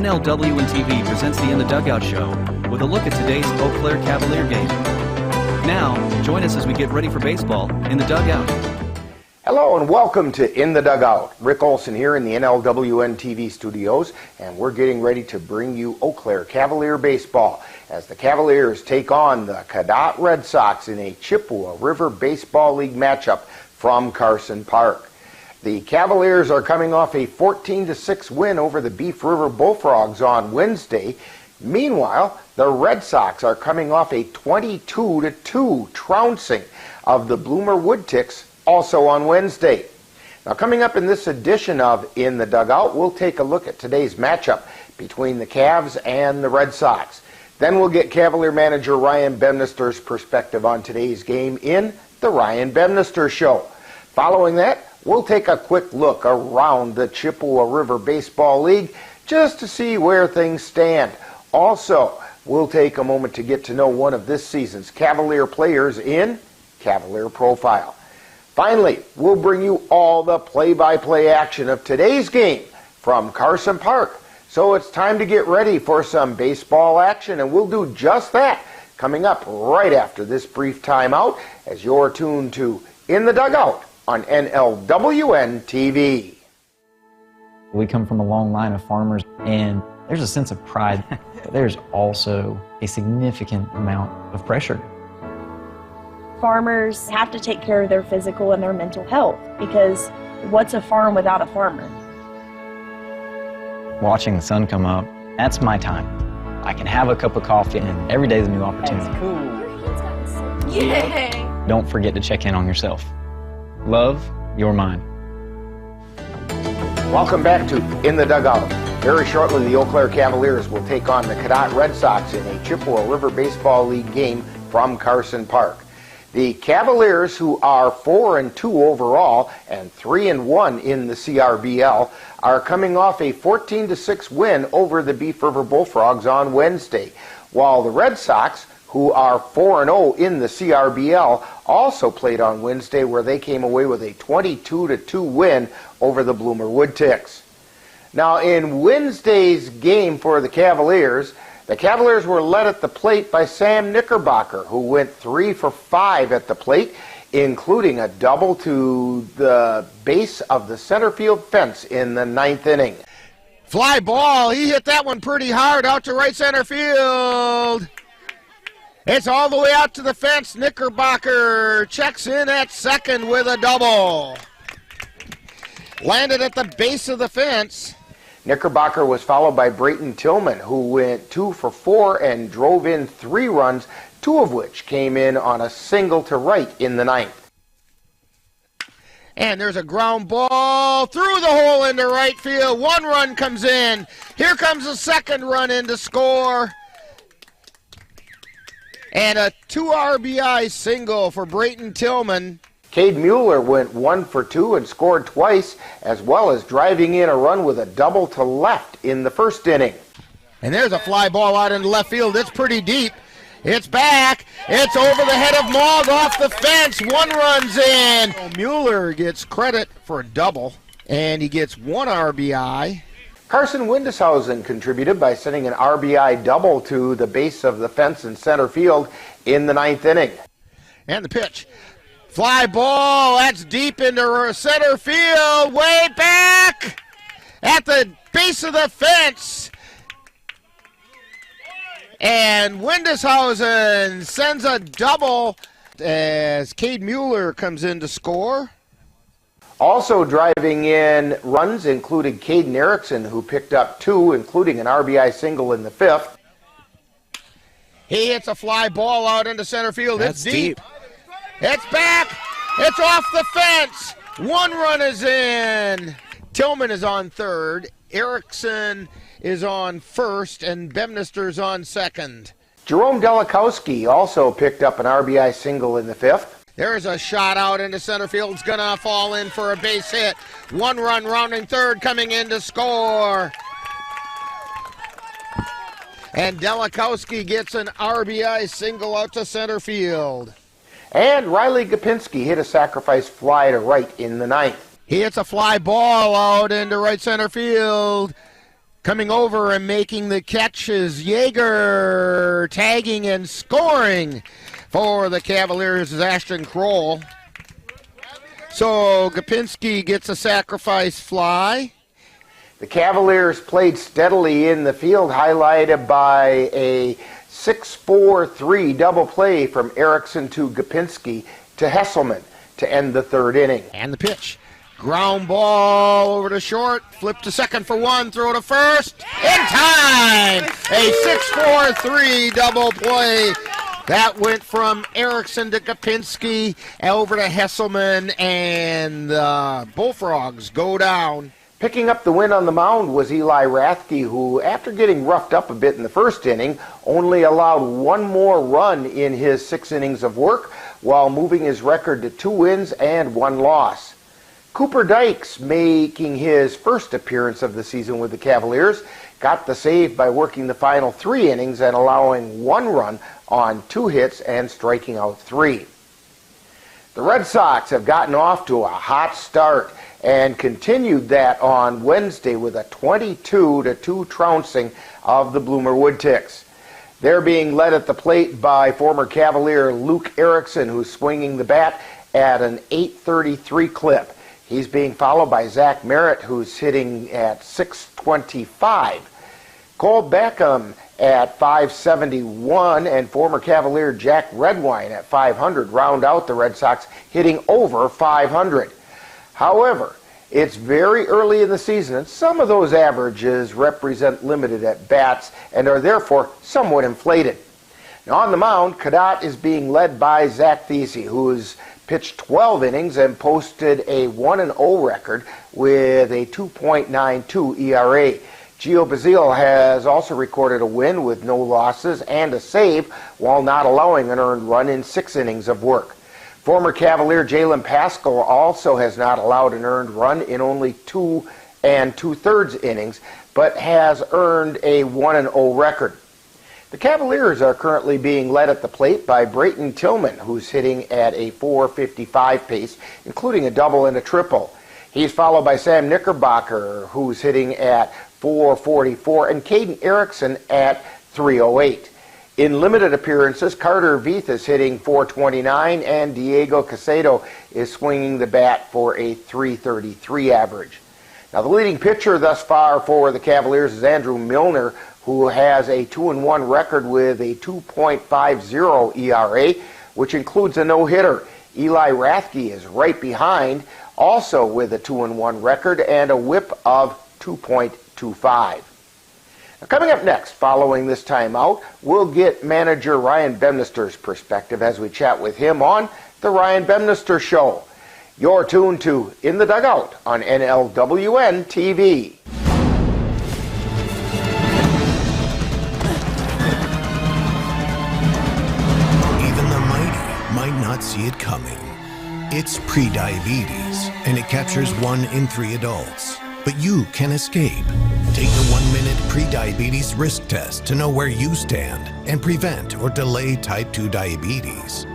NLWN-TV presents the In the Dugout show with a look at today's Eau Claire Cavalier game. Now, join us as we get ready for baseball in the dugout. Hello and welcome to In the Dugout. Rick Olson here in the NLWN-TV studios, and we're getting ready to bring you Eau Claire Cavalier baseball as the Cavaliers take on the Cadott Red Sox in a Chippewa River Baseball League matchup from Carson Park. The Cavaliers are coming off a 14-6 win over the Beef River Bullfrogs on Wednesday. Meanwhile, the Red Sox are coming off a 22-2 trouncing of the Bloomer Woodticks also on Wednesday. Now, coming up in this edition of In the Dugout, we'll take a look at today's matchup between the Cavs and the Red Sox. Then we'll get Cavalier manager Ryan Bemister's perspective on today's game in the Ryan Bemister Show. Following that, we'll take a quick look around the Chippewa River Baseball League just to see where things stand. Also, we'll take a moment to get to know one of this season's Cavalier players in Cavalier Profile. Finally, we'll bring you all the play-by-play action of today's game from Carson Park. So it's time to get ready for some baseball action, and we'll do just that coming up right after this brief timeout as you're tuned to In the Dugout on NLWN-TV. We come from a long line of farmers, and there's a sense of pride, but there's also a significant amount of pressure. Farmers have to take care of their physical and their mental health, because what's a farm without a farmer? Watching the sun come up, that's my time. I can have a cup of coffee, and every day's a new opportunity. That's cool. Yay! Don't forget to check in on yourself. Love, your mind. Welcome back to In the Dugout. Very shortly, the Eau Claire Cavaliers will take on the Cadott Red Sox in a Chippewa River Baseball League game from Carson Park. The Cavaliers, who are 4-2 overall and 3-1 in the CRBL, are coming off a 14-6 win over the Beef River Bullfrogs on Wednesday, while the Red Sox, who are 4-0 in the CRBL, also played on Wednesday, where they came away with a 22-2 win over the Bloomer Woodticks. Now, in Wednesday's game for the Cavaliers were led at the plate by Sam Knickerbocker, who went 3 for 5 at the plate, including a double to the base of the center field fence in the 9th inning. Fly ball, he hit that one pretty hard out to right center field. It's all the way out to the fence. Knickerbocker checks in at second with a double. Landed at the base of the fence. Knickerbocker was followed by Brayton Tillman, who went 2 for 4 and drove in 3 runs, 2 of which came in on a single to right in the 9th. And there's a ground ball through the hole into right field. 1 run comes in. Here comes the second run in to score. And a 2 RBI single for Brayton Tillman. Cade Mueller went 1 for 2 and scored twice, as well as driving in a run with a double to left in the 1st inning. And there's a fly ball out into left field. It's pretty deep. It's back. It's over the head of Mogg off the fence. 1 runs in. Mueller gets credit for a double, and he gets 1 RBI. Carson Windeshausen contributed by sending an RBI double to the base of the fence in center field in the 9th inning. And the pitch. Fly ball, that's deep into center field, way back at the base of the fence. And Windeshausen sends a double as Cade Mueller comes in to score. Also driving in runs included Caden Erickson, who picked up 2, including an RBI single in the 5th. He hits a fly ball out into center field. That's it's deep. It's back. It's off the fence. 1 run is in. Tillman is on third. Erickson is on first, and Bemister's on second. Jerome Delikowski also picked up an RBI single in the 5th. There's a shot out into center field. It's going to fall in for a base hit. 1 run rounding third, coming in to score. And Delikowski gets an RBI single out to center field. And Riley Gopinski hit a sacrifice fly to right in the 9th. He hits a fly ball out into right center field. Coming over and making the catch is Yeager, tagging and scoring for the Cavaliers is Ashton Kroll. So Gopinski gets a sacrifice fly. The Cavaliers played steadily in the field, highlighted by a 6-4-3 double play from Erickson to Gopinski to Hesselman to end the third inning. And the pitch. Ground ball over to short, flip to second for one, throw to first, in time! A 6-4-3 double play. That went from Erickson to Gopinski, over to Hesselman, and the Bullfrogs go down. Picking up the win on the mound was Eli Rathke, who, after getting roughed up a bit in the first inning, only allowed one more run in his 6 innings of work, while moving his record to 2 wins and 1 loss. Cooper Dykes, making his first appearance of the season with the Cavaliers, got the save by working the final 3 innings and allowing 1 run on 2 hits and striking out 3. The Red Sox have gotten off to a hot start and continued that on Wednesday with a 22-2 trouncing of the Bloomer Woodticks. They're being led at the plate by former Cavalier Luke Erickson, who's swinging the bat at an .833 clip. He's being followed by Zach Merritt, who's hitting at .625. Cole Beckham at .571 and former Cavalier Jack Redwine at .500 round out the Red Sox, hitting over .500. However, it's very early in the season, and some of those averages represent limited at-bats and are therefore somewhat inflated. Now on the mound, Cadott is being led by Zach Thesey, who's pitched 12 innings and posted a 1-0 record with a 2.92 ERA. Gio Bazile has also recorded a win with no losses and a save, while not allowing an earned run in 6 innings of work. Former Cavalier Jalen Pascal also has not allowed an earned run in only 2 2/3 innings, but has earned a 1-0 record. The Cavaliers are currently being led at the plate by Brayton Tillman, who's hitting at a .455 pace, including a double and a triple. He's followed by Sam Knickerbocker, who's hitting at .444, and Caden Erickson at .308. In limited appearances, Carter Veith is hitting .429, and Diego Casedo is swinging the bat for a .333 average. Now, the leading pitcher thus far for the Cavaliers is Andrew Milner, who has a 2-1 record with a 2.50 ERA, which includes a no-hitter. Eli Rathke is right behind, also with a 2-1 record and a whip of 2.25. Now, coming up next, following this timeout, we'll get manager Ryan Bemister's perspective as we chat with him on The Ryan Bemister Show. You're tuned to In the Dugout on NLWN-TV. See it coming. It's prediabetes, and it captures 1 in 3 adults. But you can escape. Take the 1-minute prediabetes risk test to know where you stand and prevent or delay type 2 diabetes.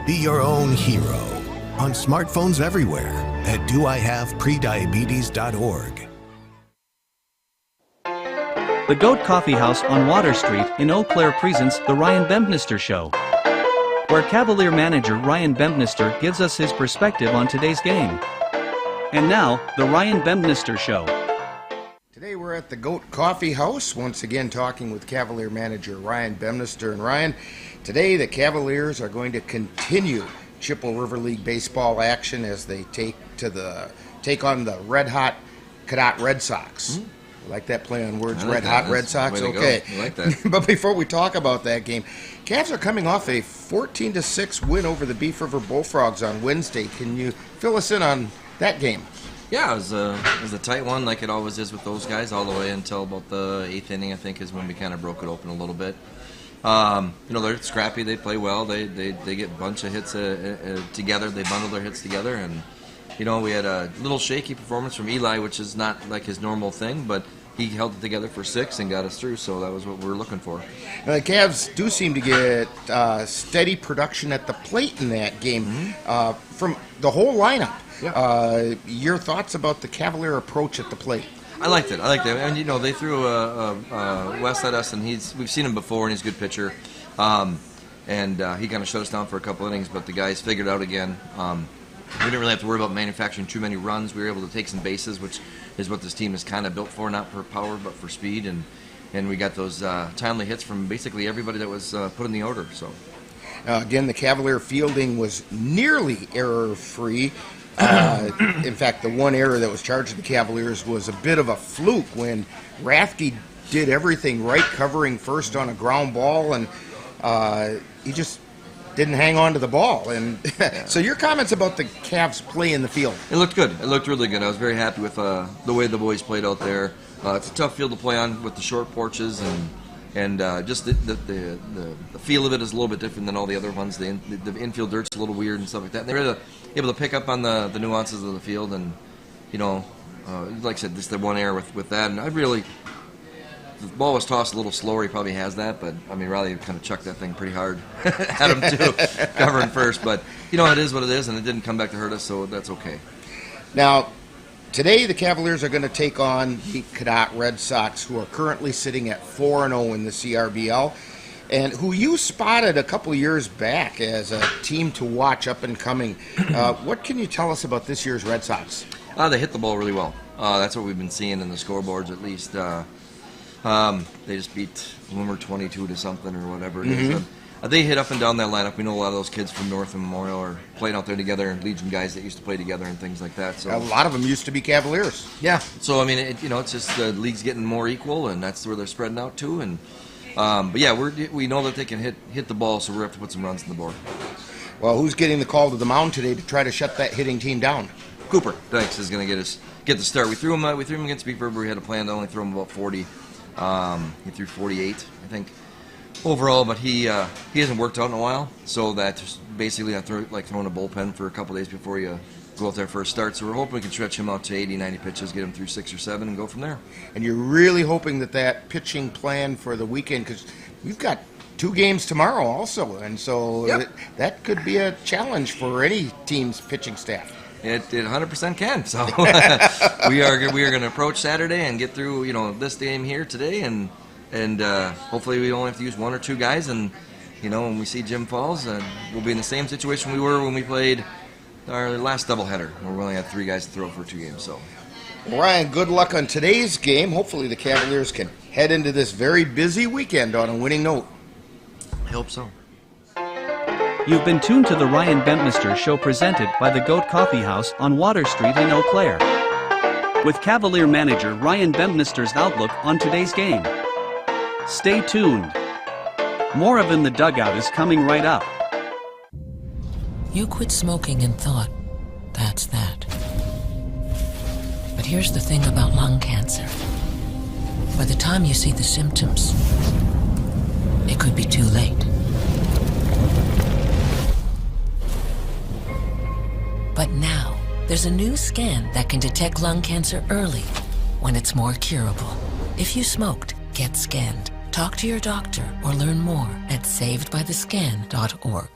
Be your own hero on smartphones everywhere at doihaveprediabetes.org. The Goat Coffee House on Water Street in Eau Claire presents The Ryan Bemister Show, where Cavalier manager Ryan Bemister gives us his perspective on today's game. And now, The Ryan Bemister Show. Today we're at the Goat Coffee House, once again talking with Cavalier manager Ryan Bemister. And Ryan, today the Cavaliers are going to continue Chippewa River League baseball action as they take on the red-hot Cadott Red Sox. Mm-hmm. I like that play on words, like red-hot that. Red Sox. Okay. I like that. But before we talk about that game, Cavs are coming off a 14-6 win over the Beef River Bullfrogs on Wednesday. Can you fill us in on that game? Yeah, it was a tight one, like it always is with those guys, all the way until about the 8th inning, I think, is when we kind of broke it open a little bit. They're scrappy. They play well. They get a bunch of hits together. They bundle their hits together, and we had a little shaky performance from Eli, which is not like his normal thing, but he held it together for 6 and got us through, so that was what we were looking for. The Cavs do seem to get steady production at the plate in that game from the whole lineup. Yeah. Your thoughts about the Cavalier approach at the plate? I liked it. And you know, they threw West at us, and we've seen him before, and he's a good pitcher. And he kind of shut us down for a couple innings, but the guys figured it out again. We didn't really have to worry about manufacturing too many runs. We were able to take some bases, which is what this team is kind of built for, not for power, but for speed. And we got those timely hits from basically everybody that was put in the order. So. Again, the Cavalier fielding was nearly error-free. In fact, the one error that was charged to the Cavaliers was a bit of a fluke when Rathke did everything right, covering first on a ground ball, and he just didn't hang on to the ball. And so your comments about the Cavs' play in the field? It looked good. It looked really good. I was very happy with the way the boys played out there. It's a tough field to play on with the short porches, and just the feel of it is a little bit different than all the other ones. The infield dirt's a little weird and stuff like that. And they were able to pick up on the nuances of the field, and you know, like I said, just the one error with that. And the ball was tossed a little slower. He probably has that, but I mean, Riley kind of chucked that thing pretty hard at him too, covering first. But you know, it is what it is, and it didn't come back to hurt us, so that's okay. Now, today the Cavaliers are going to take on the Cadott Red Sox, who are currently sitting at 4-0 in the CRBL, and who you spotted a couple years back as a team to watch up and coming. What can you tell us about this year's Red Sox? They hit the ball really well. That's what we've been seeing in the scoreboards, at least. They just beat Bloomer 22 to something or whatever it is. They hit up and down that lineup. We know a lot of those kids from North and Memorial are playing out there together, and Legion guys that used to play together and things like that. So a lot of them used to be Cavaliers. Yeah. So I mean, it's just the league's getting more equal, and that's where they're spreading out to. And but yeah, we know that they can hit the ball, so we have to put some runs on the board. Well, who's getting the call to the mound today to try to shut that hitting team down? Cooper, thanks, is going to get the start. We threw him against Beef River. We had a plan to only throw him about 40. He threw 48, I think, overall, but he hasn't worked out in a while, so that's basically like throwing a bullpen for a couple days before you go out there for a start. So we're hoping we can stretch him out to 80, 90 pitches, get him through 6 or 7, and go from there. And you're really hoping that pitching plan for the weekend, because we've got 2 games tomorrow also, and so that could be a challenge for any team's pitching staff. It 100% can. So we are going to approach Saturday and get through this game here today, and hopefully we only have to use 1 or 2 guys. And when we see Jim Falls, we'll be in the same situation we were when we played our last doubleheader, where we only had 3 guys to throw for 2 games. So, Ryan, good luck on today's game. Hopefully the Cavaliers can head into this very busy weekend on a winning note. I hope so. You've been tuned to the Ryan Bemister Show, presented by the Goat Coffee House on Water Street in Eau Claire, with Cavalier manager Ryan Bemister's outlook on today's game. Stay tuned. More of In the Dugout is coming right up. You quit smoking and thought, that's that. But here's the thing about lung cancer. By the time you see the symptoms, it could be too late. But now, there's a new scan that can detect lung cancer early, when it's more curable. If you smoked, get scanned. Talk to your doctor or learn more at savedbythescan.org.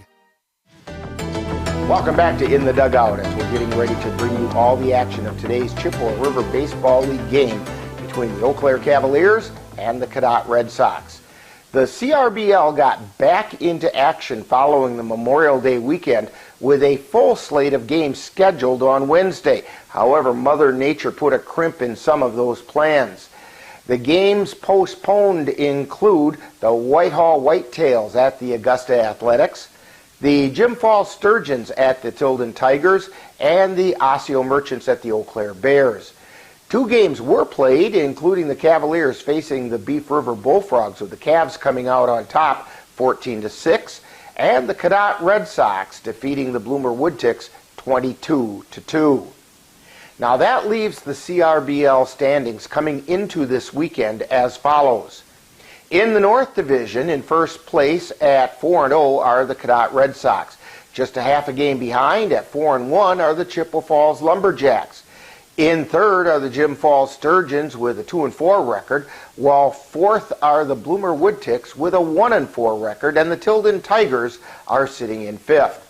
Welcome back to In the Dugout, as we're getting ready to bring you all the action of today's Chippewa River Baseball League game between the Eau Claire Cavaliers and the Cadott Red Sox. The CRBL got back into action following the Memorial Day weekend with a full slate of games scheduled on Wednesday. However, Mother Nature put a crimp in some of those plans. The games postponed include the Whitehall Whitetails at the Augusta Athletics, the Jim Falls Sturgeons at the Tilden Tigers, and the Osseo Merchants at the Eau Claire Bears. 2 games were played, including the Cavaliers facing the Beef River Bullfrogs, with the Cavs coming out on top 14-6, and the Cadott Red Sox defeating the Bloomer Woodticks 22-2. Now that leaves the CRBL standings coming into this weekend as follows. In the North Division, in first place at 4-0 are the Cadott Red Sox. Just a half a game behind at 4-1 are the Chippewa Falls Lumberjacks. In third are the Jim Falls Sturgeons with a 2-4 record, while fourth are the Bloomer Woodticks with a 1-4 record, and the Tilden Tigers are sitting in fifth.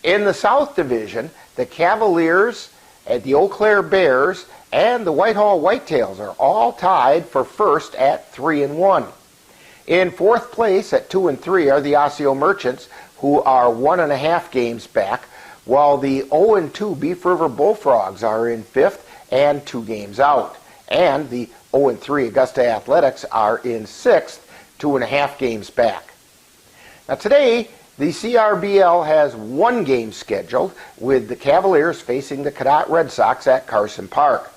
In the South Division, the Cavaliers And the Eau Claire Bears and the Whitehall Whitetails are all tied for first at 3-1. In fourth place at 2-3 are the Osseo Merchants, who are 1.5 games back, while the 0-2 Beef River Bullfrogs are in fifth and 2 games out. And the 0-3 Augusta Athletics are in sixth, 2.5 games back. Now today, the CRBL has 1 game scheduled, with the Cavaliers facing the Cadott Red Sox at Carson Park.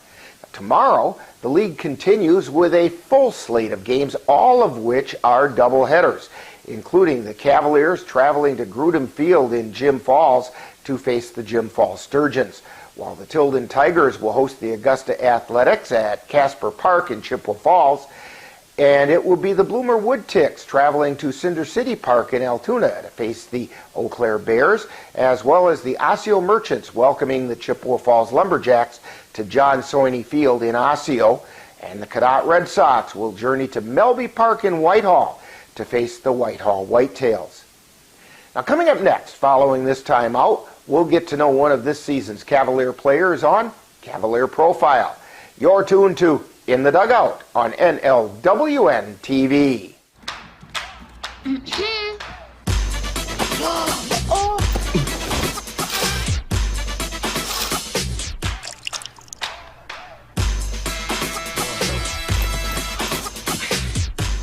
Tomorrow, the league continues with a full slate of games, all of which are doubleheaders, including the Cavaliers traveling to Grudem Field in Jim Falls to face the Jim Falls Sturgeons, while the Tilden Tigers will host the Augusta Athletics at Casper Park in Chippewa Falls, and it will be the Bloomer Wood Ticks traveling to Cinder City Park in Altoona to face the Eau Claire Bears, as well as the Osseo Merchants welcoming the Chippewa Falls Lumberjacks to John Soine Field in Osseo, and the Cadott Red Sox will journey to Melby Park in Whitehall to face the Whitehall Whitetails. Now coming up next, following this timeout, we'll get to know one of this season's Cavalier players on Cavalier Profile. You're tuned to In the Dugout on NLWN-TV.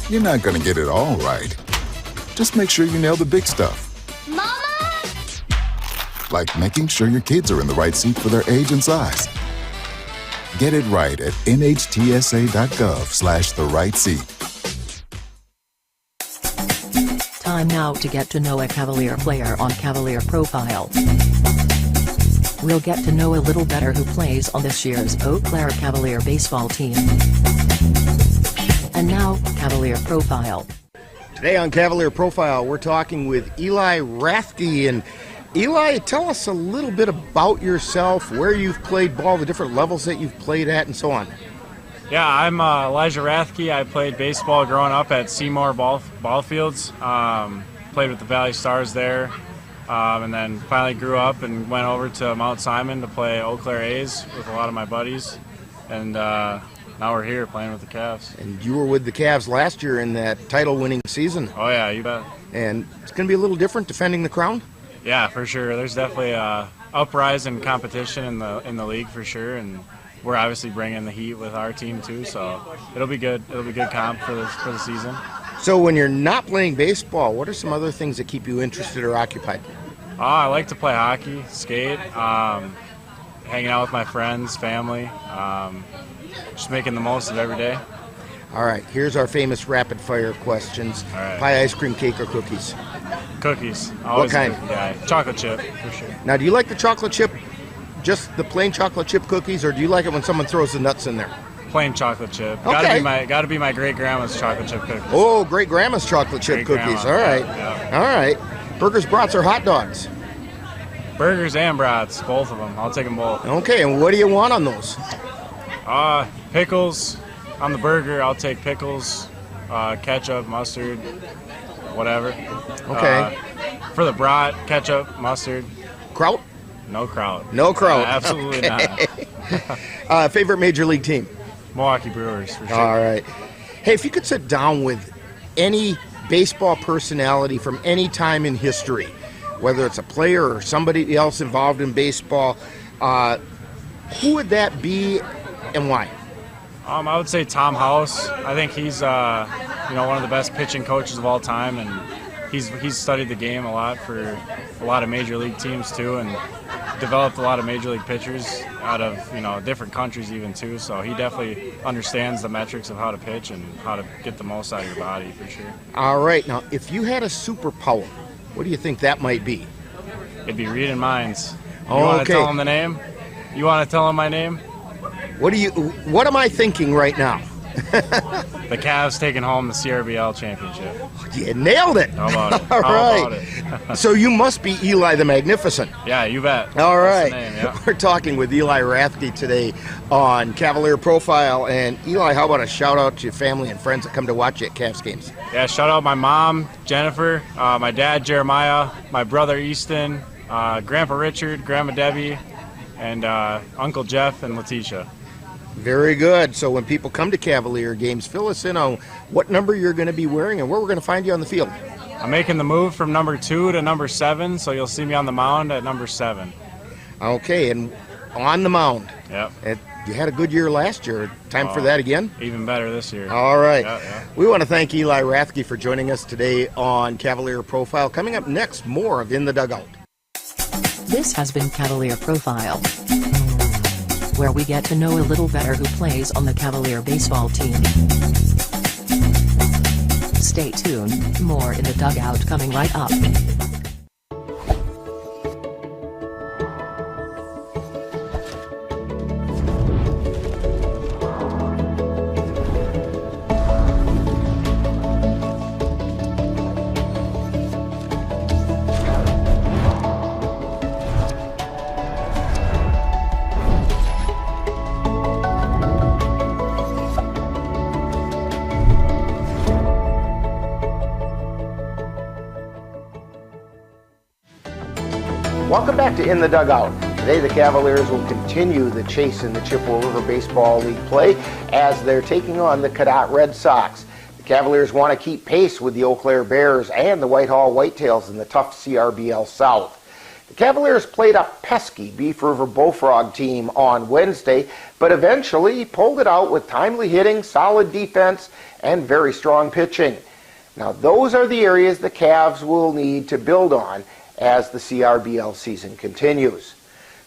You're not going to get it all right. Just make sure you nail the big stuff. Mama! Like making sure your kids are in the right seat for their age and size. Get it right at nhtsa.gov/the-right-seat. Time now to get to know a Cavalier player on Cavalier Profile. We'll get to know a little better who plays on this year's Eau Claire Cavalier baseball team. And now, Cavalier Profile. Today on Cavalier Profile, we're talking with Eli Rathke. And Eli, tell us a little bit about yourself, where you've played ball, the different levels that you've played at, and so on. Yeah, I'm Elijah Rathke. I played baseball growing up at Seymour ball fields. Played with the Valley Stars there, and then finally grew up and went over to Mount Simon to play Eau Claire A's with a lot of my buddies. And now we're here playing with the Cavs. And you were with the Cavs last year in that title-winning season. Oh, yeah, you bet. And it's going to be a little different defending the crown? Yeah, for sure. There's definitely a uprise in competition in the league for sure, and we're obviously bringing the heat with our team too. So it'll be good. It'll be good comp for the season. So when you're not playing baseball, what are some other things that keep you interested or occupied? I like to play hockey, skate, hanging out with my friends, family, just making the most of every day. All right, here's our famous rapid-fire questions. All right. Pie, ice cream, cake, or cookies? Cookies. What kind? Yeah, chocolate chip, for sure. Now, do you like the chocolate chip, just the plain chocolate chip cookies, or do you like it when someone throws the nuts in there? Plain chocolate chip. Okay. Gotta be my great-grandma's chocolate chip cookies. Oh, great-grandma's chocolate chip cookies. All right. Yeah. All right. Burgers, brats, or hot dogs? Burgers and brats, both of them. I'll take them both. Okay, and what do you want on those? Pickles. On the burger, I'll take pickles, ketchup, mustard, whatever. Okay. For the brat, ketchup, mustard. Kraut? No kraut. No kraut. Absolutely okay. not. Favorite major league team? Milwaukee Brewers, for sure. All right. Hey, if you could sit down with any baseball personality from any time in history, whether it's a player or somebody else involved in baseball, who would that be and why? I would say Tom House. I think he's one of the best pitching coaches of all time, and he's studied the game a lot for a lot of major league teams too, and developed a lot of major league pitchers out of different countries even too. So he definitely understands the metrics of how to pitch and how to get the most out of your body for sure. All right, now if you had a superpower, what do you think that might be? It'd be reading minds. You Oh, want okay. to tell him the name? You want to tell him my name? What am I thinking right now? The Cavs taking home the CRBL championship. You nailed it. How about it? All How right. about it? So you must be Eli the Magnificent. Yeah, you bet. All right. That's the name, yeah. We're talking with Eli Rathke today on Cavalier Profile. And Eli, how about a shout out to your family and friends that come to watch you at Cavs games? Yeah, shout out my mom, Jennifer, my dad, Jeremiah, my brother, Easton, Grandpa Richard, Grandma Debbie, and Uncle Jeff and Letitia. Very good. So when people come to Cavalier games, fill us in on what number you're going to be wearing and where we're going to find you on the field. I'm making the move from number 2 to number 7, so you'll see me on the mound at number 7. Okay, and on the mound. Yep. You had a good year last year. Time for that again? Even better this year. All right. Yeah. We want to thank Eli Rathke for joining us today on Cavalier Profile. Coming up next, more of In the Dugout. This has been Cavalier Profile, where we get to know a little better who plays on the Cavalier baseball team. Stay tuned, more In the Dugout coming right up. Welcome back to In the Dugout. Today the Cavaliers will continue the chase in the Chippewa River Baseball League play as they're taking on the Cadott Red Sox. The Cavaliers want to keep pace with the Eau Claire Bears and the Whitehall Whitetails in the tough CRBL South. The Cavaliers played a pesky Beef River Bullfrog team on Wednesday, but eventually pulled it out with timely hitting, solid defense, and very strong pitching. Now those are the areas the Cavs will need to build on as the CRBL season continues.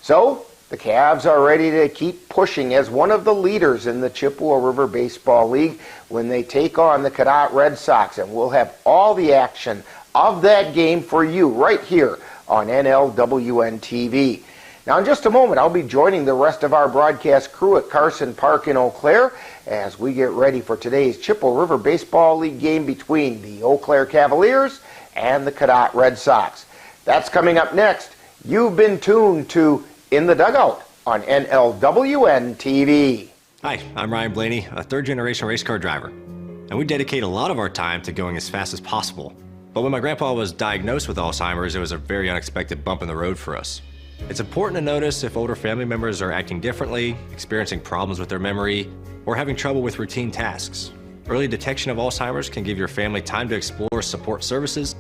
So, the Cavs are ready to keep pushing as one of the leaders in the Chippewa River Baseball League when they take on the Cadott Red Sox, and we'll have all the action of that game for you right here on NLWN-TV. Now in just a moment, I'll be joining the rest of our broadcast crew at Carson Park in Eau Claire as we get ready for today's Chippewa River Baseball League game between the Eau Claire Cavaliers and the Cadott Red Sox. That's coming up next. You've been tuned to In the Dugout on NLWN-TV. Hi, I'm Ryan Blaney, a third-generation race car driver, and we dedicate a lot of our time to going as fast as possible. But when my grandpa was diagnosed with Alzheimer's, it was a very unexpected bump in the road for us. It's important to notice if older family members are acting differently, experiencing problems with their memory, or having trouble with routine tasks. Early detection of Alzheimer's can give your family time to explore support services,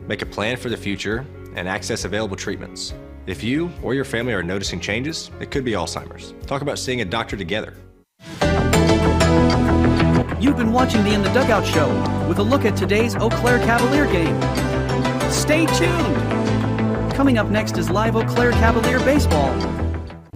make a plan for the future, and access available treatments. If you or your family are noticing changes, it could be Alzheimer's. Talk about seeing a doctor together. You've been watching the In the Dugout show with a look at today's Eau Claire Cavalier game. Stay tuned! Coming up next is live Eau Claire Cavalier baseball.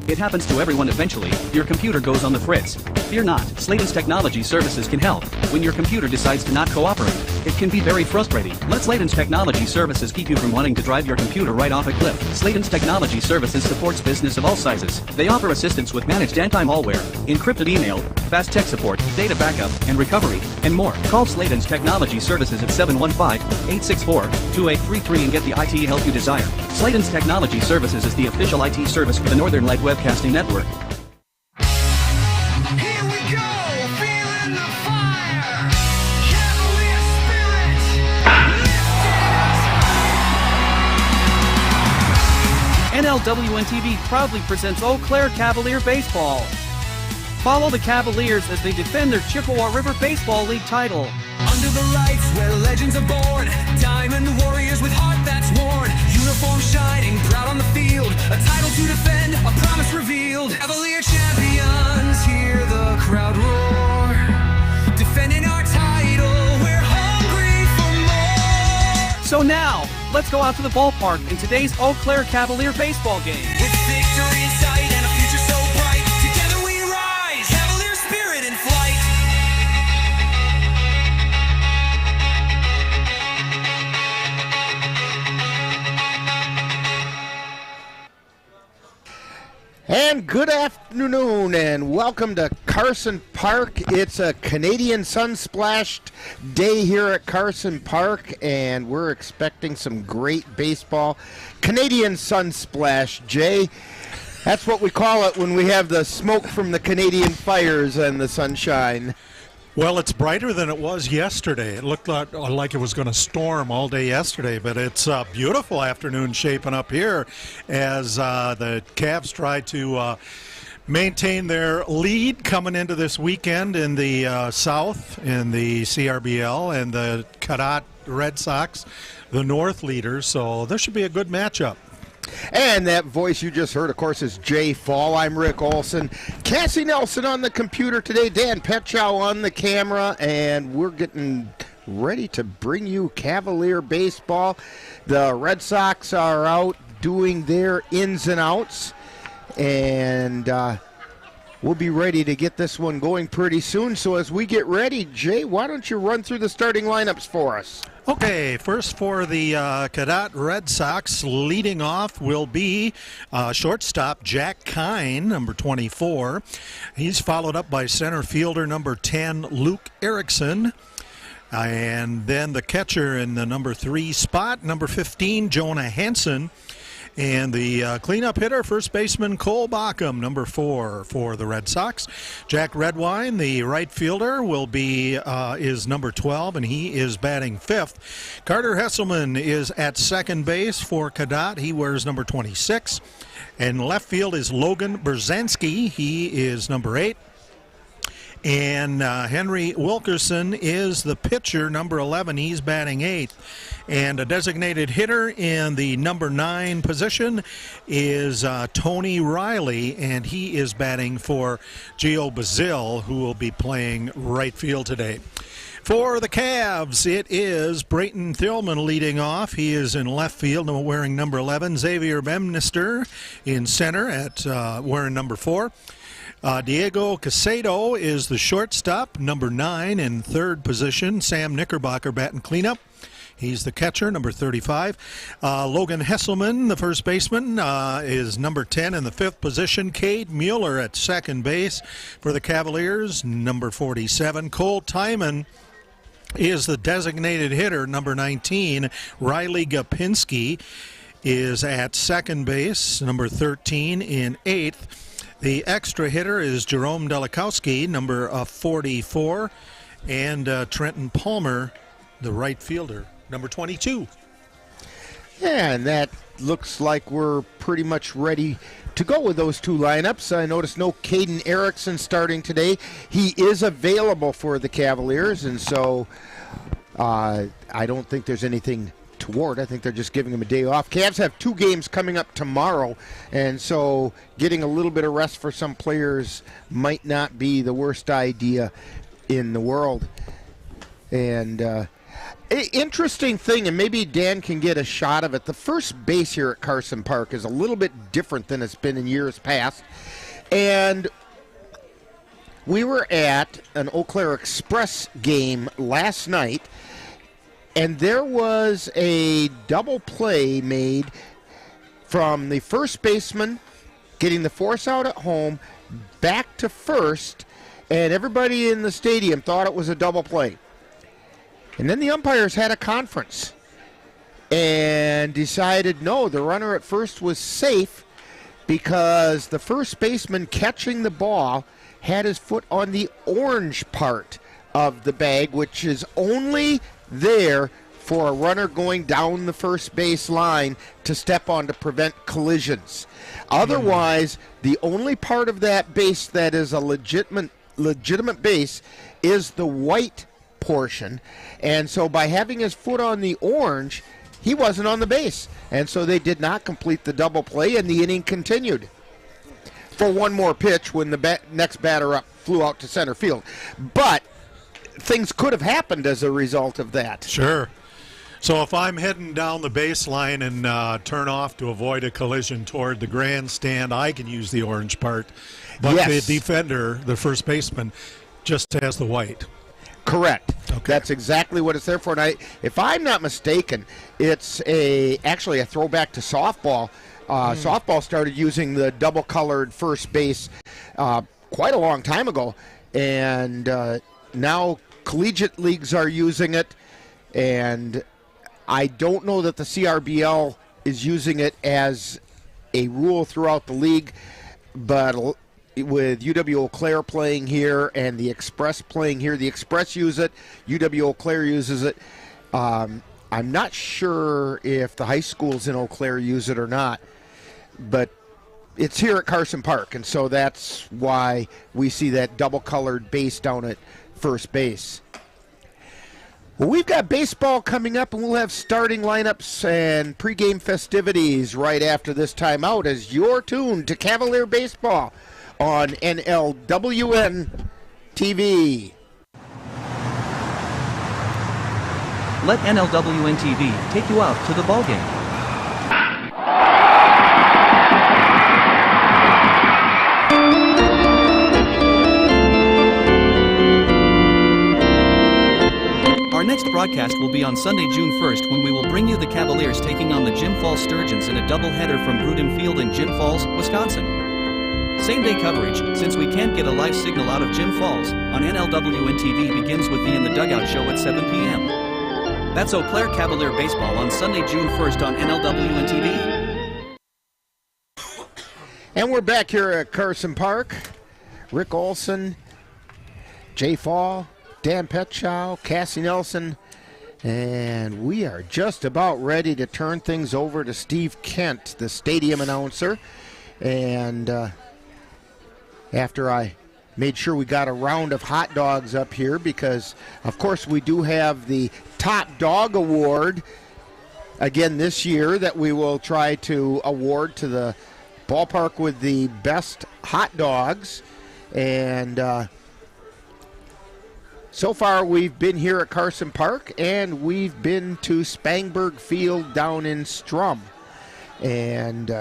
It happens to everyone eventually. Your computer goes on the fritz. Fear not, Sladen's Technology Services can help. When your computer decides to not cooperate, it can be very frustrating. Let Sladen's Technology Services keep you from wanting to drive your computer right off a cliff. Sladen's Technology Services supports business of all sizes. They offer assistance with managed anti-malware, encrypted email, fast tech support, data backup, and recovery, and more. Call Sladen's Technology Services at 715-864-2833 and get the IT help you desire. Sladen's Technology Services is the official IT service for the Northern Light Webcasting Network. NLWN-TV proudly presents Eau Claire Cavalier Baseball. Follow the Cavaliers as they defend their Chippewa River Baseball League title. Under the lights where legends are born, diamond warriors with heart that's worn, uniform shining, proud on the field, a title to defend, a promise revealed. Cavalier champions, hear the crowd roar, defending our title, we're hungry for more. So now, let's go out to the ballpark in today's Eau Claire Cavalier baseball game. With victory in sight and a future so bright, together we rise, Cavalier spirit in flight. And good afternoon and welcome to Carson Park. It's a Canadian sun-splashed day here at Carson Park and we're expecting some great baseball. Canadian sun-splash, Jay. That's what we call it when we have the smoke from the Canadian fires and the sunshine. Well, it's brighter than it was yesterday. It looked like it was going to storm all day yesterday, but it's a beautiful afternoon shaping up here as the Cavs try to maintain their lead coming into this weekend in the South, in the CRBL, and the Cadott Red Sox, the North leaders. So this should be a good matchup. And that voice you just heard, of course, is Jay Fall. I'm Rick Olson. Cassie Nelson on the computer today. Dan Petchow on the camera. And we're getting ready to bring you Cavalier baseball. The Red Sox are out doing their ins and outs. And we'll be ready to get this one going pretty soon. So as we get ready, Jay, why don't you run through the starting lineups for us? Okay, first for the Cadott Red Sox, leading off will be shortstop Jack Kine, number 24. He's followed up by center fielder number 10, Luke Erickson. And then the catcher in the number 3 spot, number 15, Jonah Hansen. And the cleanup hitter, first baseman Cole Bockham, number 4 for the Red Sox. Jack Redwine, the right fielder, will be is number 12, and he is batting 5th. Carter Hesselman is at second base for Cadott. He wears number 26. And left field is Logan Berzanski. He is number 8. And Henry Wilkerson is the pitcher, number 11. He's batting 8th. And a designated hitter in the number 9 position is Tony Riley, and he is batting for Gio Bazil, who will be playing right field today. For the Cavs, it is Brayton Thielman leading off. He is in left field, wearing number 11. Xavier Bemister in center at wearing number 4. Diego Casado is the shortstop, number 9 in third position. Sam Knickerbocker batting cleanup. He's the catcher, number 35. Logan Hesselman, the first baseman, is number 10 in the 5th position. Cade Mueller at second base for the Cavaliers, number 47. Cole Timon is the designated hitter, number 19. Riley Gapinski is at second base, number 13 in 8th. The extra hitter is Jerome Delikowski, number 44, and Trenton Palmer, the right fielder, number 22. Yeah, and that looks like we're pretty much ready to go with those two lineups. I noticed no Caden Erickson starting today. He is available for the Cavaliers, and so I don't think there's anything toward. I think they're just giving him a day off. Cavs have 2 games coming up tomorrow, and so getting a little bit of rest for some players might not be the worst idea in the world. And interesting thing, and maybe Dan can get a shot of it, the first base here at Carson Park is a little bit different than it's been in years past. And we were at an Eau Claire Express game last night, and there was a double play made from the first baseman getting the force out at home back to first, and everybody in the stadium thought it was a double play. And then the umpires had a conference and decided no, the runner at first was safe because the first baseman catching the ball had his foot on the orange part of the bag, which is only there for a runner going down the first base line to step on to prevent collisions. Otherwise, the only part of that base that is a legitimate base is the white portion. And so by having his foot on the orange, he wasn't on the base. And so they did not complete the double play, and the inning continued for one more pitch when the next batter up flew out to center field. But things could have happened as a result of that. Sure. So if I'm heading down the baseline and turn off to avoid a collision toward the grandstand, I can use the orange part. But yes, the defender, the first baseman, just has the white. Correct. Okay. That's exactly what it's there for. And if I'm not mistaken, it's actually a throwback to softball. Softball started using the double-colored first base quite a long time ago, and now collegiate leagues are using it, and I don't know that the CRBL is using it as a rule throughout the league, but with UW Eau Claire playing here and the Express playing here. The Express use it, UW Eau Claire uses it. I'm not sure if the high schools in Eau Claire use it or not, but it's here at Carson Park, and so that's why we see that double-colored base down at first base. Well, we've got baseball coming up, and we'll have starting lineups and pregame festivities right after this timeout as you're tuned to Cavalier Baseball on NLWN-TV. Let NLWN-TV take you out to the ballgame. Our next broadcast will be on Sunday, June 1st, when we will bring you the Cavaliers taking on the Jim Falls Sturgeons in a doubleheader from Bruden Field in Jim Falls, Wisconsin. Same-day coverage, since we can't get a live signal out of Jim Falls, on NLWN-TV begins with the In the Dugout show at 7 p.m. That's Eau Claire Cavalier Baseball on Sunday, June 1st on NLWN-TV. And we're back here at Carson Park. Rick Olson, Jay Fall, Dan Petchow, Cassie Nelson, and we are just about ready to turn things over to Steve Kent, the stadium announcer. And after I made sure we got a round of hot dogs up here, because of course we do have the Top Dog Award again this year that we will try to award to the ballpark with the best hot dogs. And so far we've been here at Carson Park, and we've been to Spangberg Field down in Strum. And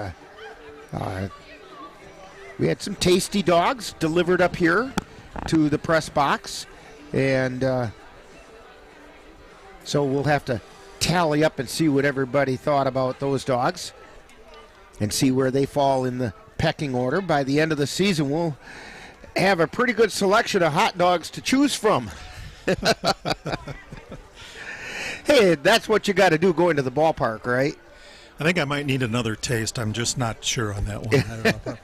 we had some tasty dogs delivered up here to the press box, and so we'll have to tally up and see what everybody thought about those dogs and see where they fall in the pecking order. By the end of the season, we'll have a pretty good selection of hot dogs to choose from. Hey, that's what you got to do going to the ballpark, right? I think I might need another taste. I'm just not sure on that one. I don't know.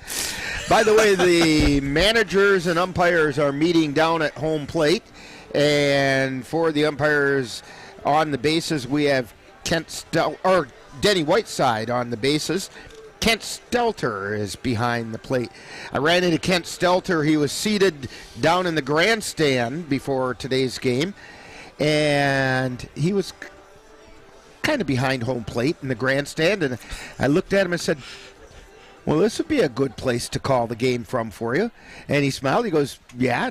By the way, the managers and umpires are meeting down at home plate. And for the umpires on the bases, we have Denny Whiteside on the bases. Kent Stelter is behind the plate. I ran into Kent Stelter. He was seated down in the grandstand before today's game, and he was kind of behind home plate in the grandstand, and I looked at him and said, well, this would be a good place to call the game from for you. And he smiled. He goes, yeah.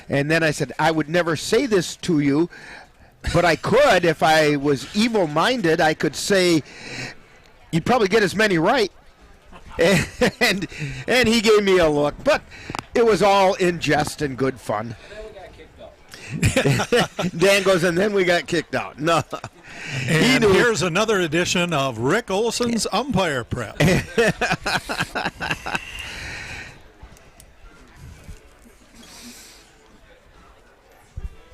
And then I said, I would never say this to you, but I could. If I was evil-minded, I could say you'd probably get as many right. And he gave me a look. But it was all in jest and good fun. Dan goes, and then we got kicked out. No. And here's another edition of Rick Olson's Umpire Prep.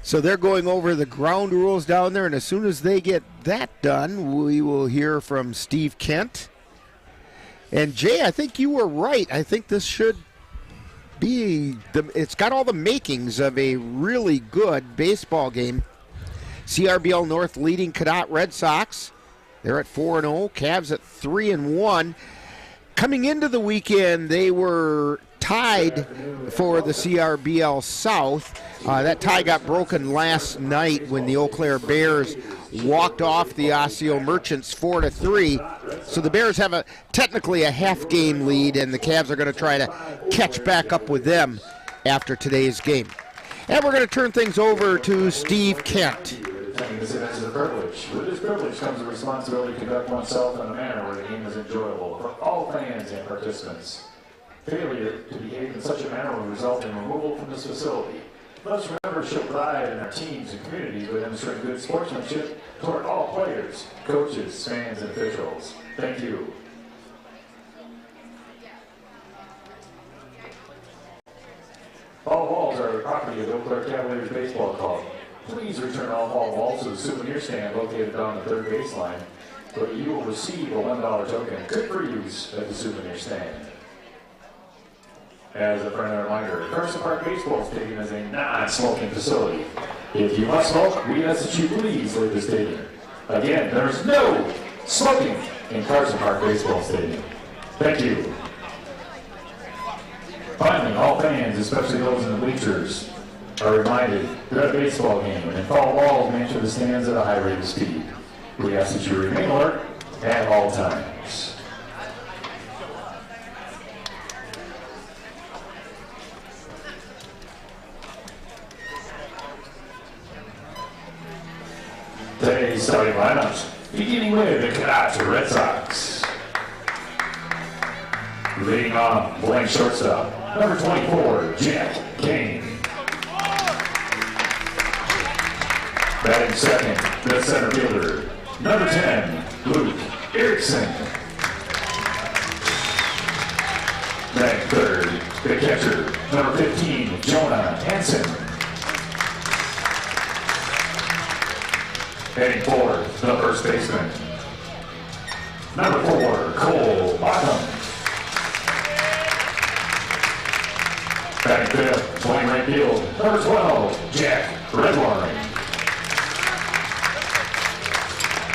So they're going over the ground rules down there, and as soon as they get that done, we will hear from Steve Kent. And Jay, I think you were right. I think this should be it's got all the makings of a really good baseball game. CRBL North leading Cadott Red Sox. They're at 4-0. Cavs at 3-1. Coming into the weekend, they were tied for the CRBL South. That tie got broken last night when the Eau Claire Bears walked off the Osseo Merchants 4-3. So the Bears have technically a half-game lead, and the Cavs are going to try to catch back up with them after today's game. And we're going to turn things over to Steve Kent. This event is a privilege. With this privilege comes the responsibility to conduct oneself in a manner where the game is enjoyable for all fans and participants. Failure to behave in such a manner will result in removal from this facility. Let us remember to show pride in our teams and communities by demonstrating good sportsmanship toward all players, coaches, fans, and officials. Thank you. All balls are the property of the Eau Claire Cavaliers Baseball Club. Please return all ball balls to the souvenir stand located down the third baseline, where you will receive a $1 token, good for use at the souvenir stand. As a friendly reminder, Carson Park Baseball Stadium is a non-smoking facility. If you must smoke, we ask that you please leave the stadium. Again, there's no smoking in Carson Park Baseball Stadium. Thank you. Finally, all fans, especially those in the bleachers, are reminded they're at a baseball game and foul balls may enter the stands at a high rate of speed. We ask that you remain alert at all times. Today's starting lineups, beginning with the Cadott Red Sox. Leading off, blank shortstop, number 24, Jack Kane. Batting second, the center fielder, number 10, Luke Erickson. Batting third, the catcher, number 15, Jonah Hansen. Heading fourth, the first baseman, number 4, Cole Bottom. Batting fifth, playing right field, number 12, Jack Redline.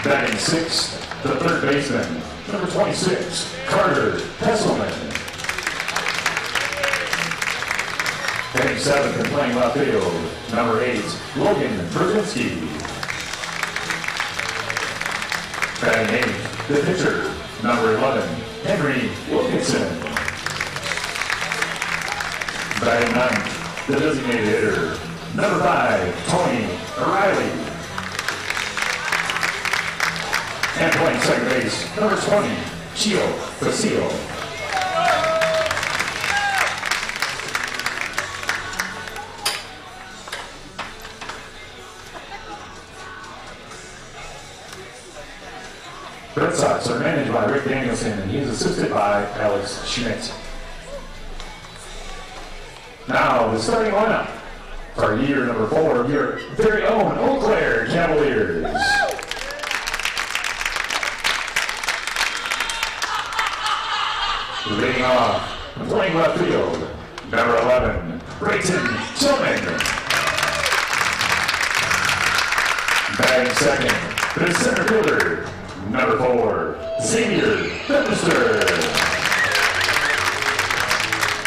Batting sixth, the third baseman, number 26, Carter Hesselman. Batting seventh and playing left field, number 8, Logan Brzezinski. Batting eighth, the pitcher, number 11, Henry Wilkinson. Batting ninth, the designated hitter, number 5, Tony O'Reilly. And playing second base, number 20, Chio Basile. Red Sox are managed by Rick Danielson, and he is assisted by Alex Schmidt. Now, the starting lineup for year number 4, your very own Eau Claire Cavaliers. Leading off, playing left field, number 11, Brayton Tillman. Batting second, the center fielder, number 4, Xavier Bemister.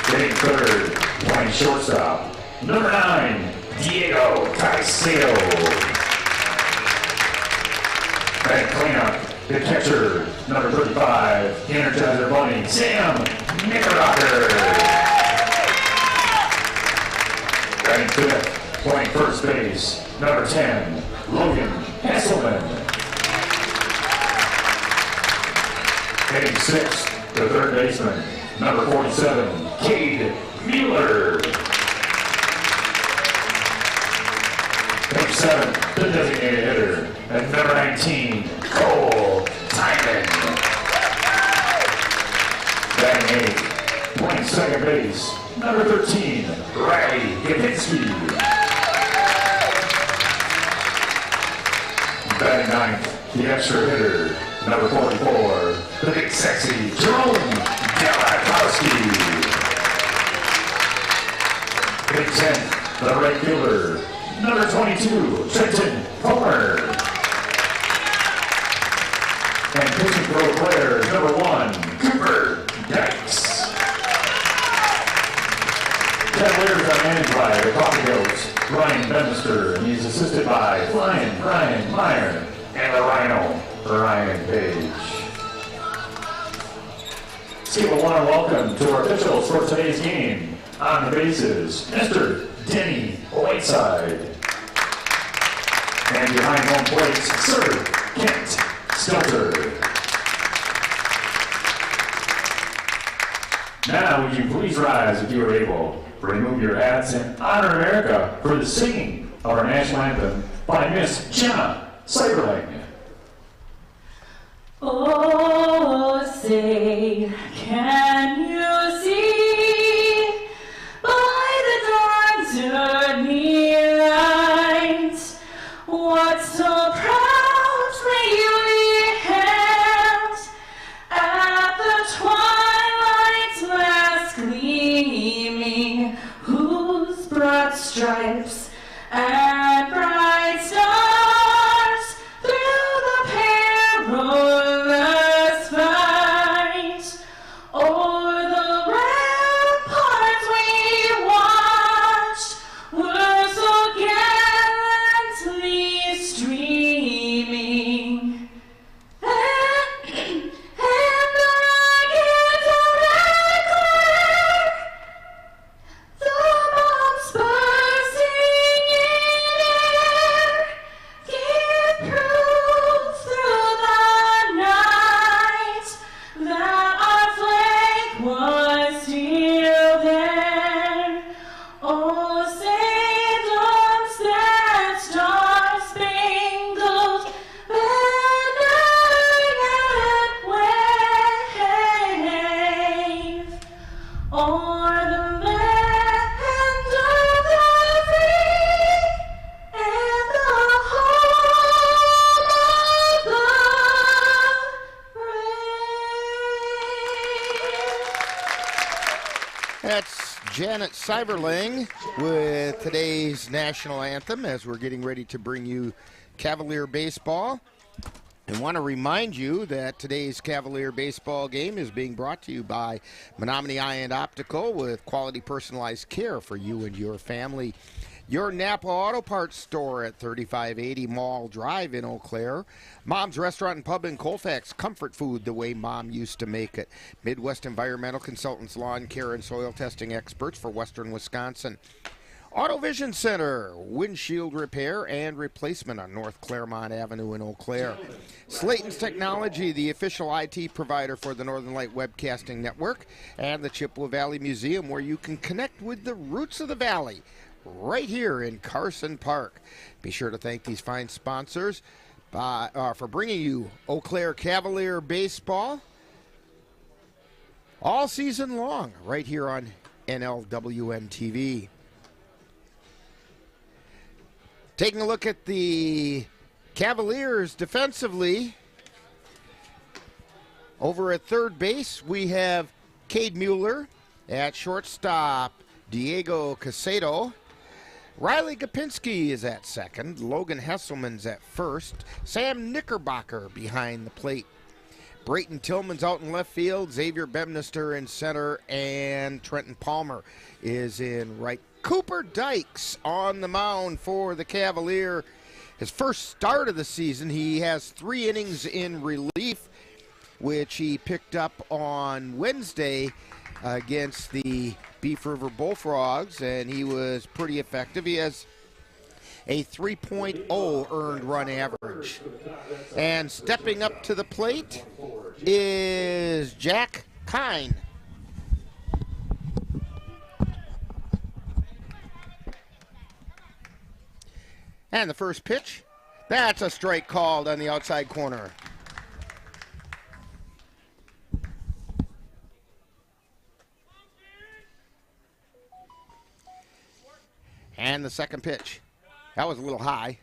Hitting third, playing shortstop, number 9, Diego Caicedo. Batting cleanup, the catcher, number 35, Energizer Bunny, Sam Knickerbocker. Batting fifth, playing first base, number 10, Logan Hasselman. Hitting sixth, the third baseman, number 47, Cade Mueller. Hitting seventh, the designated hitter, and number 19, Cole Timon. Batting eighth, playing second base, number 13, Riley Gapinski. Batting ninth, the extra hitter, number 44, the big sexy Jerome Galakowski. Big 10th, the right fielder, number 22, Trenton Palmer. And pitching for Eau Claire, number 1, Cooper Dykes. Cavaliers are managed by the Coffee Goats, Ryan Bemister, and he's assisted by Brian Meyer and the Rhino, Ryan Page. Let's give a warm welcome to our officials for today's game. On the bases, Mr. Denny Whiteside. And behind home plate, Sir Kent Stelter. Now, would you please rise if you are able, remove your hats and honor America for the singing of our national anthem by Miss Jenna Cyberling. Oh, say, can you see by the dawn's early light what so proudly we hailed at the twilight's last gleaming That's Janet Seiberling with today's national anthem as we're getting ready to bring you Cavalier baseball. And want to remind you that today's Cavalier baseball game is being brought to you by Menominee Eye and Optical with quality personalized care for you and your family. Your Napa Auto Parts store at 3580 Mall Drive in Eau Claire. Mom's Restaurant and Pub in Colfax. Comfort food the way Mom used to make it. Midwest Environmental Consultants, lawn care and soil testing experts for Western Wisconsin. Auto Vision Center, windshield repair and replacement on North Claremont Avenue in Eau Claire. Slayton's Technology, the official IT provider for the Northern Light Webcasting Network, and the Chippewa Valley Museum, where you can connect with the roots of the valley right here in Carson Park. Be sure to thank these fine sponsors for bringing you Eau Claire Cavalier baseball all season long right here on NLWN-TV. Taking a look at the Cavaliers defensively, over at third base, we have Cade Mueller. At shortstop, Diego Casado. Riley Gopinski is at second. Logan Hesselman's at first. Sam Knickerbocker behind the plate. Brayton Tillman's out in left field. Xavier Bemister in center. And Trenton Palmer is in right. Cooper Dykes on the mound for the Cavalier. His first start of the season, he has 3 innings in relief, which he picked up on Wednesday against the Beef River Bullfrogs, and he was pretty effective. He has a 3.0 earned run average. And stepping up to the plate is Jack Kine. And the first pitch, that's a strike called on the outside corner. And the second pitch, that was a little high.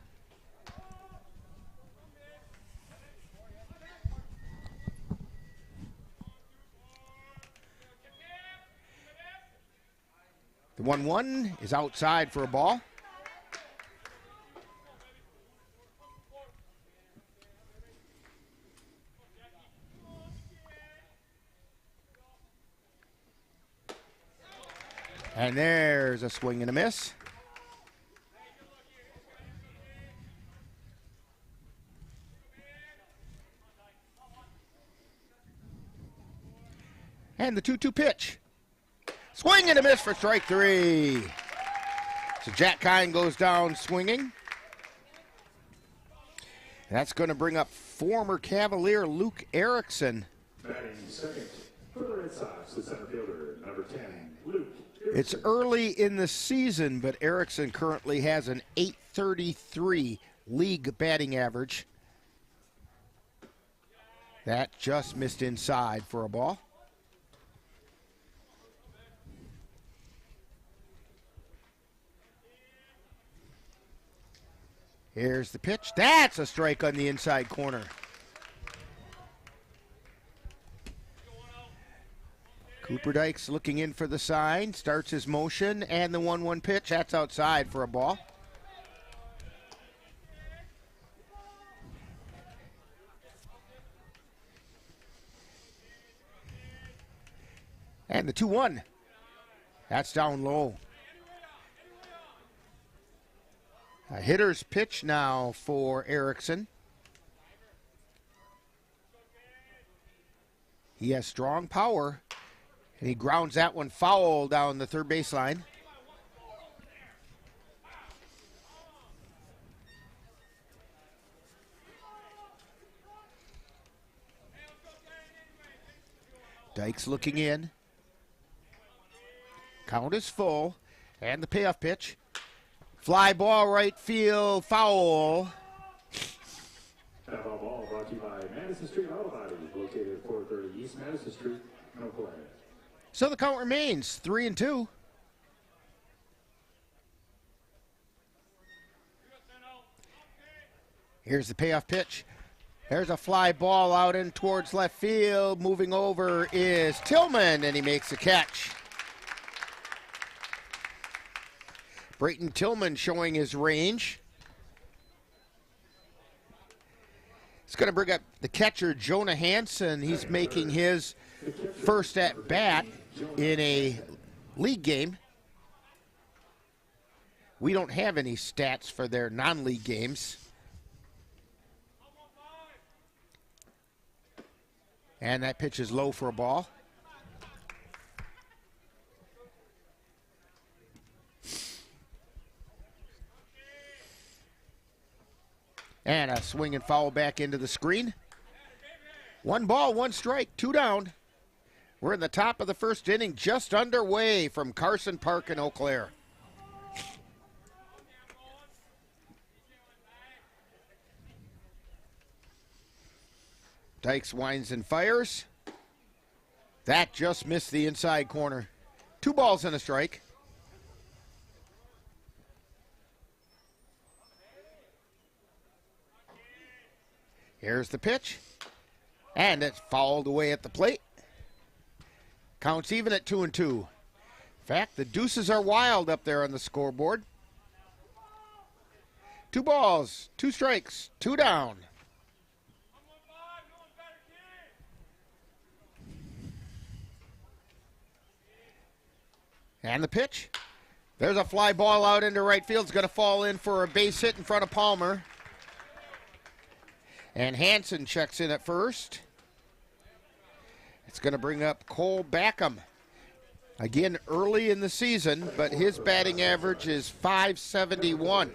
The 1-1 is outside for a ball. And there's a swing and a miss. And the 2-2 pitch. Swing and a miss for strike 3. So Jack Kine goes down swinging. And that's going to bring up former Cavalier Luke Erickson. Batting second for the Red Sox, the center fielder, number 10, Luke. It's early in the season, but Erickson currently has an .833 league batting average. That just missed inside for a ball. Here's the pitch. That's a strike on the inside corner. Cooper Dykes looking in for the sign, starts his motion, and the 1-1 pitch, that's outside for a ball. And the 2-1, that's down low. A hitter's pitch now for Erickson. He has strong power. And he grounds that one foul down the third baseline. Dykes looking in. Count is full. And the payoff pitch. Fly ball right field, foul. That foul ball brought to you by Madison Street Auto Body, located at 430 East Madison Street, Eau Claire. So the count remains 3-2. Here's the payoff pitch. There's a fly ball out in towards left field. Moving over is Tillman, and he makes a catch. Brayton Tillman showing his range. It's going to bring up the catcher, Jonah Hansen. He's making his first at bat in a league game. We don't have any stats for their non-league games. And that pitch is low for a ball. And a swing and foul back into the screen. 1 ball, 1 strike, 2 down. We're in the top of the first inning, just underway from Carson Park in Eau Claire. Dykes winds and fires. That just missed the inside corner. 2 balls and a strike. Here's the pitch. And it's fouled away at the plate. Counts even at 2-2. In fact, the deuces are wild up there on the scoreboard. 2 balls, 2 strikes, 2 down. And the pitch. There's a fly ball out into right field. It's going to fall in for a base hit in front of Palmer. And Hansen checks in at first. It's going to bring up Cole Backham. Again, early in the season, but his batting average is .571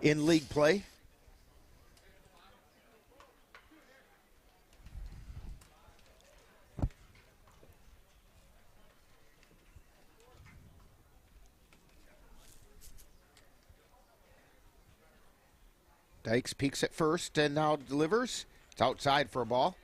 in league play. Dykes peeks at first and now delivers. It's outside for a ball.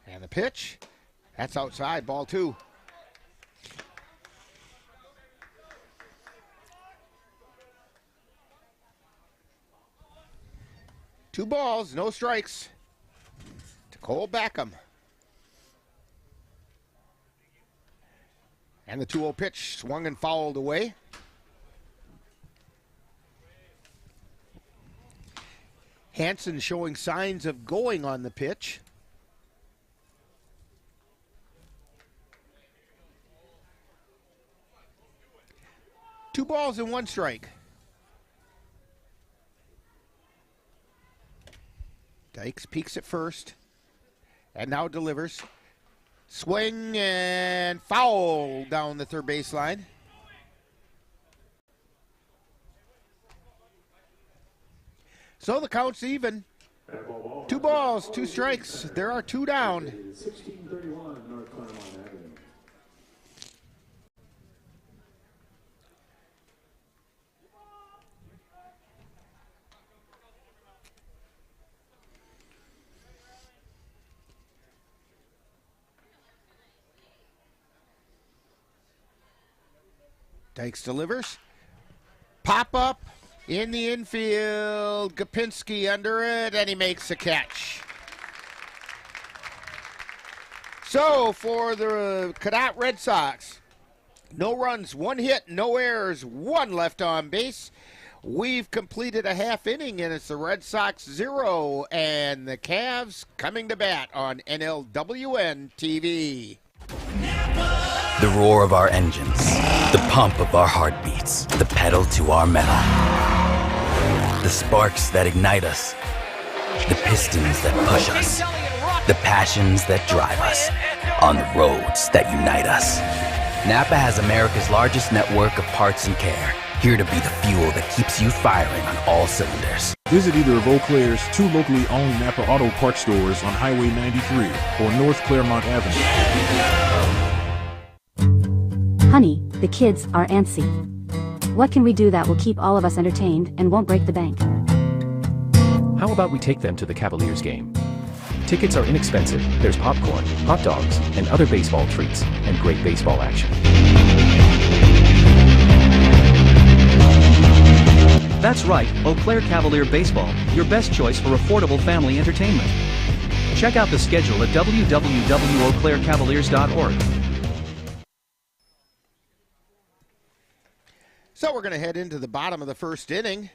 And the pitch. That's outside, ball 2. Two balls, no strikes to Cole Backham. And the 2-0 pitch swung and fouled away. Hansen showing signs of going on the pitch. Two balls and 1 strike. Dykes peeks at first and now delivers. Swing and foul down the third baseline. So the count's even. 2 balls, 2 strikes. There are 2 down. 1631 North Claremont Avenue. Dykes delivers. Pop up in the infield. Gopinski under it, and he makes a catch. So for the Cadott Red Sox, no runs, 1 hit, no errors, 1 left on base. We've completed a half inning, and it's the Red Sox 0 and the Cavs coming to bat on NLWN-TV. The roar of our engines, the pump of our heartbeats, the pedal to our metal. The sparks that ignite us, the pistons that push us, the passions that drive us, on the roads that unite us. Napa has America's largest network of parts and care, here to be the fuel that keeps you firing on all cylinders. Visit either of Eau Claire's 2 locally owned Napa Auto Parts stores on Highway 93 or North Claremont Avenue. Honey, the kids are antsy. What can we do that will keep all of us entertained and won't break the bank? How about we take them to the Cavaliers game? Tickets are inexpensive, there's popcorn, hot dogs, and other baseball treats, and great baseball action. That's right, Eau Claire Cavalier Baseball, your best choice for affordable family entertainment. Check out the schedule at www.eauclaircavaliers.org. So we're going to head into the bottom of the first inning.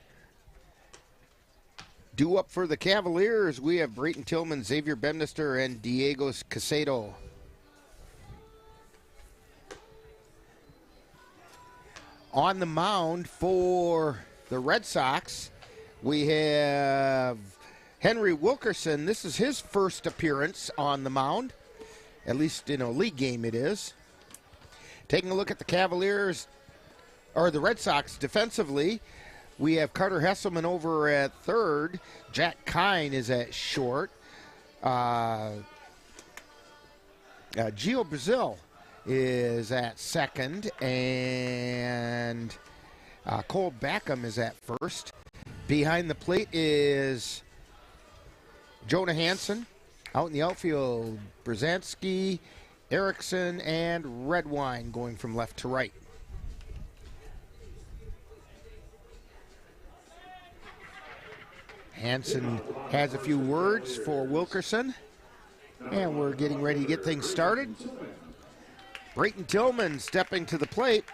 Due up for the Cavaliers, we have Brayton Tillman, Xavier Bemister, and Diego Casado. On the mound for the Red Sox, we have Henry Wilkerson. This is his first appearance on the mound, at least in a league game it is. Taking a look at the Cavaliers, or the Red Sox defensively, we have Carter Hesselman over at third. Jack Kine is at short. Gio Brazil is at second. And Cole Backham is at first. Behind the plate is Jonah Hansen. Out in the outfield, Brzezinski, Erickson, and Redwine going from left to right. Hansen has a few words for Wilkerson, and we're getting ready to get things started. Brayton Tillman stepping to the plate,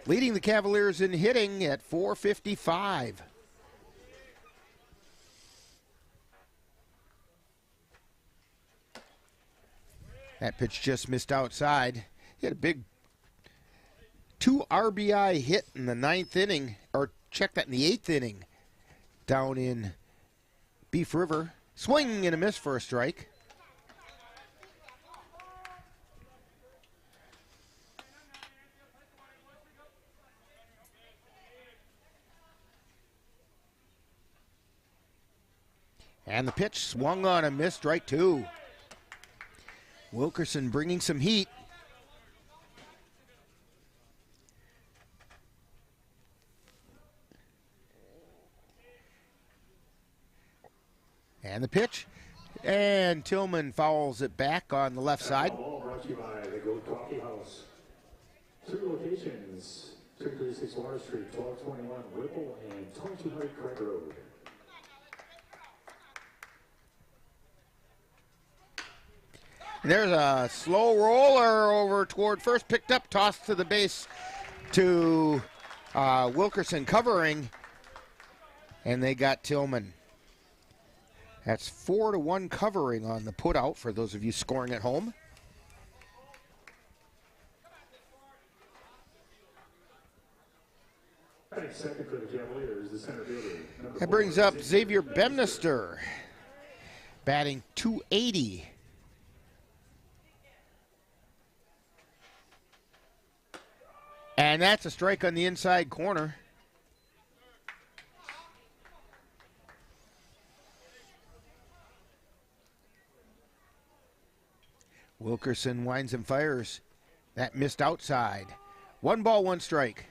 leading the Cavaliers in hitting at .455. That pitch just missed outside. He had a big 2 RBI hit in the 9th inning, or check that, in the 8th inning. Down in Beef River. Swing and a miss for a strike. And the pitch swung on a miss, strike 2. Wilkerson bringing some heat. And the pitch. And Tillman fouls it back on the left side. All brought to you by the Gold Coffee House. 2 locations, 236 Water Street, 1221 Whipple, and 2200 Craig Road. And there's a slow roller over toward first, picked up, tossed to the base to Wilkerson covering, and they got Tillman. That's 4-1 covering on the putout for those of you scoring at home. Second for the Cavaliers, the center fielder. That brings up Xavier Bemister, batting .280. And that's a strike on the inside corner. Wilkerson winds and fires. That missed outside. 1 ball, 1 strike.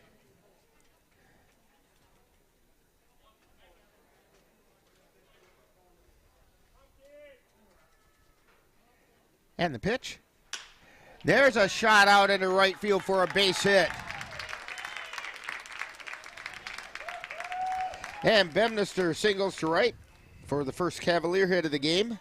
And the pitch. There's a shot out into right field for a base hit. And Bemister singles to right for the first Cavalier hit of the game.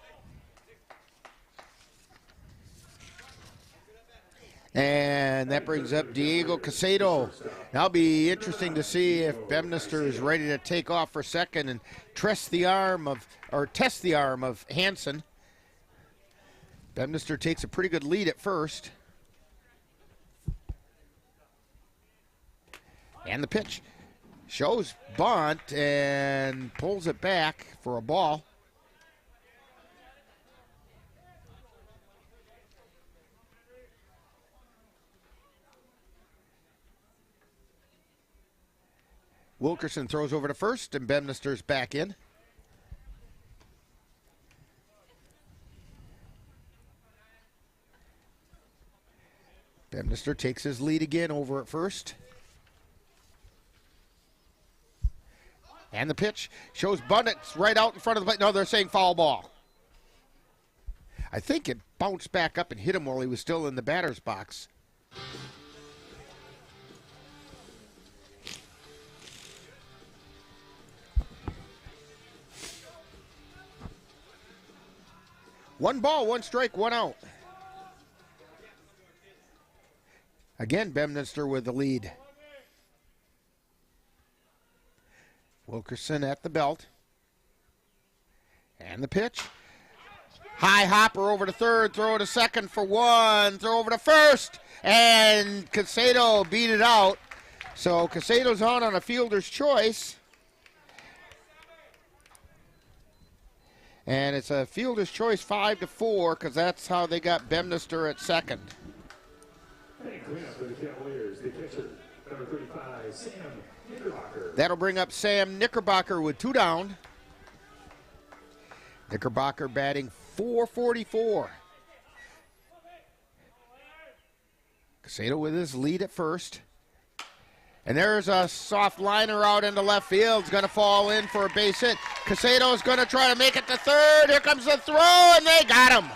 And that brings up Diego Casado. That'll be interesting to see if Bemister is ready to take off for second and test the arm of Hansen. Bemister takes a pretty good lead at first. And the pitch shows bunt and pulls it back for a ball. Wilkerson throws over to first, and Bemister's back in. Bemister takes his lead again over at first. And the pitch shows bunt. It's right out in front of the plate. No, they're saying foul ball. I think it bounced back up and hit him while he was still in the batter's box. 1 ball, 1 strike, 1 out. Again, Bemister with the lead. Wilkerson at the belt. And the pitch. High hopper over to third, throw to second for 1, throw over to first, and Cadott beat it out. So Casado's on a fielder's choice. And it's a fielder's choice 5-4 because that's how they got Bemister at second. Cleanup for the Cavaliers, the pitcher, number 35, Sam Knickerbocker. That'll bring up Sam Knickerbocker with 2 down. Knickerbocker batting .444. Cadott with his lead at first. And there's a soft liner out into left field. It's going to fall in for a base hit. Casado's going to try to make it to third. Here comes the throw, and they got him.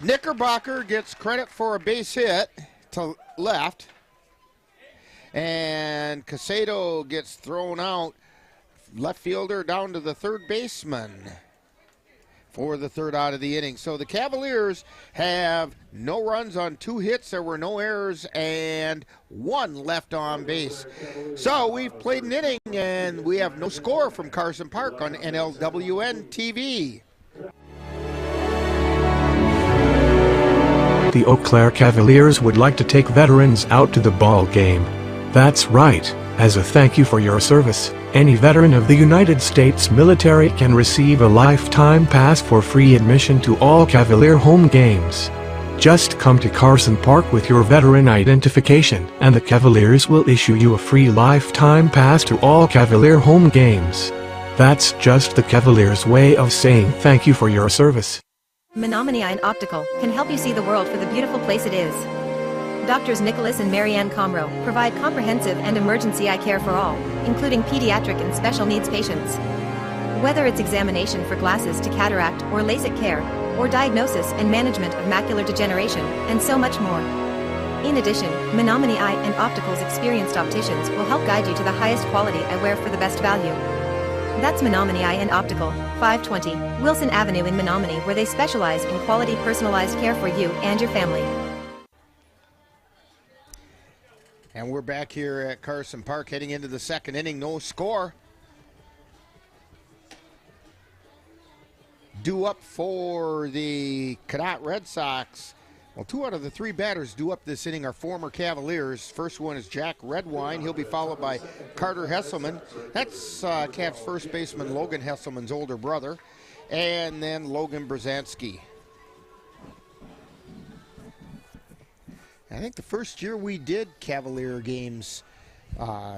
Knickerbocker gets credit for a base hit to left. And Cadott gets thrown out. Left fielder down to the third baseman for the third out of the inning. So the Cavaliers have no runs on 2 hits. There were no errors and 1 left on base. So we've played an inning and we have no score from Carson Park on NLWN-TV. The Eau Claire Cavaliers would like to take veterans out to the ball game. That's right. As a thank you for your service, any veteran of the United States military can receive a lifetime pass for free admission to all Cavalier home games. Just come to Carson Park with your veteran identification, and the Cavaliers will issue you a free lifetime pass to all Cavalier home games. That's just the Cavaliers' way of saying thank you for your service. Menominee Eye and Optical can help you see the world for the beautiful place it is. Doctors Nicholas and Marianne Comro provide comprehensive and emergency eye care for all, including pediatric and special needs patients. Whether it's examination for glasses to cataract or LASIK care, or diagnosis and management of macular degeneration, and so much more. In addition, Menominee Eye and Optical's experienced opticians will help guide you to the highest quality eyewear for the best value. That's Menominee Eye and Optical, 520 Wilson Avenue in Menominee, where they specialize in quality personalized care for you and your family. And we're back here at Carson Park heading into the second inning. No score. Due up for the Cadott Red Sox. Well, 2 out of the 3 batters due up this inning are former Cavaliers. First one is Jack Redwine. He'll be followed by Carter Hesselman. That's Cavs first baseman Logan Hesselman's older brother. And then Logan Brzezinski. I think the first year we did Cavalier games, Carter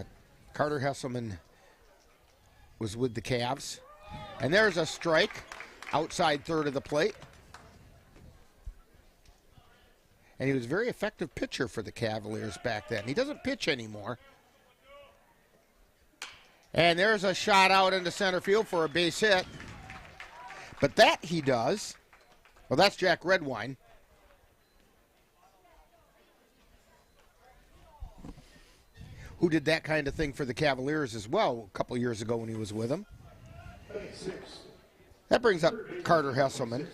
Hesselman was with the Cavs. And there's a strike outside third of the plate. And he was a very effective pitcher for the Cavaliers back then. He doesn't pitch anymore. And there's a shot out into center field for a base hit. But that he does. Well, that's Jack Redwine. Who did that kind of thing for the Cavaliers as well a couple years ago when he was with them. That brings up Carter Hesselman.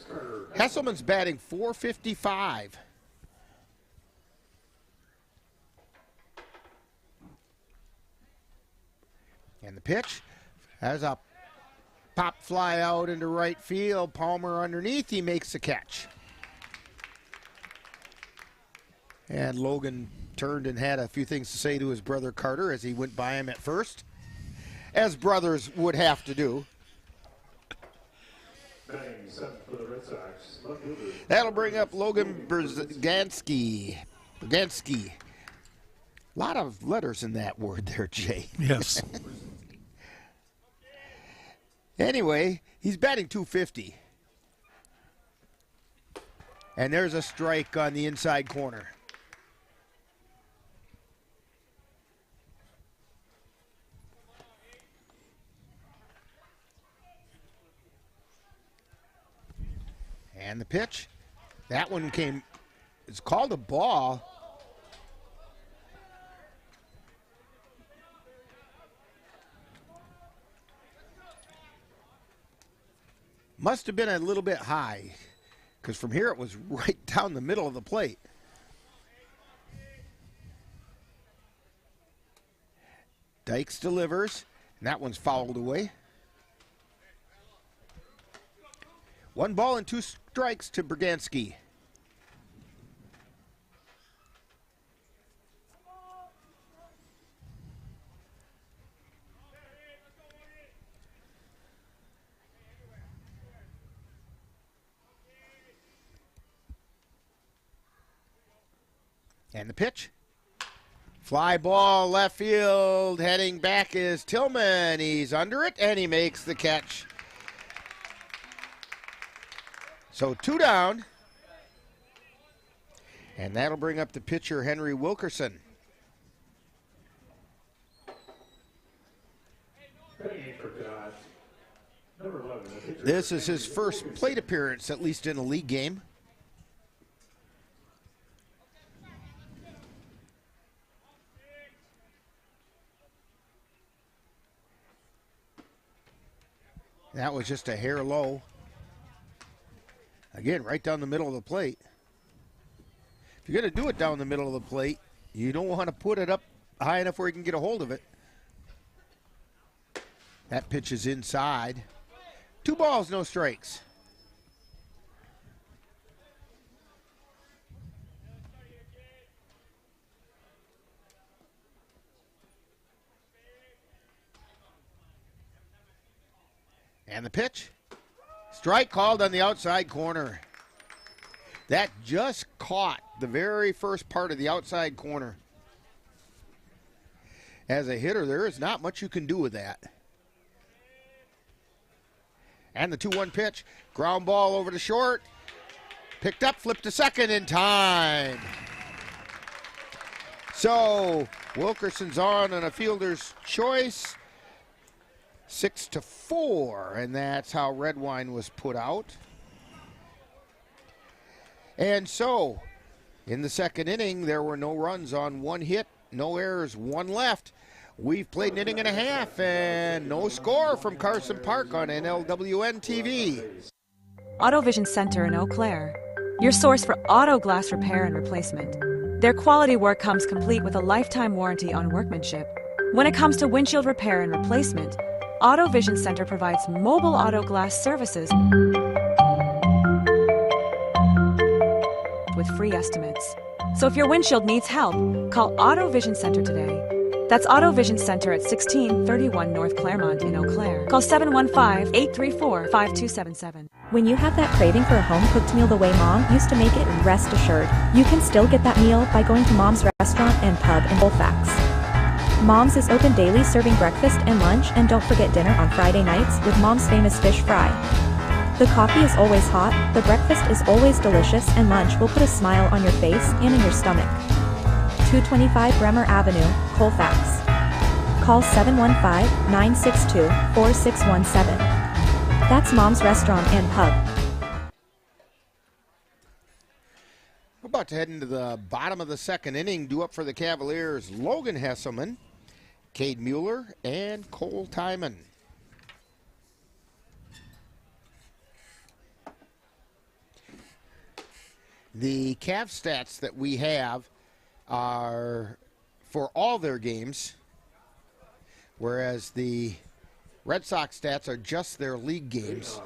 Hesselman's batting .455. And the pitch has a pop fly out into right field. Palmer underneath. He makes the catch. And Logan turned and had a few things to say to his brother Carter as he went by him at first, as brothers would have to do. That'll bring up Logan Brzezinski. A lot of letters in that word there, Jay. Yes. Anyway, he's batting .250. And there's a strike on the inside corner. And the pitch, that one came, it's called a ball. Must have been a little bit high, because from here it was right down the middle of the plate. Dykes delivers, and that one's fouled away. 1 ball and 2 strikes to Bragansky. And the pitch. Fly ball left field. Heading back is Tillman. He's under it, and he makes the catch. So 2 down. And that'll bring up the pitcher, Henry Wilkerson. This is his first plate appearance, at least in a league game. That was just a hair low. Again, right down the middle of the plate. If you're going to do it down the middle of the plate, you don't want to put it up high enough where you can get a hold of it. That pitch is inside. 2 balls, no strikes. And the pitch. Strike called on the outside corner. That just caught the very first part of the outside corner. As a hitter, there is not much you can do with that. And the 2-1 pitch. Ground ball over to short. Picked up, flipped to second in time. So Wilkerson's on a fielder's choice. 6-4, and that's how Redwine was put out. And so, in the second inning, there were no runs on 1 hit, no errors, 1 left. We've played an inning and a half, and no score from Carson Park on NLWN-TV. Auto Vision Center in Eau Claire, your source for auto glass repair and replacement. Their quality work comes complete with a lifetime warranty on workmanship. When it comes to windshield repair and replacement, Auto Vision Center provides mobile auto glass services with free estimates. So if your windshield needs help, call Auto Vision Center today. That's Auto Vision Center at 1631 North Claremont in Eau Claire. Call 715-834-5277. When you have that craving for a home-cooked meal the way Mom used to make it, rest assured, you can still get that meal by going to Mom's Restaurant and Pub in Colfax. Mom's is open daily, serving breakfast and lunch, and don't forget dinner on Friday nights with Mom's famous fish fry. The coffee is always hot, the breakfast is always delicious, and lunch will put a smile on your face and in your stomach. 225 Bremer Avenue, Colfax. Call 715-962-4617. That's Mom's Restaurant and Pub. We're about to head into the bottom of the second inning. Due up for the Cavaliers, Logan Hesselman, Cade Mueller, and Cole Timon. The Cav stats that we have are for all their games, whereas the Red Sox stats are just their league games.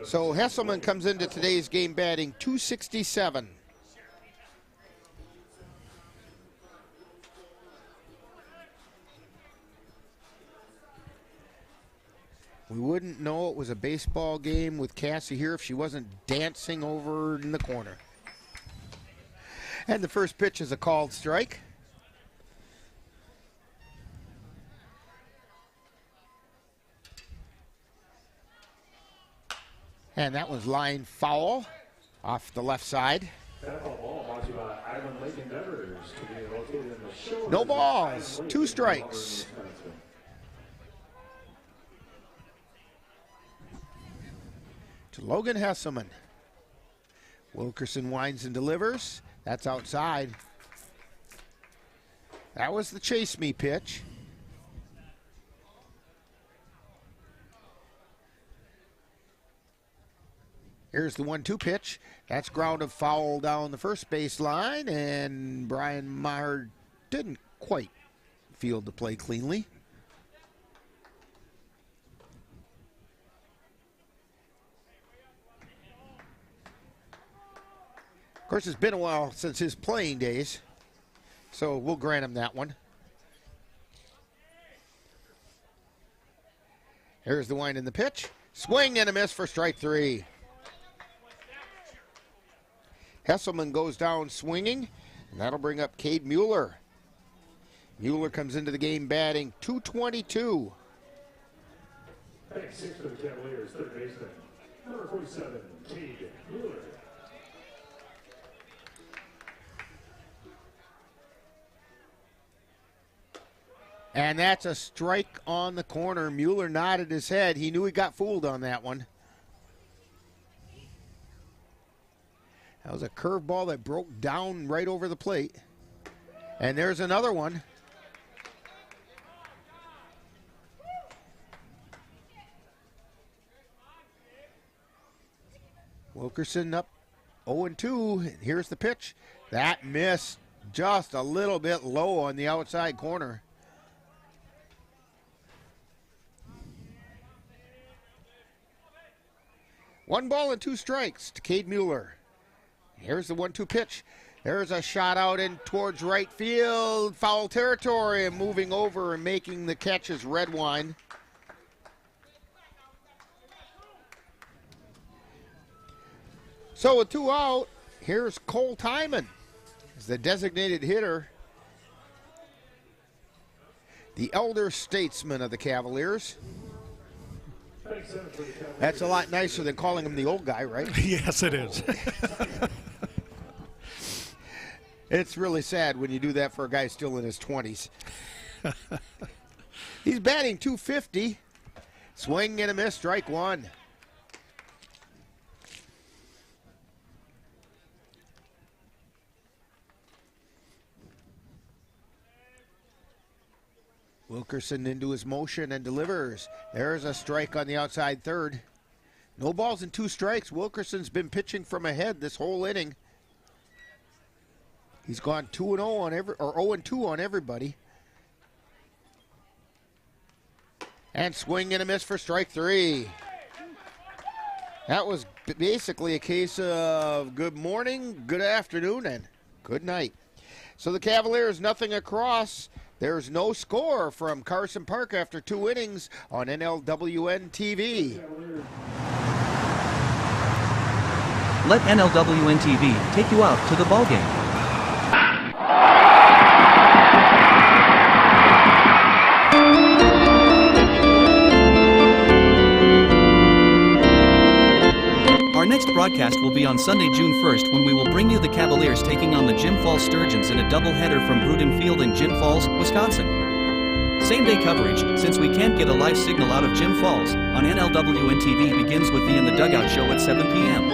So Hesselman comes into today's game batting .267. We wouldn't know it was a baseball game with Cassie here if she wasn't dancing over in the corner. And the first pitch is a called strike. And that was line foul off the left side. No balls, 2 strikes. To Logan Hesselman. Wilkerson winds and delivers. That's outside. That was the chase me pitch. Here's the 1-2 pitch. That's grounded foul down the first baseline, and Brian Maher didn't quite field the play cleanly. Of course, it's been a while since his playing days, so we'll grant him that one. Here's the wind in the pitch. Swing and a miss for strike 3. Hesselman goes down swinging, and that'll bring up Cade Mueller. Mueller comes into the game batting .222. Batting 6 for the Cavaliers, third baseman, number 47, Cade Mueller. And that's a strike on the corner. Mueller nodded his head. He knew he got fooled on that one. That was a curveball that broke down right over the plate. And there's another one. Wilkerson up 0-2. Here's the pitch. That missed just a little bit low on the outside corner. One ball and 2 strikes to Cade Mueller. Here's the 1-2 pitch. There's a shot out in towards right field. Foul territory, and moving over and making the catch is Redwine. So with 2 out, here's Cole Timon as the designated hitter. The elder statesman of the Cavaliers. That's a lot nicer than calling him the old guy, right? Yes, it is. It's really sad when you do that for a guy still in his 20s. He's batting .250. Swing and a miss, strike 1. Wilkerson into his motion and delivers. There's a strike on the outside third. No balls and 2 strikes. Wilkerson's been pitching from ahead this whole inning. He's gone 2-0 on every, or 0-2 on everybody. And swing and a miss for strike 3. That was basically a case of good morning, good afternoon, and good night. So the Cavaliers nothing across. There's no score from Carson Park after 2 innings on NLWN-TV. Let NLWN-TV take you out to the ballgame. Our next broadcast will be on Sunday, June 1st, when we will bring you the Cavaliers taking on the Jim Falls Sturgeons in a doubleheader from Bruden Field in Jim Falls, Wisconsin. Same-day coverage, since we can't get a live signal out of Jim Falls, on NLWN-TV begins with the In the Dugout show at 7 p.m.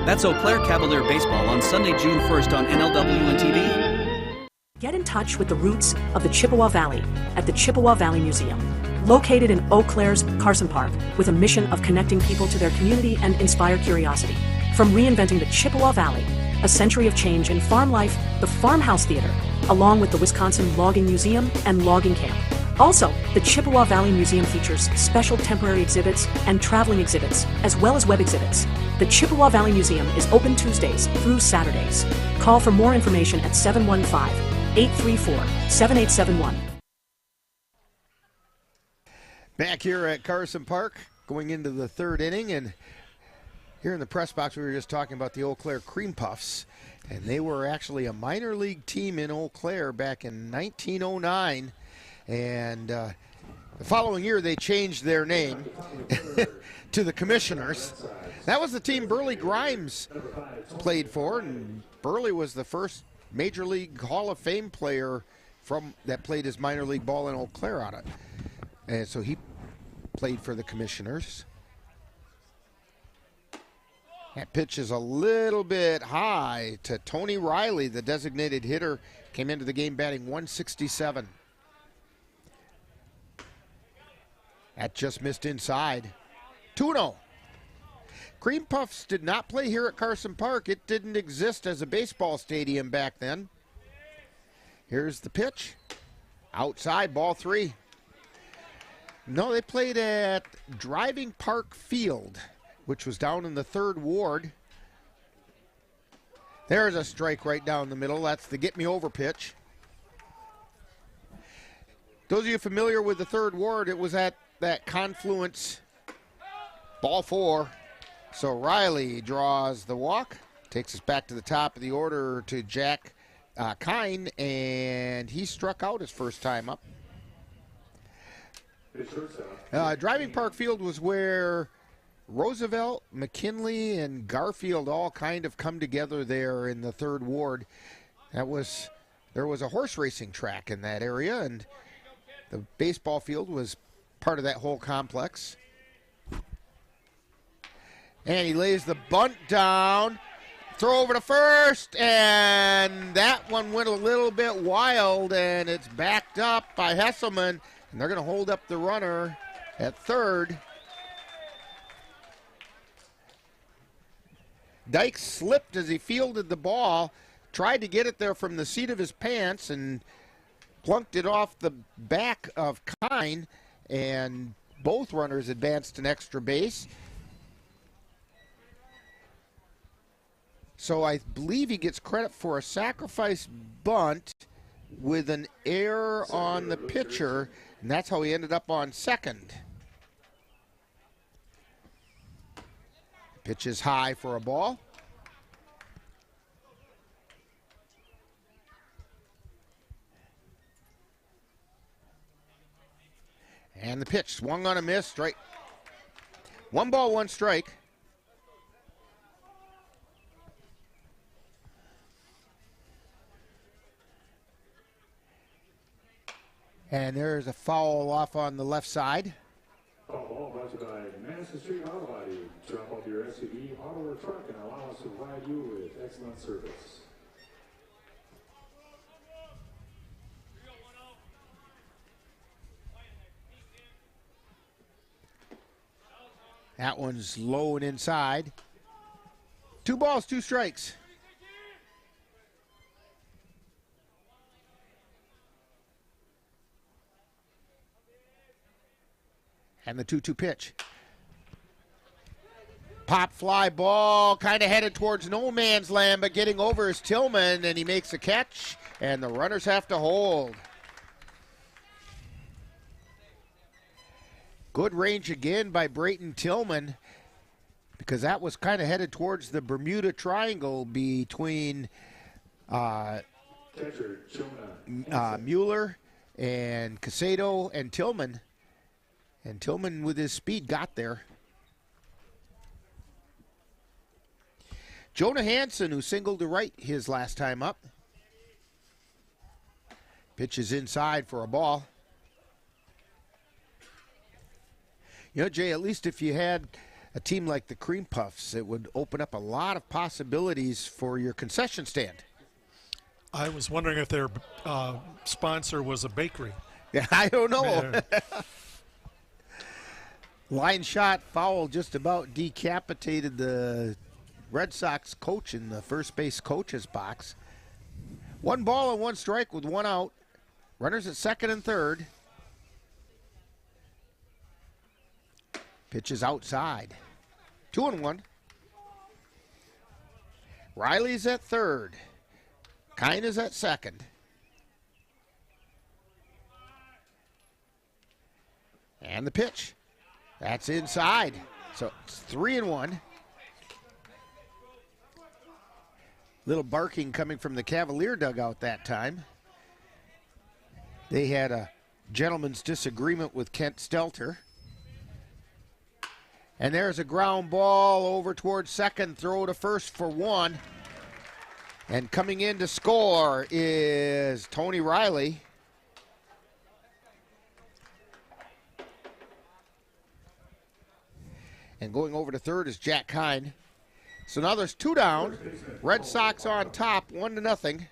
That's Eau Claire Cavalier Baseball on Sunday, June 1st on NLWN-TV. Get in touch with the roots of the Chippewa Valley at the Chippewa Valley Museum. Located in Eau Claire's Carson Park, with a mission of connecting people to their community and inspire curiosity. From reinventing the Chippewa Valley, a century of change in farm life, the Farmhouse Theater, along with the Wisconsin Logging Museum and Logging Camp. Also, the Chippewa Valley Museum features special temporary exhibits and traveling exhibits, as well as web exhibits. The Chippewa Valley Museum is open Tuesdays through Saturdays. Call for more information at 715-834-7871. Back here at Carson Park, going into the 3rd inning, and here in the press box we were just talking about the Eau Claire Cream Puffs, and they were actually a minor league team in Eau Claire back in 1909, and the following year they changed their name to the Commissioners. That was the team Burley Grimes played for, and Burley was the first Major League Hall of Fame player that played his minor league ball in Eau Claire on it. And so he played for the Commissioners. That pitch is a little bit high to Tony Riley, the designated hitter, came into the game batting .167. That just missed inside. 2-0. Cream Puffs did not play here at Carson Park. It didn't exist as a baseball stadium back then. Here's the pitch. Outside, ball 3. No, they played at Driving Park Field, which was down in the 3rd Ward. There's a strike right down the middle. That's the get me over pitch. Those of you familiar with the 3rd Ward, it was at that confluence. Ball 4. So Riley draws the walk, takes us back to the top of the order to Jack Kine, and he struck out his first time up. Driving Park Field was where Roosevelt, McKinley, and Garfield all kind of come together there in the 3rd Ward. There was a horse racing track in that area, and the baseball field was part of that whole complex. And he lays the bunt down. Throw over to first, and that one went a little bit wild, and it's backed up by Hesselman, and they're going to hold up the runner at 3rd. Dykes slipped as he fielded the ball, tried to get it there from the seat of his pants, and plunked it off the back of Kine, and both runners advanced an extra base. So I believe he gets credit for a sacrifice bunt with an error on the pitcher, and that's how he ended up on 2nd. Pitch is high for a ball. And the pitch swung on a miss, strike. 1 ball, 1 strike. And there's a foul off on the left side. Ball brought to you by Madison Street Auto Body. Drop off your SUV, auto, or truck and allow us to provide you with excellent service. That one's low and inside. 2 balls, 2 strikes. And the 2-2 pitch. Pop fly ball, kind of headed towards no man's land, but getting over is Tillman, and he makes a catch, and the runners have to hold. Good range again by Brayton Tillman, because that was kind of headed towards the Bermuda Triangle between Mueller and Casado and Tillman. And Tillman, with his speed, got there. Jonah Hansen, who singled to right his last time up. Pitches inside for a ball. You know, Jay, at least if you had a team like the Cream Puffs, it would open up a lot of possibilities for your concession stand. I was wondering if their sponsor was a bakery. Yeah, I don't know. Line shot foul just about decapitated the Red Sox coach in the first base coach's box. 1 ball and 1 strike with 1 out. Runners at 2nd and 3rd. Pitch is outside. 2-1. Riley's at 3rd. Kine is at 2nd. And the pitch. That's inside. So it's 3-1. Little barking coming from the Cavalier dugout that time. They had a gentleman's disagreement with Kent Stelter. And there's a ground ball over towards 2nd, throw to 1st for 1. And coming in to score is Tony Riley. And going over to 3rd is Jack Kine. So now there's 2 down. Red Sox on top, 1-0.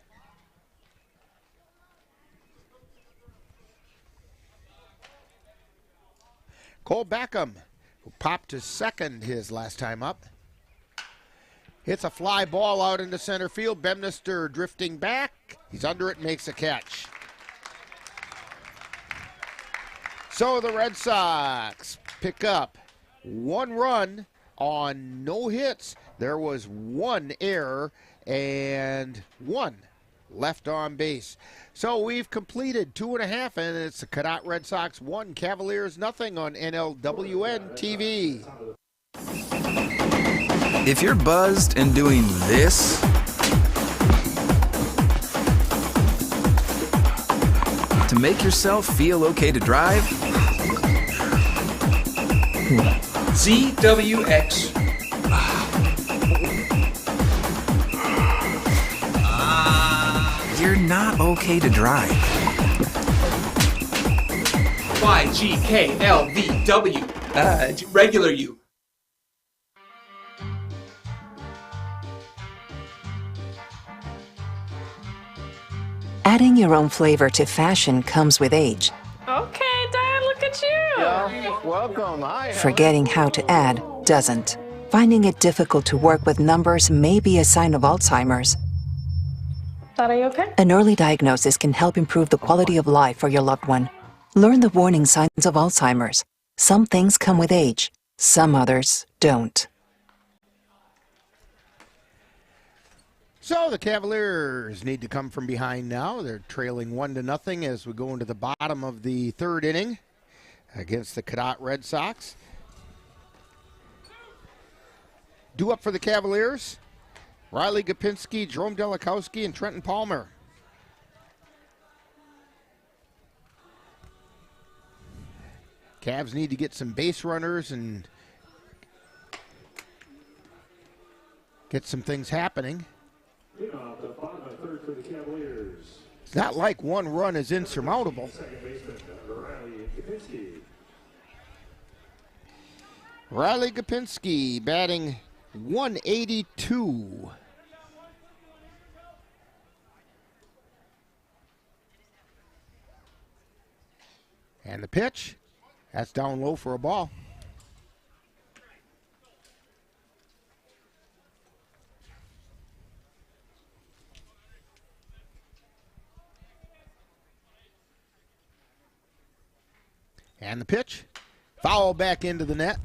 Cole Beckham, who popped to 2nd his last time up. Hits a fly ball out into center field. Bemister drifting back. He's under it, makes a catch. So the Red Sox pick up 1 run on no hits. There was 1 error and 1 left on base. So we've completed 2.5, and it's the Cadott Red Sox 1, Cavaliers nothing on NLWN-TV. If you're buzzed and doing this, to make yourself feel okay to drive, ZWX. You're not okay to drive. YGKLVW. Regular you. Adding your own flavor to fashion comes with age. Okay, Dad, look at you. Yeah, welcome. Hi. Forgetting how to add doesn't. Finding it difficult to work with numbers may be a sign of Alzheimer's. Dad, are you okay? An early diagnosis can help improve the quality of life for your loved one. Learn the warning signs of Alzheimer's. Some things come with age, some others don't. So the Cavaliers need to come from behind now. They're trailing 1-0 as we go into the bottom of the 3rd inning against the Cadott Red Sox. Due up for the Cavaliers, Riley Gopinski, Jerome Delikowski, and Trenton Palmer. Cavs need to get some base runners and get some things happening. It's not like 1 run is insurmountable. Riley Gopinski batting .182. And the pitch, that's down low for a ball. And the pitch, foul back into the net.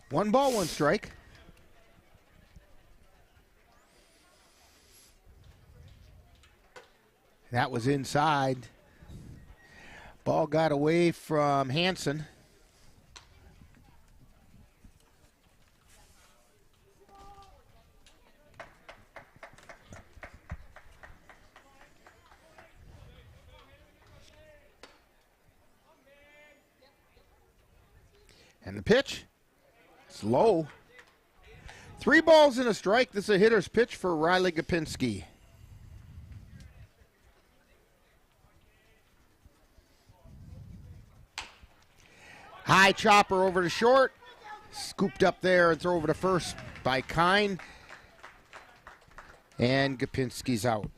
One ball, 1 strike. That was inside. Ball got away from Hansen. And the pitch, it's low. 3 balls and a strike. This is a hitter's pitch for Riley Gopinski. High chopper over to short. Scooped up there and throw over to first by Kine. And Gopinski's out.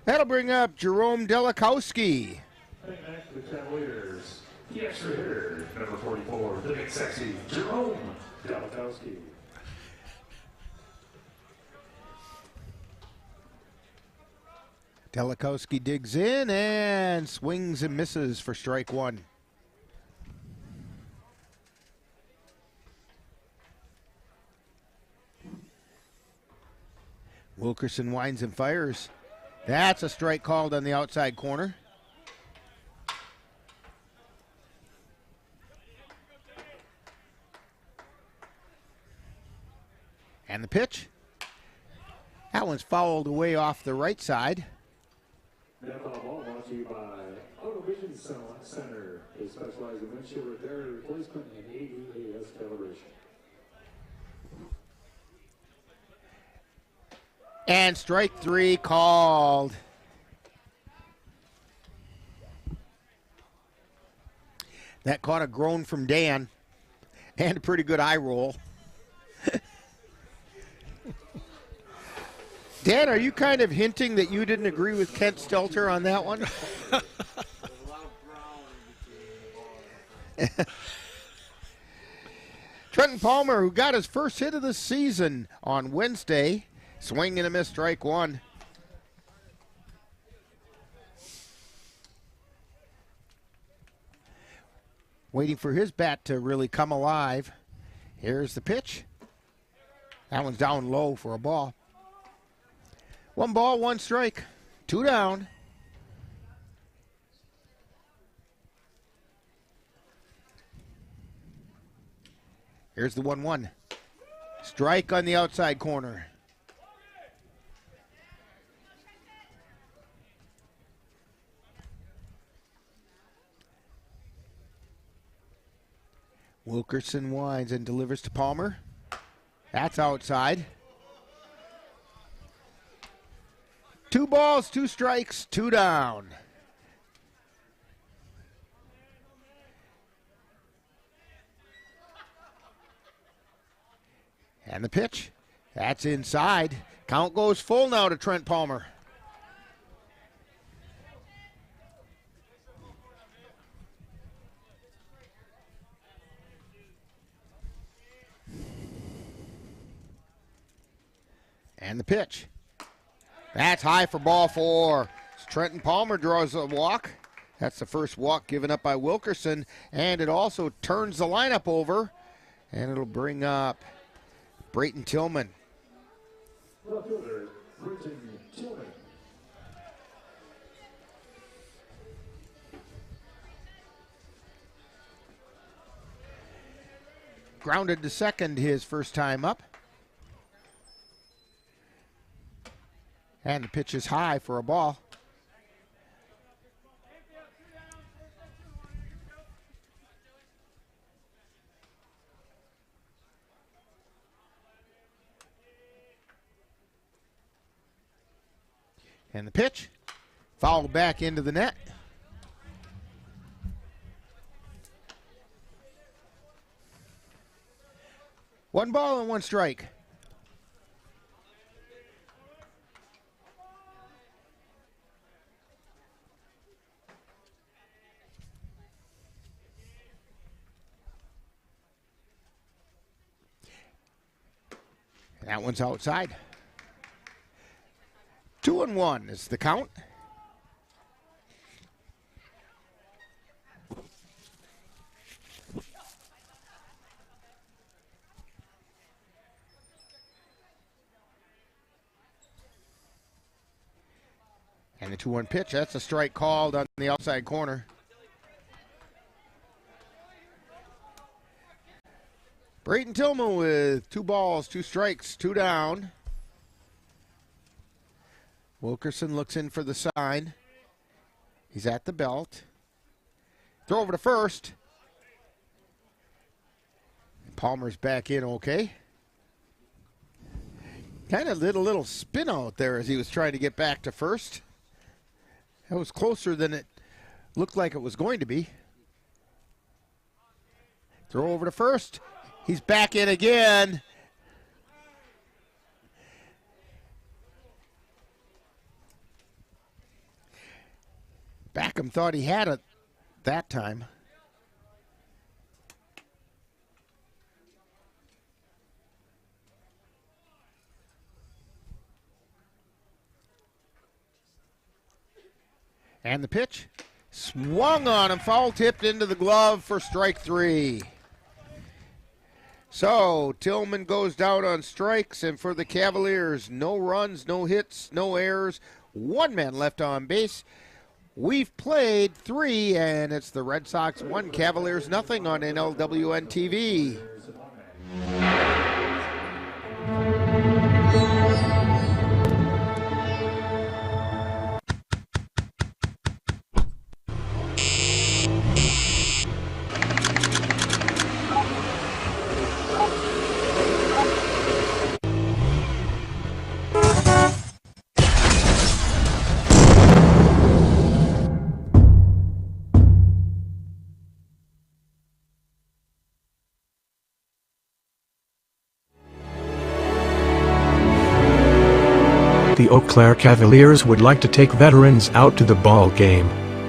That'll bring up Jerome Delikowski. Back to the Cavaliers, the extra hitter, number 44, the big sexy Jerome Delikowski. Delikowski digs in and swings and misses for strike 1. Wilkerson winds and fires. That's a strike called on the outside corner. And the pitch. That one's fouled away off the right side. That ball brought to you by Auto Vision Center. They specialize in windshield repair, replacement, and AEAS calibration. And strike 3 called. That caught a groan from Dan and a pretty good eye roll. Dan, are you kind of hinting that you didn't agree with Kent Stelter on that one? Trenton Palmer, who got his first hit of the season on Wednesday, swing and a miss, strike one. Waiting for his bat to really come alive. Here's the pitch. That one's down low for a ball. 1 ball, 1 strike. 2 down. Here's the 1-1. Strike on the outside corner. Wilkerson winds and delivers to Palmer. That's outside. 2 balls, 2 strikes, 2 down. And the pitch. That's inside. Count goes full now to Trent Palmer. And the pitch. That's high for ball 4. Trenton Palmer draws a walk. That's the first walk given up by Wilkerson. And it also turns the lineup over. And it'll bring up Brayton Tillman. Grounded to second his first time up. And the pitch is high for a ball. And the pitch, fouled back into the net. One ball and 1 strike. And that one's outside. 2-1 is the count. And the 2-1 pitch, that's a strike called on the outside corner. Brayton Tillman with 2 balls, 2 strikes, 2 down. Wilkerson looks in for the sign. He's at the belt. Throw over to first. Palmer's back in okay. Kind of did a little spin out there as he was trying to get back to first. That was closer than it looked like it was going to be. Throw over to first. He's back in again. Backham thought he had it that time. And the pitch swung on him, foul tipped into the glove for strike 3. So Tillman goes down on strikes, and for the Cavaliers, no runs, no hits, no errors, 1 man left on base. We've played 3, and it's the Red Sox 1, Cavaliers nothing on NLWN-TV. The Eau Claire Cavaliers would like to take veterans out to the ball game.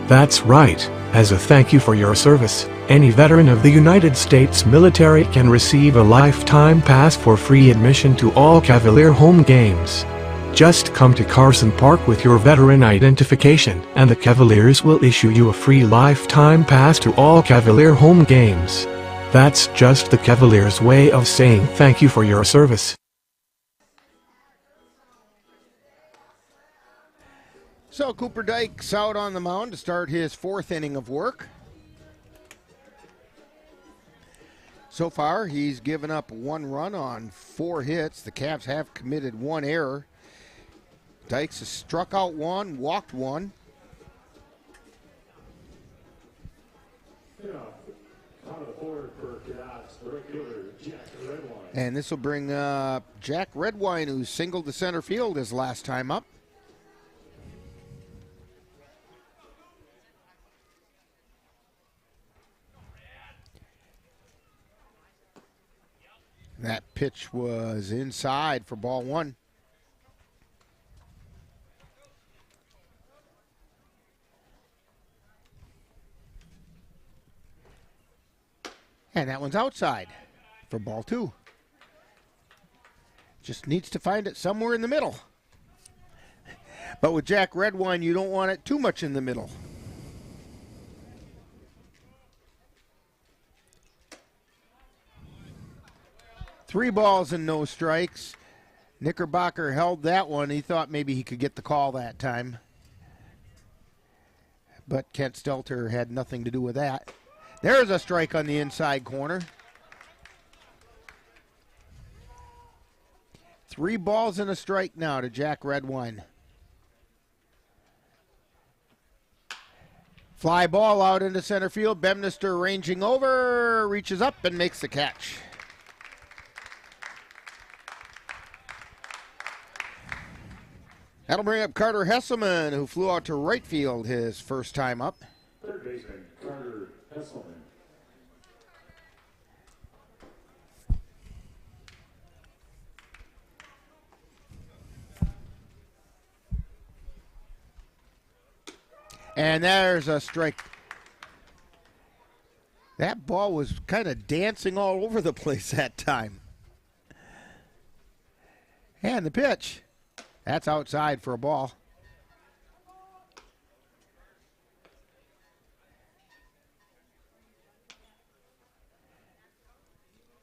That's right. As a thank you for your service, any veteran of the United States military can receive a lifetime pass for free admission to all Cavalier home games. Just come to Carson Park with your veteran identification, and the Cavaliers will issue you a free lifetime pass to all Cavalier home games. That's just the Cavaliers' way of saying thank you for your service. So Cooper Dykes out on the mound to start his fourth inning of work. So far, he's given up 1 run on 4 hits. The Cavs have committed 1 error. Dykes has struck out 1, walked 1. And this will bring Jack Redwine, who singled to center field his last time up. That pitch was inside for ball 1. And that one's outside for ball 2. Just needs to find it somewhere in the middle. But with Jack Redwine, you don't want it too much in the middle. Three balls and no strikes. Knickerbocker held that one. He thought maybe he could get the call that time. But Kent Stelter had nothing to do with that. There's a strike on the inside corner. 3 balls and a strike now to Jack Redwine. Fly ball out into center field. Bemister ranging over, reaches up and makes the catch. That'll bring up Carter Hesselman, who flew out to right field his first time up. Third baseman, Carter Hesselman. And there's a strike. That ball was kind of dancing all over the place that time. And the pitch. That's outside for a ball.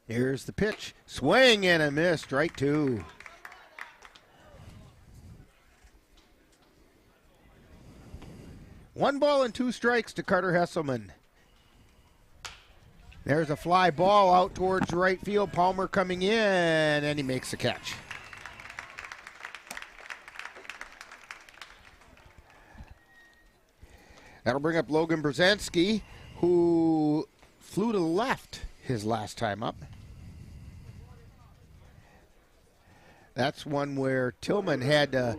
Here's the pitch. Swing and a miss. Strike 2. One ball and 2 strikes to Carter Hesselman. There's a fly ball out towards right field. Palmer coming in, and he makes the catch. That'll bring up Logan Brzezinski, who flew to the left his last time up. That's one where Tillman had to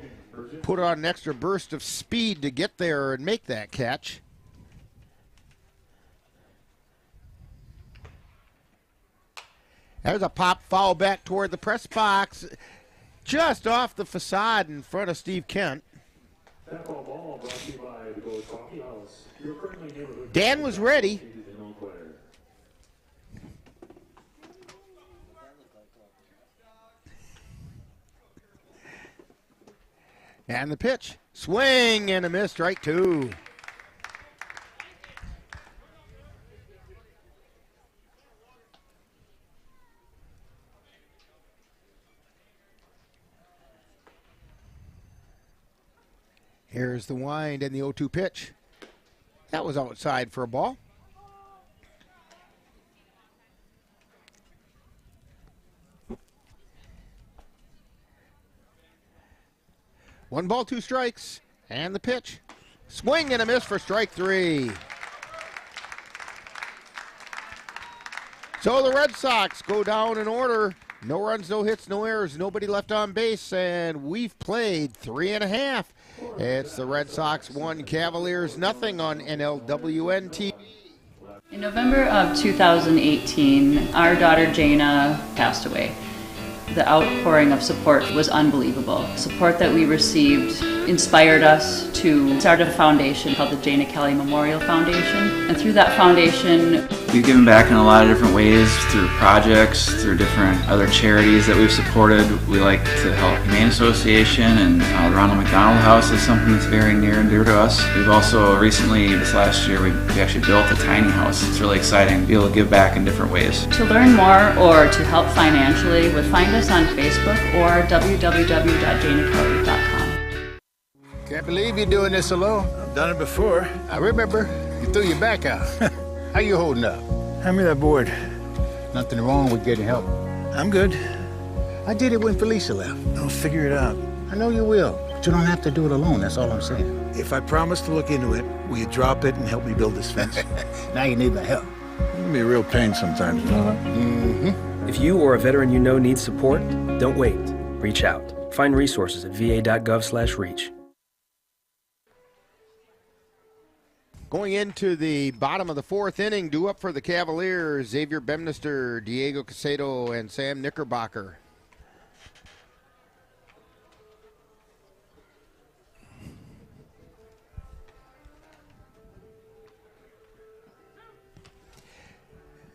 put on an extra burst of speed to get there and make that catch. There's a pop foul back toward the press box, just off the facade in front of Steve Kent. Dan was ready. And the pitch. Swing and a miss. Strike 2. Here's the wind and the 0-2 pitch. That was outside for a ball. One ball, 2 strikes, and the pitch. Swing and a miss for strike 3. So the Red Sox go down in order. No runs, no hits, no errors, nobody left on base, and we've played 3.5. It's the Red Sox 1, Cavaliers nothing on NLWN-TV. In November of 2018, our daughter Jana passed away. The outpouring of support was unbelievable. Support that we received inspired us to start a foundation called the Jana Kelly Memorial Foundation. And through that foundation, we've given back in a lot of different ways, through projects, through different other charities that we've supported. We like to help Humane Association, and the Ronald McDonald House is something that's very near and dear to us. We've also recently, this last year, we actually built a tiny house. It's really exciting to be able to give back in different ways. to learn more or to help financially, would find us on Facebook or www.janakelly.com. Can't believe you're doing this alone. I've done it before. I remember. You threw your back out. How you holding up? Hand me that board. Nothing wrong with getting help. I'm good. I did it when Felicia left. I'll figure it out. I know you will, but you don't have to do it alone. That's all I'm saying. If I promise to look into it, will you drop it and help me build this fence? Now you need my help. It can be a real pain sometimes, you know? Mm-hmm. If you or a veteran you know needs support, don't wait. Reach out. Find resources at va.gov/reach. Going into the bottom of the fourth inning, due up for the Cavaliers, Xavier Bemister, Diego Casado, and Sam Knickerbocker.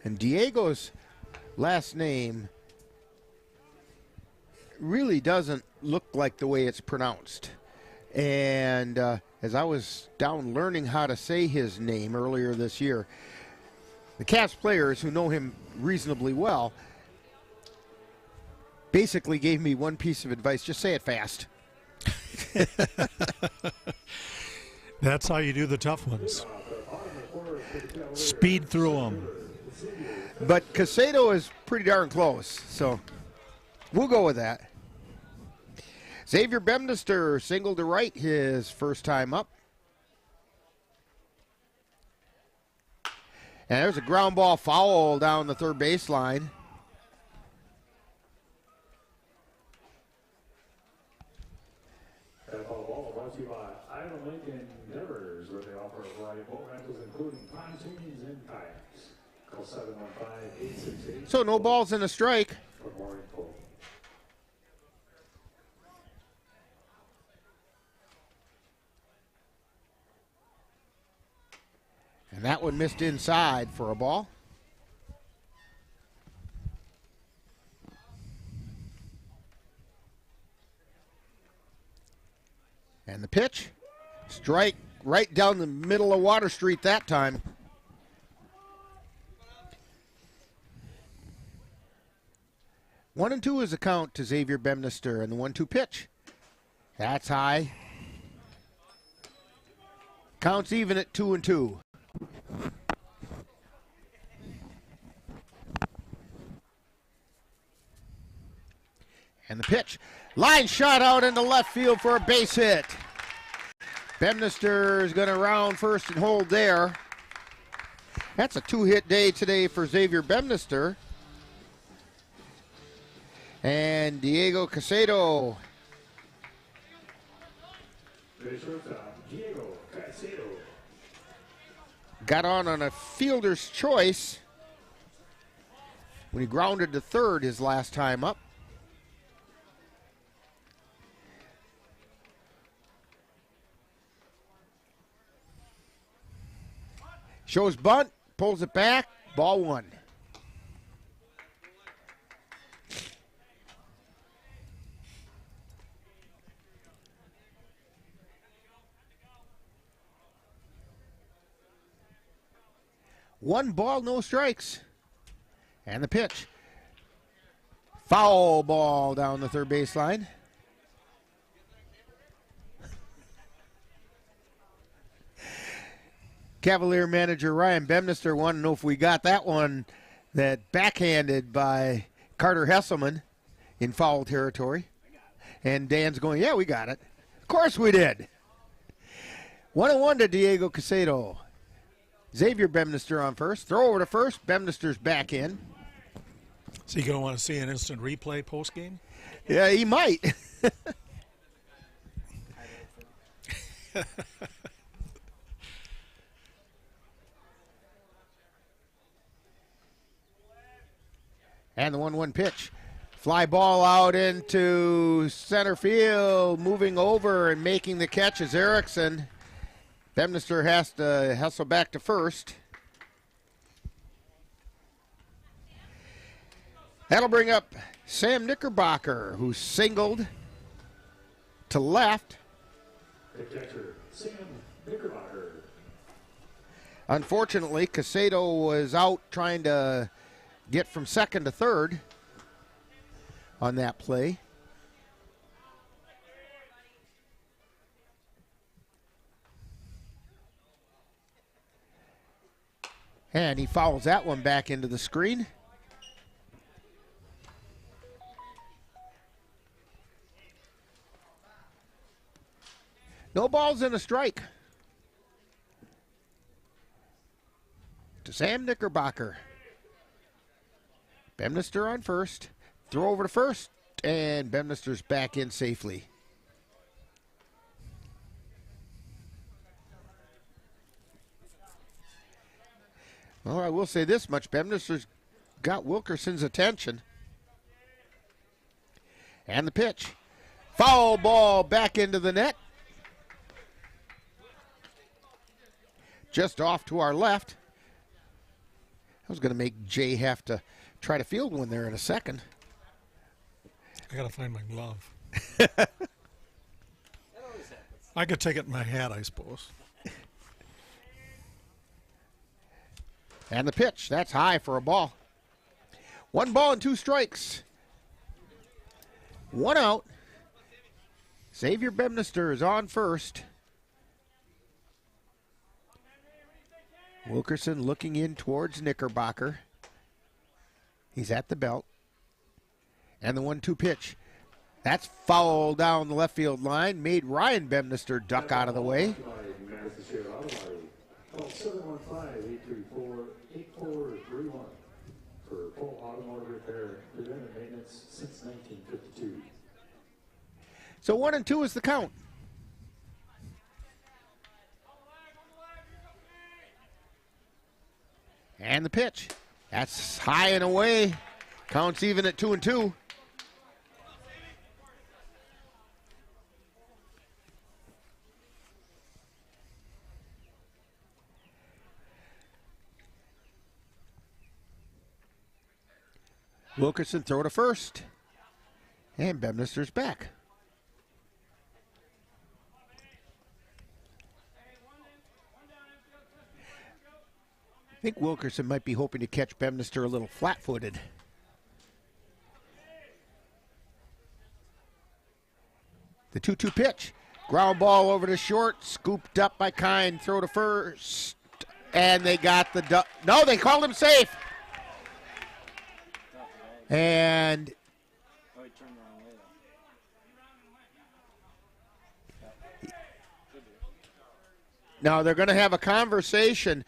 And Diego's last name really doesn't look like the way it's pronounced. And as I was down learning how to say his name earlier this year, the Cavs players who know him reasonably well basically gave me one piece of advice: just say it fast. That's how you do the tough ones. Speed through them. But Casado is pretty darn close, so we'll go with that. Xavier Bemister single to right his first time up. And there's a ground ball foul down the third baseline. That ball brought to you by Iowa Lincoln Nevers, where they offer a variety of boat rentals, including pontoons and kayaks. Call 715-868. So no balls and a strike. For more info. And that one missed inside for a ball. And the pitch, strike right down the middle of Water Street that time. One and two is a count to Xavier Bemister, and the 1-2 pitch. That's high. Counts even at 2-2. And the pitch. Line shot out into left field for a base hit. Bemister is going to round first and hold there. That's a two-hit day today for Xavier Bemister. And Diego Casado. Diego Casado. Got on a fielder's choice when he grounded to third his last time up. Shows bunt, pulls it back, ball one. One ball, no strikes. And the pitch. Foul ball down the third baseline. Cavalier manager Ryan Bemister wanted to know if we got that one, that backhanded by Carter Hesselman in foul territory. And Dan's going, yeah, we got it. Of course we did. 1-1 to Diego Casado. Xavier Bemister on first. Throw over to first. Bemister's back in. So you going to want to see an instant replay post-game? Yeah, he might. And the 1-1 pitch. Fly ball out into center field, moving over and making the catch is Erickson. Bemister has to hustle back to first. That'll bring up Sam Knickerbocker, who singled to left. The catcher, Sam Knickerbocker. Unfortunately, Cadott was out trying to get from second to third on that play. And he fouls that one back into the screen. No balls and a strike to Sam Knickerbocker. Bemister on first. Throw over to first, and Bemister's back in safely. Well, I will say this much. Bemister's got Wilkerson's attention. And the pitch. Foul ball back into the net. Just off to our left. I was going to make Jay have to try to field one there in a second. I got to find my glove. I could take it in my hat, I suppose. And the pitch. That's high for a ball. 1 ball and 2 strikes. 1 out. Xavier Bemister is on first. Wilkerson looking in towards Knickerbocker. He's at the belt. And the 1-2 pitch. That's foul down the left field line. Made Ryan Bemister duck out of the way. Call 715-834-8431 for full automotive repair, preventive maintenance since 1952. So 1-2 is the count. And the pitch. That's high and away. Counts even at 2-2. Wilkerson throw to first. And Bemister's back. I think Wilkerson might be hoping to catch Bemister a little flat-footed. The 2-2 pitch. Ground ball over to short. Scooped up by Kine. Throw to first. And they got the... No, they called him safe. And... Now they're going to have a conversation.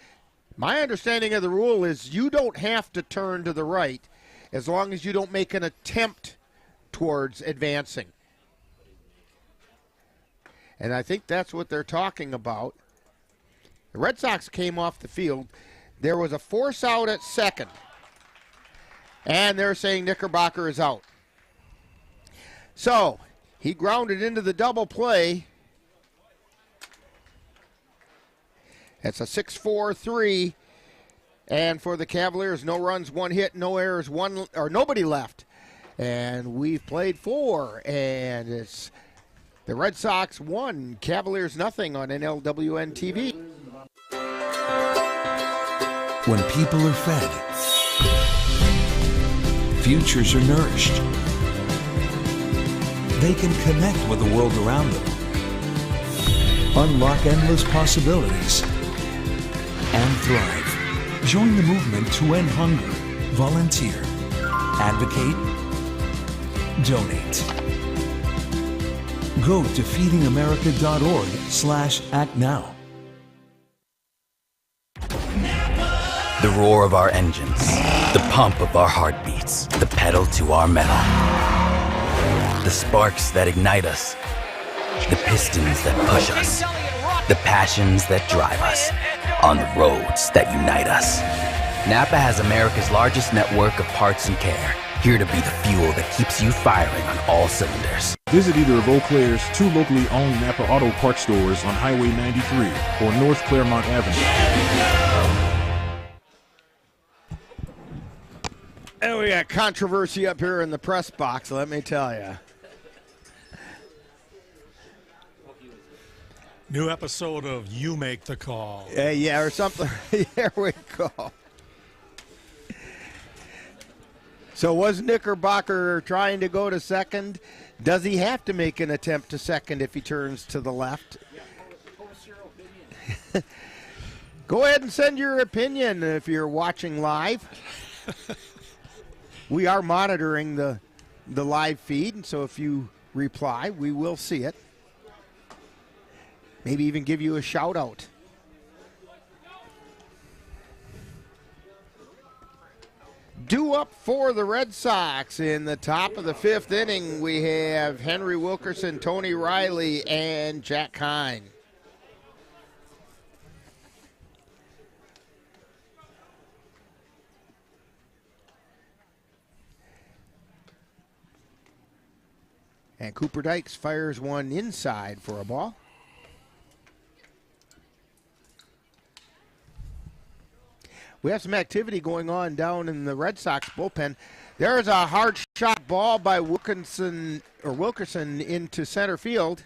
My understanding of the rule is you don't have to turn to the right as long as you don't make an attempt towards advancing. And I think that's what they're talking about. The Red Sox came off the field. There was a force out at second. And they're saying Knickerbocker is out. So, he grounded into the double play. That's a 6-4-3. And for the Cavaliers, no runs, 1 hit, no errors, nobody left. And we've played 4. And it's the Red Sox 1, Cavaliers nothing on NLWN-TV. When people are fed, futures are nourished. They can connect with the world around them, unlock endless possibilities, and thrive. Join the movement to end hunger. Volunteer. Advocate. Donate. Go to feedingamerica.org/act now. The roar of our engines, the pump of our heartbeats, the pedal to our metal. The sparks that ignite us, the pistons that push us, the passions that drive us, on the roads that unite us. Napa has America's largest network of parts and care, here to be the fuel that keeps you firing on all cylinders. Visit either of Eau Claire's 2 locally owned Napa Auto Parts stores on Highway 93 or North Claremont Avenue. And we got controversy up here in the press box, let me tell you. New episode of You Make the Call. Yeah, or something. There we go. So was Knickerbocker trying to go to second? Does he have to make an attempt to second if he turns to the left? Go ahead and send your opinion if you're watching live. We are monitoring the live feed, and so if you reply, we will see it. Maybe even give you a shout out. Due up for the Red Sox in the top of the 5th inning, we have Henry Wilkerson, Tony Riley, and Jack Hine. And Cooper Dykes fires one inside for a ball. We have some activity going on down in the Red Sox bullpen. There's a hard shot ball by Wilkerson into center field.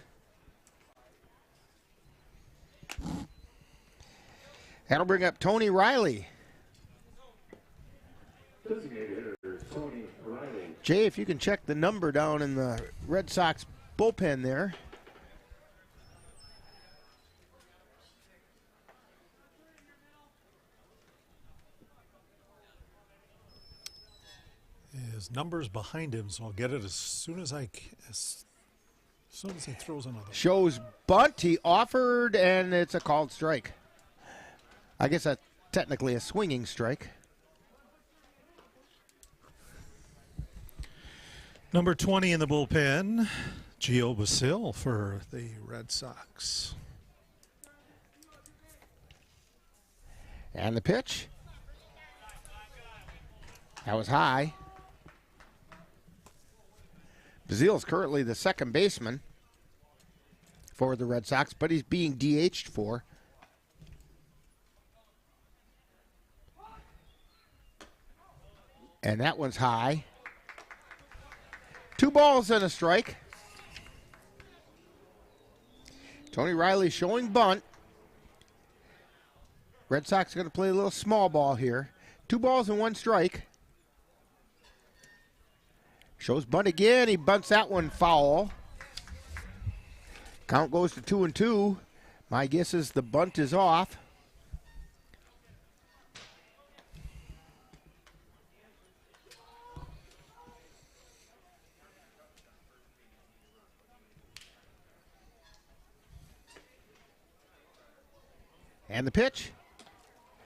That'll bring up Tony Riley. Jay, if you can check the number down in the Red Sox bullpen there. His number's behind him, so I'll get it as soon as he throws another. Shows bunt. He offered, and it's a called strike. I guess that's technically a swinging strike. Number 20 in the bullpen, Gio Basil for the Red Sox. And the pitch. That was high. Bazile is currently the second baseman for the Red Sox, but he's being DH'd for. And that one's high. 2 balls and a strike. Tony Riley showing bunt. Red Sox are going to play a little small ball here. 2 balls and 1 strike. Shows bunt again. He bunts that one foul. Count goes to 2-2. My guess is the bunt is off. And the pitch.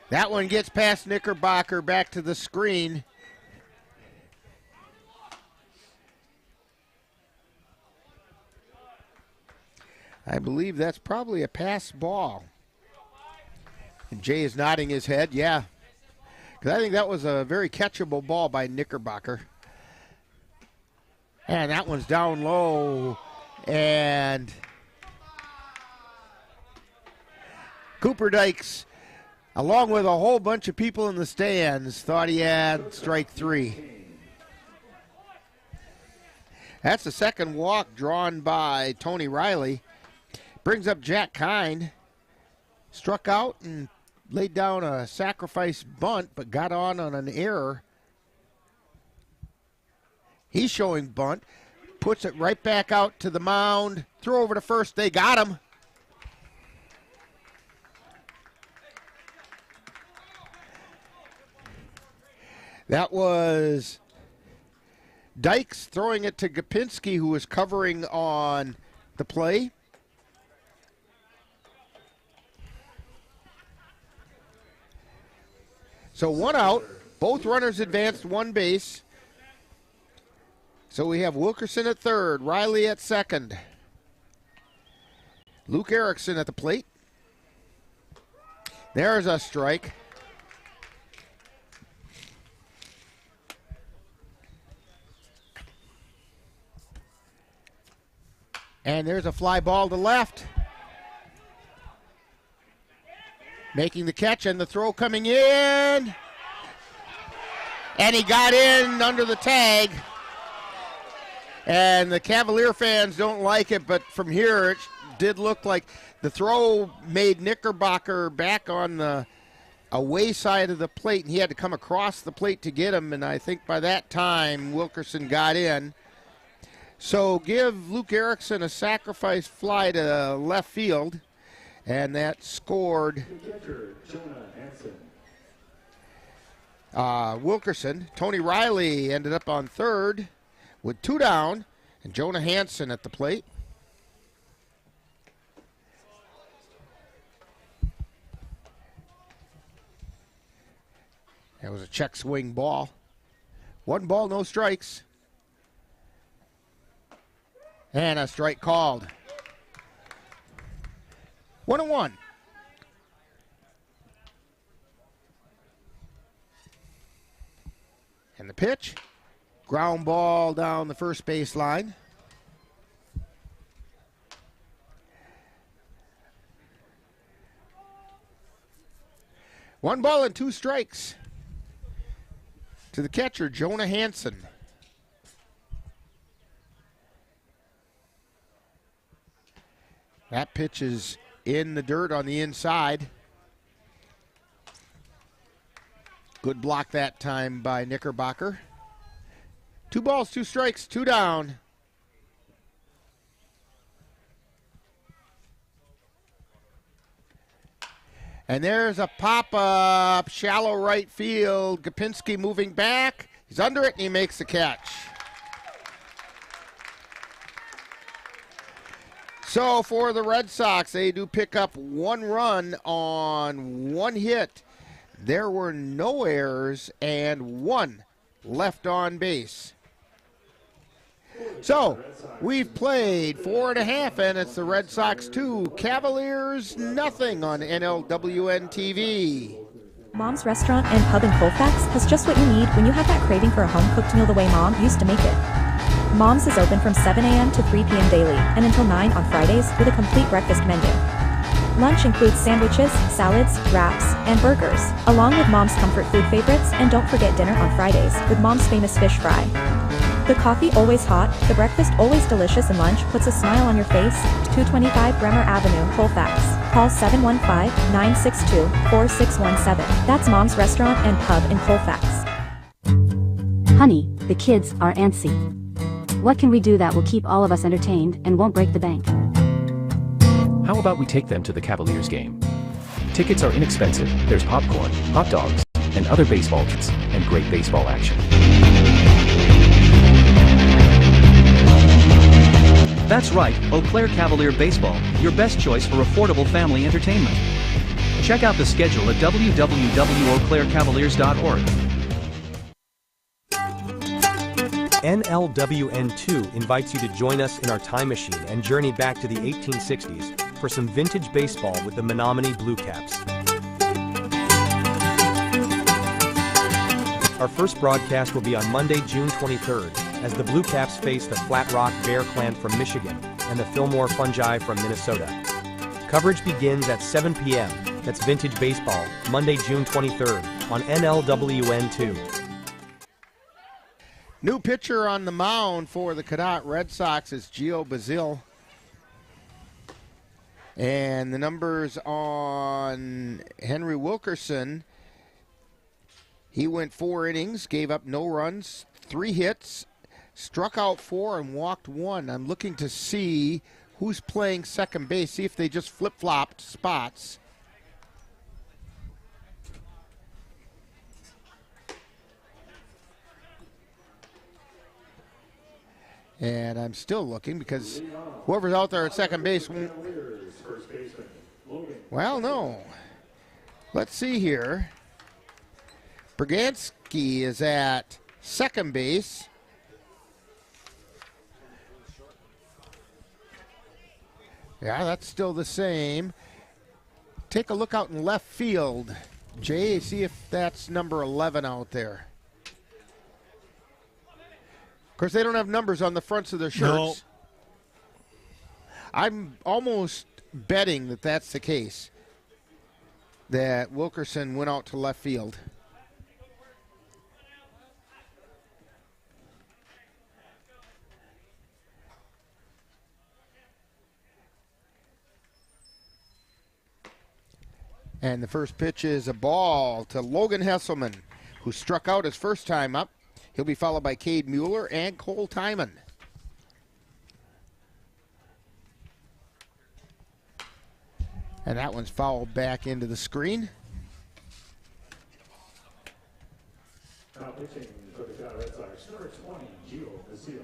That one gets past Knickerbocker back to the screen. I believe that's probably a pass ball. And Jay is nodding his head, yeah. Because I think that was a very catchable ball by Knickerbocker. And that one's down low. And Cooper Dykes, along with a whole bunch of people in the stands, thought he had strike 3. That's the second walk drawn by Tony Riley. Brings up Jack Kind. Struck out and laid down a sacrifice bunt, but got on an error. He's showing bunt. Puts it right back out to the mound. Throw over to first. They got him. That was Dykes throwing it to Gopinski, who was covering on the play. So 1 out, both runners advanced 1 base. So we have Wilkerson at third, Riley at second. Luke Erickson at the plate. There's a strike. And there's a fly ball to left. Making the catch and the throw coming in. And he got in under the tag. And the Cavalier fans don't like it, but from here it did look like the throw made Knickerbocker back on the away side of the plate, and he had to come across the plate to get him, and I think by that time Wilkerson got in. So give Luke Erickson a sacrifice fly to left field, and that scored Wilkerson. Tony Riley ended up on third with 2 down, and Jonah Hansen at the plate. That was a check swing ball. 1 ball, no strikes. And a strike called. 1-1. And the pitch. Ground ball down the first base line. One ball and 2 strikes to the catcher, Jonah Hansen. That pitch is in the dirt on the inside. Good block that time by Knickerbocker. 2 balls, 2 strikes, 2 down. And there's a pop-up, shallow right field. Gopinski moving back. He's under it, and he makes the catch. So for the Red Sox, they do pick up 1 run on 1 hit. There were no errors and 1 left on base. So we've played 4.5, and it's the Red Sox 2, Cavaliers nothing on NLWN-TV. Mom's Restaurant and Pub in Colfax has just what you need when you have that craving for a home-cooked meal the way Mom used to make it. Mom's is open from 7 a.m. to 3 p.m. daily and until 9 on Fridays with a complete breakfast menu. Lunch includes sandwiches, salads, wraps, and burgers, along with Mom's comfort food favorites, and don't forget dinner on Fridays with Mom's famous fish fry. The coffee always hot, the breakfast always delicious, and lunch puts a smile on your face. 225 Bremer Avenue, Colfax. Call 715-962-4617. That's Mom's Restaurant and Pub in Colfax. Honey, the kids are antsy. What can we do that will keep all of us entertained and won't break the bank? How about we take them to the Cavaliers game? Tickets are inexpensive, there's popcorn, hot dogs, and other baseball kits, and great baseball action. That's right, Eau Claire Cavalier Baseball, your best choice for affordable family entertainment. Check out the schedule at www.eauclaircavaliers.org. NLWN-2 invites you to join us in our time machine and journey back to the 1860s for some vintage baseball with the Menominee Blue Caps. Our first broadcast will be on Monday, June 23rd, as the Blue Caps face the Flat Rock Bear Clan from Michigan and the Fillmore Fungi from Minnesota. Coverage begins at 7 p.m. That's Vintage Baseball, Monday, June 23rd on NLWN-2. New pitcher on the mound for the Cadott Red Sox is Gio Bazile. And the numbers on Henry Wilkerson, he went 4 innings, gave up no runs, 3 hits, struck out 4 and walked 1. I'm looking to see who's playing second base, see if they just flip-flopped spots. And I'm still looking because whoever's out there at second base won't. Well, no. Let's see here. Bragansky is at second base. Yeah, that's still the same. Take a look out in left field, Jay. See if that's number 11 out there. Of course, they don't have numbers on the fronts of their shirts. I'm almost betting that that's the case, that Wilkerson went out to left field. And the first pitch is a ball to Logan Hesselman, who struck out his first time up. He'll be followed by Cade Mueller and Cole Timon. And that one's fouled back into the screen. Now pitching for the Cadott Red Sox, number 20, Gio Basile.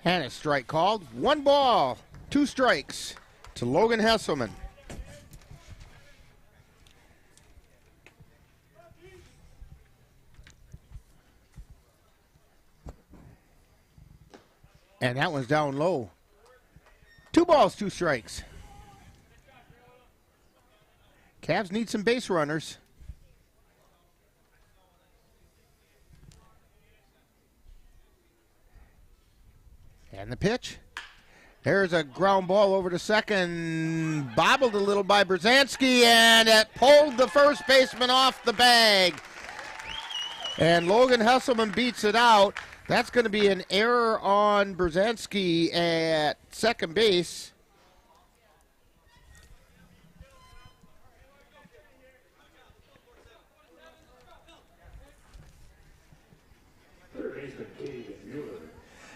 And a strike called. 1 ball, 2 strikes to Logan Hesselman. And that one's down low. 2 balls, 2 strikes. Cavs need some base runners. And the pitch. There's a ground ball over to second. Bobbled a little by Brzezinski, and it pulled the first baseman off the bag. And Logan Hesselman beats it out. That's going to be an error on Brzezinski at second base.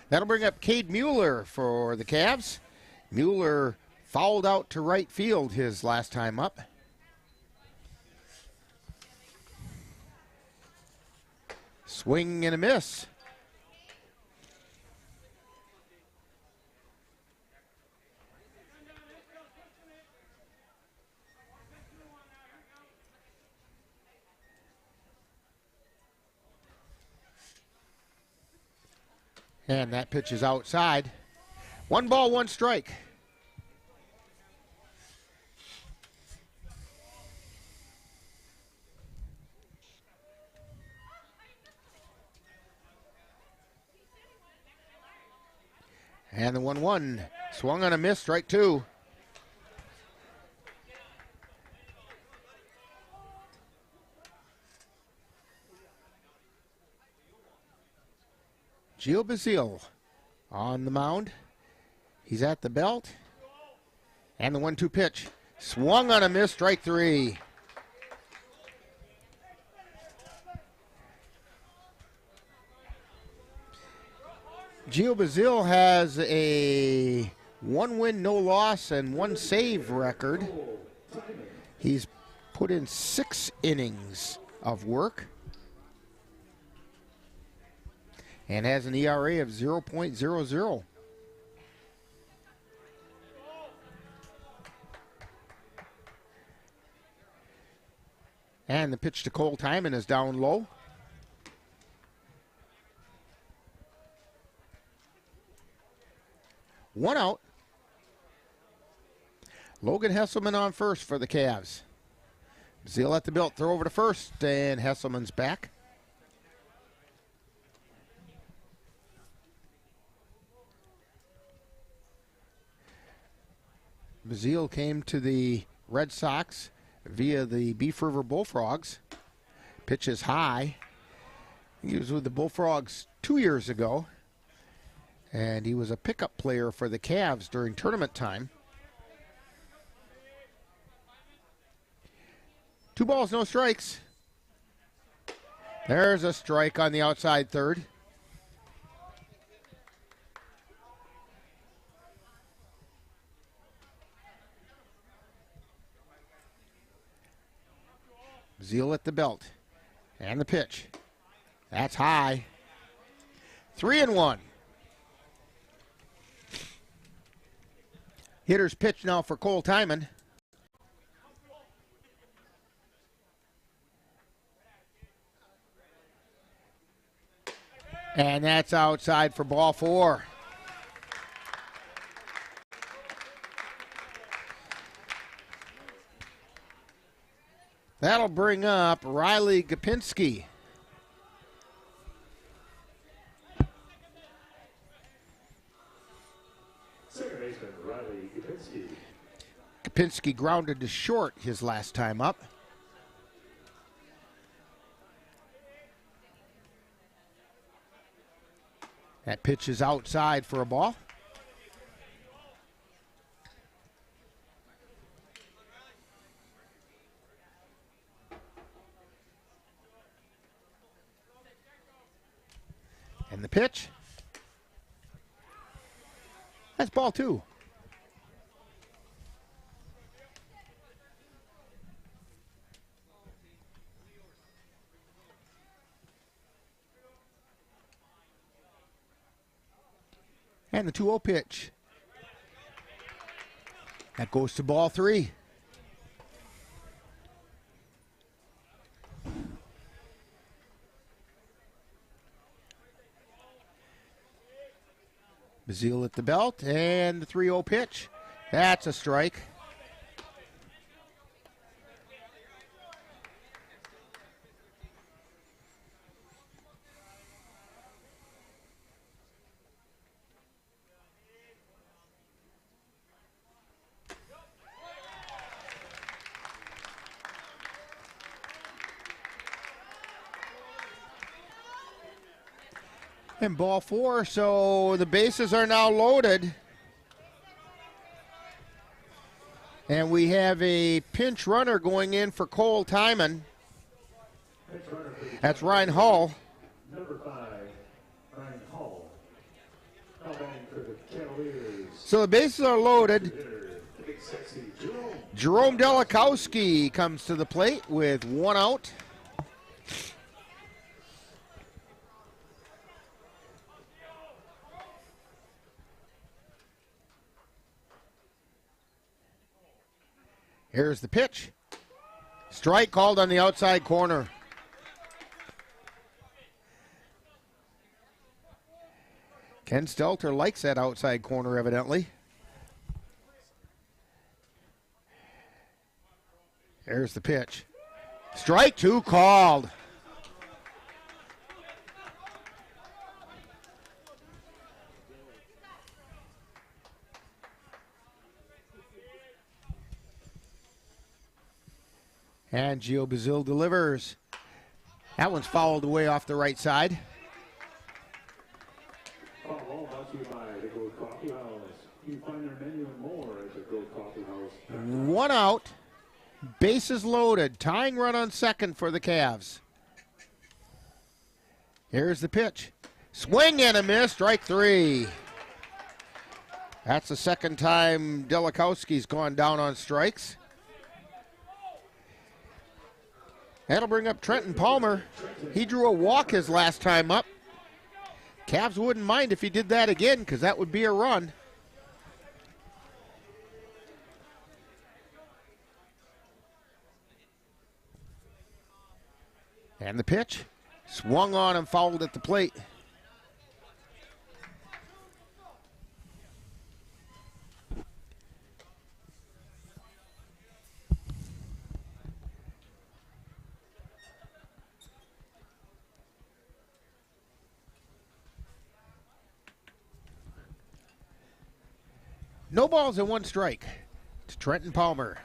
That'll bring up Cade Mueller for the Cavs. Mueller fouled out to right field his last time up. Swing and a miss. And that pitch is outside. 1 ball, 1 strike. And the 1-1 swung on a miss, strike 2. Gio Basile on the mound. He's at the belt. And the 1-2 pitch. Swung on a miss, strike 3. Gio Basile has a 1 win, no loss, and 1 save record. He's put in 6 innings of work and has an ERA of 0.00. And the pitch to Cole Timon is down low. One out. Logan Hesselman on first for the Cavs. Basile at the belt, throw over to first, and Hesselman's back. Basile came to the Red Sox via the Beef River Bullfrogs. Pitch is high. He was with the Bullfrogs 2 years ago, and he was a pickup player for the Cavs during tournament time. 2 balls, no strikes. There's a strike on the outside third. Basile at the belt. And the pitch. That's high. 3-1. Hitter's pitch now for Cole Timon. And that's outside for ball 4. That'll bring up Riley Gopinski. Second baseman Riley Gopinski. Gopinski grounded to short his last time up. That pitch is outside for a ball. And the pitch. That's ball two. And the 2-0 pitch. That goes to ball three. Bazile at the belt, and the 3-0 pitch. That's a strike. And ball four, so the bases are now loaded. And we have a pinch runner going in for Cole Timon. That's Ryan Hall. Number 5, Ryan Hall. Now batting for the Cavaliers. So the bases are loaded. Jerome Delikowski comes to the plate with 1 out. Here's the pitch. Strike called on the outside corner. Ken Stelter likes that outside corner, evidently. There's the pitch. Strike two called. And Gio Bazile delivers. That one's fouled away off the right side. All brought to you by the Gold Coffee House. You can find their menu and more at the Gold Coffee House. 1 out. Bases loaded. Tying run on second for the Cavs. Here's the pitch. Swing and a miss. Strike three. That's the second time Delikowski's gone down on strikes. That'll bring up Trenton Palmer. He drew a walk his last time up. Cavs wouldn't mind if he did that again because that would be a run. And the pitch. Swung on and fouled at the plate. No balls and 1 strike to Trenton Palmer.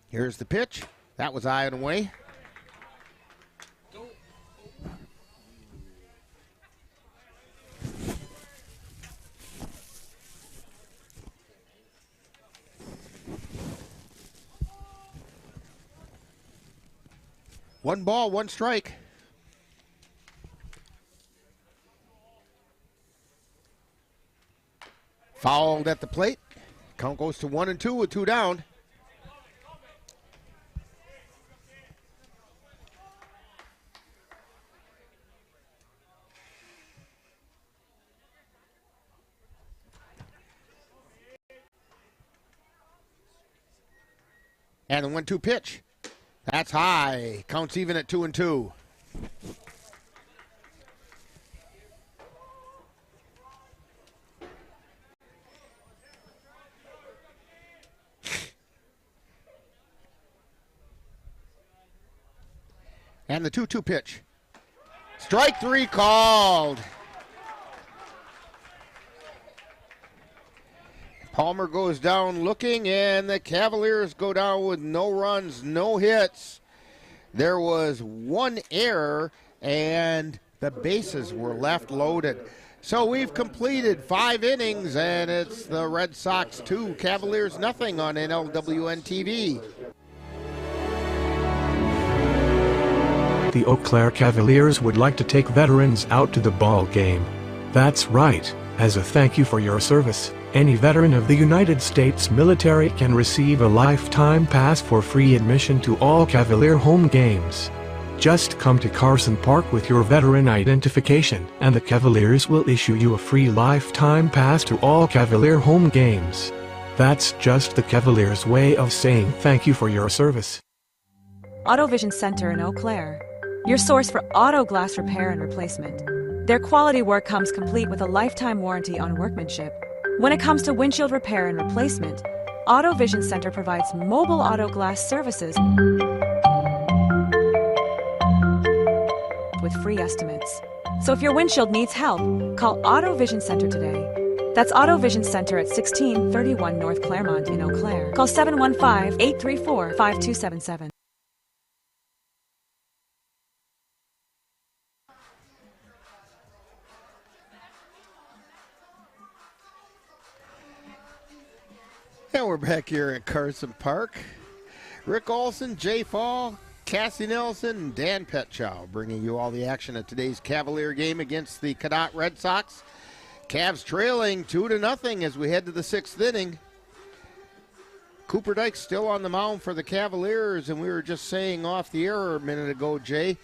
Here's the pitch. That was eye and away. One ball, 1 strike. Fouled at the plate. Count goes to 1-2 with 2 down. And the 1-2 pitch. That's high. Counts even at 2-2. And the 2-2 pitch. Strike 3 called. Palmer goes down looking, and the Cavaliers go down with no runs, no hits. There was one error, and the bases were left loaded. So we've completed 5 innings, and it's the Red Sox 2, Cavaliers nothing on NLWN-TV. The Eau Claire Cavaliers would like to take veterans out to the ball game. That's right. As a thank you for your service, any veteran of the United States military can receive a lifetime pass for free admission to all Cavalier home games. Just come to Carson Park with your veteran identification, and the Cavaliers will issue you a free lifetime pass to all Cavalier home games. That's just the Cavaliers' way of saying thank you for your service. Auto Vision Center in Eau Claire, your source for auto glass repair and replacement. Their quality work comes complete with a lifetime warranty on workmanship. When it comes to windshield repair and replacement, Auto Vision Center provides mobile auto glass services with free estimates. So if your windshield needs help, call Auto Vision Center today. That's Auto Vision Center at 1631 North Claremont in Eau Claire. Call 715-834-5277. And we're back here at Carson Park. Rick Olson, Jay Fall, Cassie Nelson, and Dan Petchow bringing you all the action at today's Cavalier game against the Cadott Red Sox. Cavs trailing 2-0 as we head to the 6th inning. Cooper Dykes still on the mound for the Cavaliers, and we were just saying off the air a minute ago, Jay,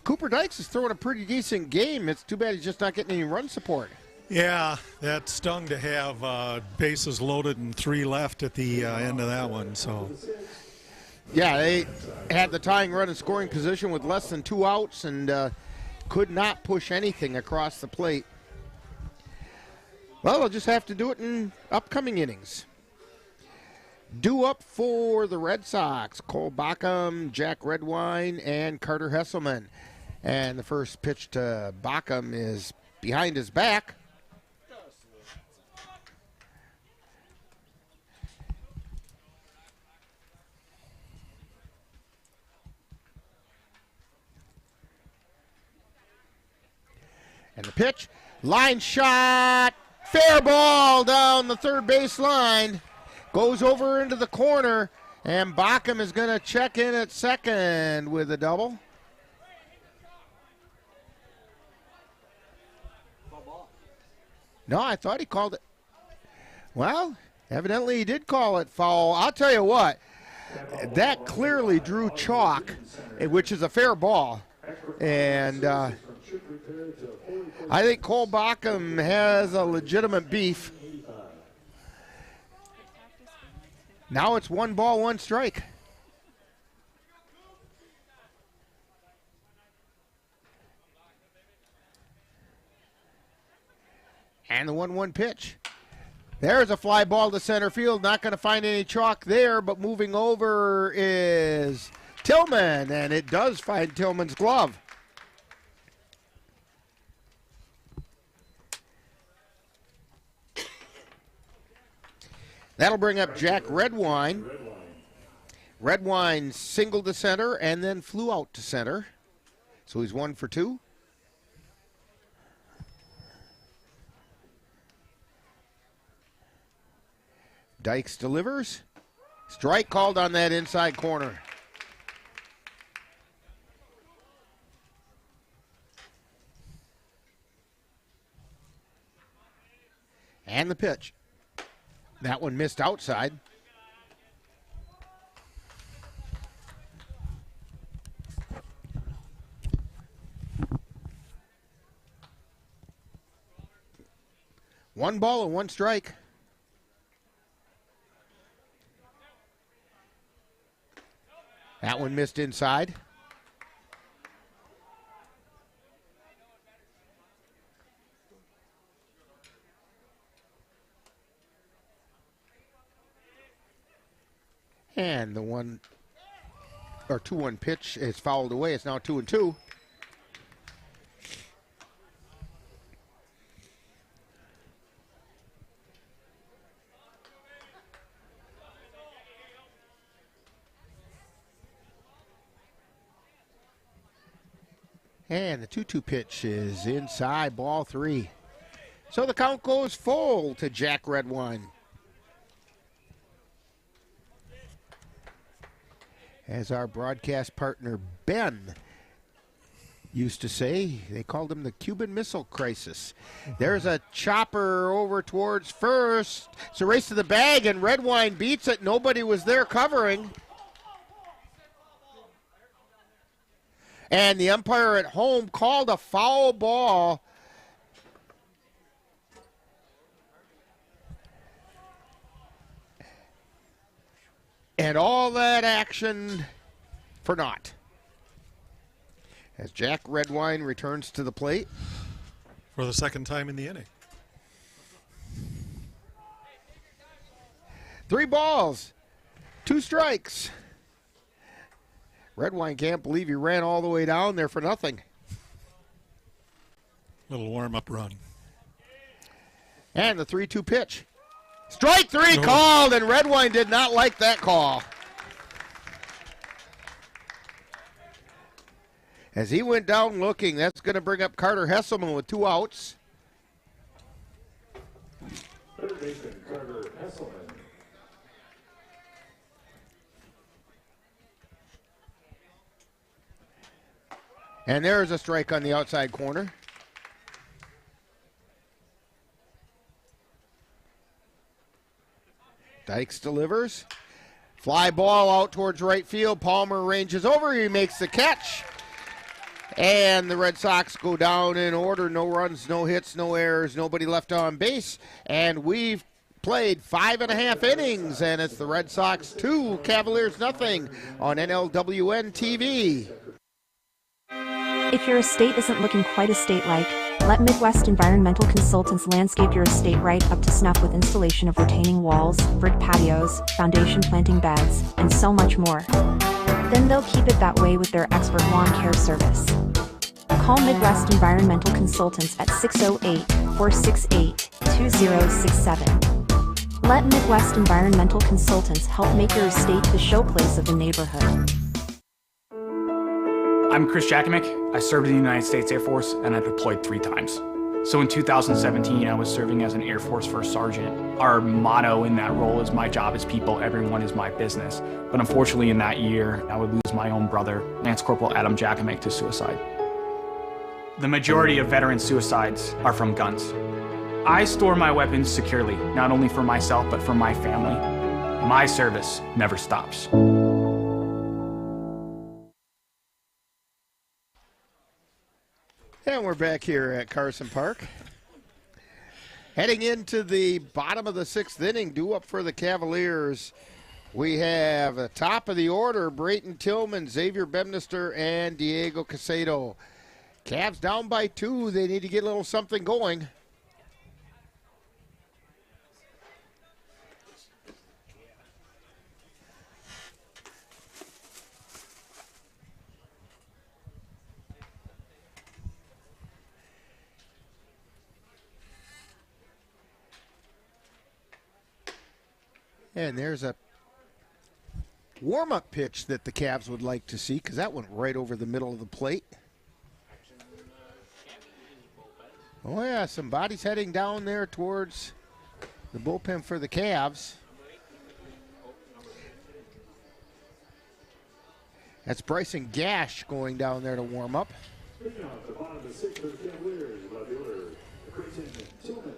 Cooper Dykes is throwing a pretty decent game. It's too bad he's just not getting any run support. Yeah, that stung to have bases loaded and 3 left at the end of that one. So, yeah, they had the tying run in scoring position with less than 2 outs and could not push anything across the plate. Well, they'll just have to do it in upcoming innings. Due up for the Red Sox, Cole Backham, Jack Redwine, and Carter Hesselman. And the first pitch to Backham is behind his back. And the pitch, line shot, fair ball down the third base line. Goes over into the corner, and Backham is going to check in at second with a double. No, I thought he called it. Well, evidently he did call it foul. I'll tell you what, that clearly drew chalk, which is a fair ball. And I think Cole Backham has a legitimate beef. Now it's 1 ball, 1 strike. And the 1-1 pitch. There's a fly ball to center field. Not going to find any chalk there, but moving over is Tillman, and it does find Tillman's glove. That'll bring up Jack Redwine. Redwine singled to center and then flew out to center. So he's 1 for 2. Dykes delivers. Strike called on that inside corner. And the pitch. That one missed outside. One ball and 1 strike. That one missed inside. And the 1 or 2-1 pitch is fouled away. It's now 2-2. And the 2-2 pitch is inside, ball 3. So the count goes full to Jack Redwine. As our broadcast partner Ben used to say, they called him the Cuban Missile Crisis. There's a chopper over towards first. It's a race to the bag, and Redwine beats it. Nobody was there covering. And the umpire at home called a foul ball. And all that action for naught. As Jack Redwine returns to the plate. For the second time in the inning. 3 balls, 2 strikes. Redwine can't believe he ran all the way down there for nothing. Little warm-up run. And the 3-2 pitch. Strike 3 called, and Redwine did not like that call. As he went down looking, that's going to bring up Carter Hesselman with 2 outs. Third baseman Carter Hesselman. And there's a strike on the outside corner. Dykes delivers. Fly ball out towards right field. Palmer ranges over. He makes the catch. And the Red Sox go down in order. No runs, no hits, no errors, nobody left on base. And we've played 5.5 innings, and it's the Red Sox 2, Cavaliers nothing on NLWN-TV. If your estate isn't looking quite estate-like, let Midwest Environmental Consultants landscape your estate right up to snuff with installation of retaining walls, brick patios, foundation planting beds, and so much more. Then they'll keep it that way with their expert lawn care service. Call Midwest Environmental Consultants at 608-468-2067. Let Midwest Environmental Consultants help make your estate the showplace of the neighborhood. I'm Chris Jakovic. I served in the United States Air Force, and I deployed 3 times. So in 2017, I was serving as an Air Force First Sergeant. Our motto in that role is "My job is people, everyone is my business." But unfortunately in that year, I would lose my own brother, Lance Corporal Adam Jakovic, to suicide. The majority of veteran suicides are from guns. I store my weapons securely, not only for myself, but for my family. My service never stops. And we're back here at Carson Park. Heading into the bottom of the 6th inning, due up for the Cavaliers. We have the top of the order, Brayton Tillman, Xavier Bemister, and Diego Casado. Cavs down by 2. They need to get a little something going. And there's a warm-up pitch that the Cavs would like to see, because that went right over the middle of the plate. Oh yeah, some bodies heading down there towards the bullpen for the Cavs. That's Bryson Gash going down there to warm up. Speaking off the bottom of the 6th for the Cavaliers, by the order, Brayton Tillman.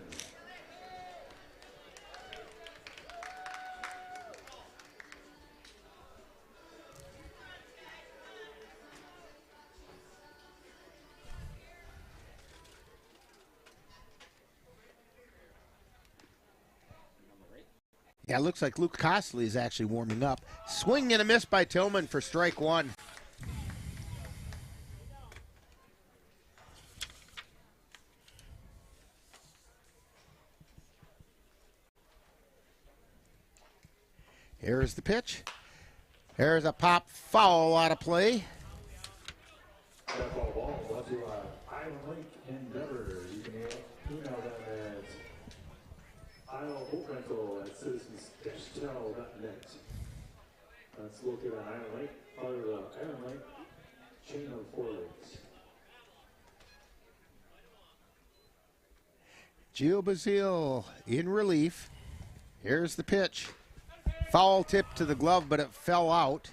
Yeah, it looks like Luke Costley is actually warming up. Swing and a miss by Tillman for strike 1. Here is the pitch. There's a pop foul out of play. That ball brought to you by Island Lake Endeavor. You can email them at islehoperental@citizens-tell.net. That's located on Island Lake, part of the Island Lake chain of 4 lakes. Gio Bazile in relief. Here's the pitch. Foul tip to the glove, but it fell out.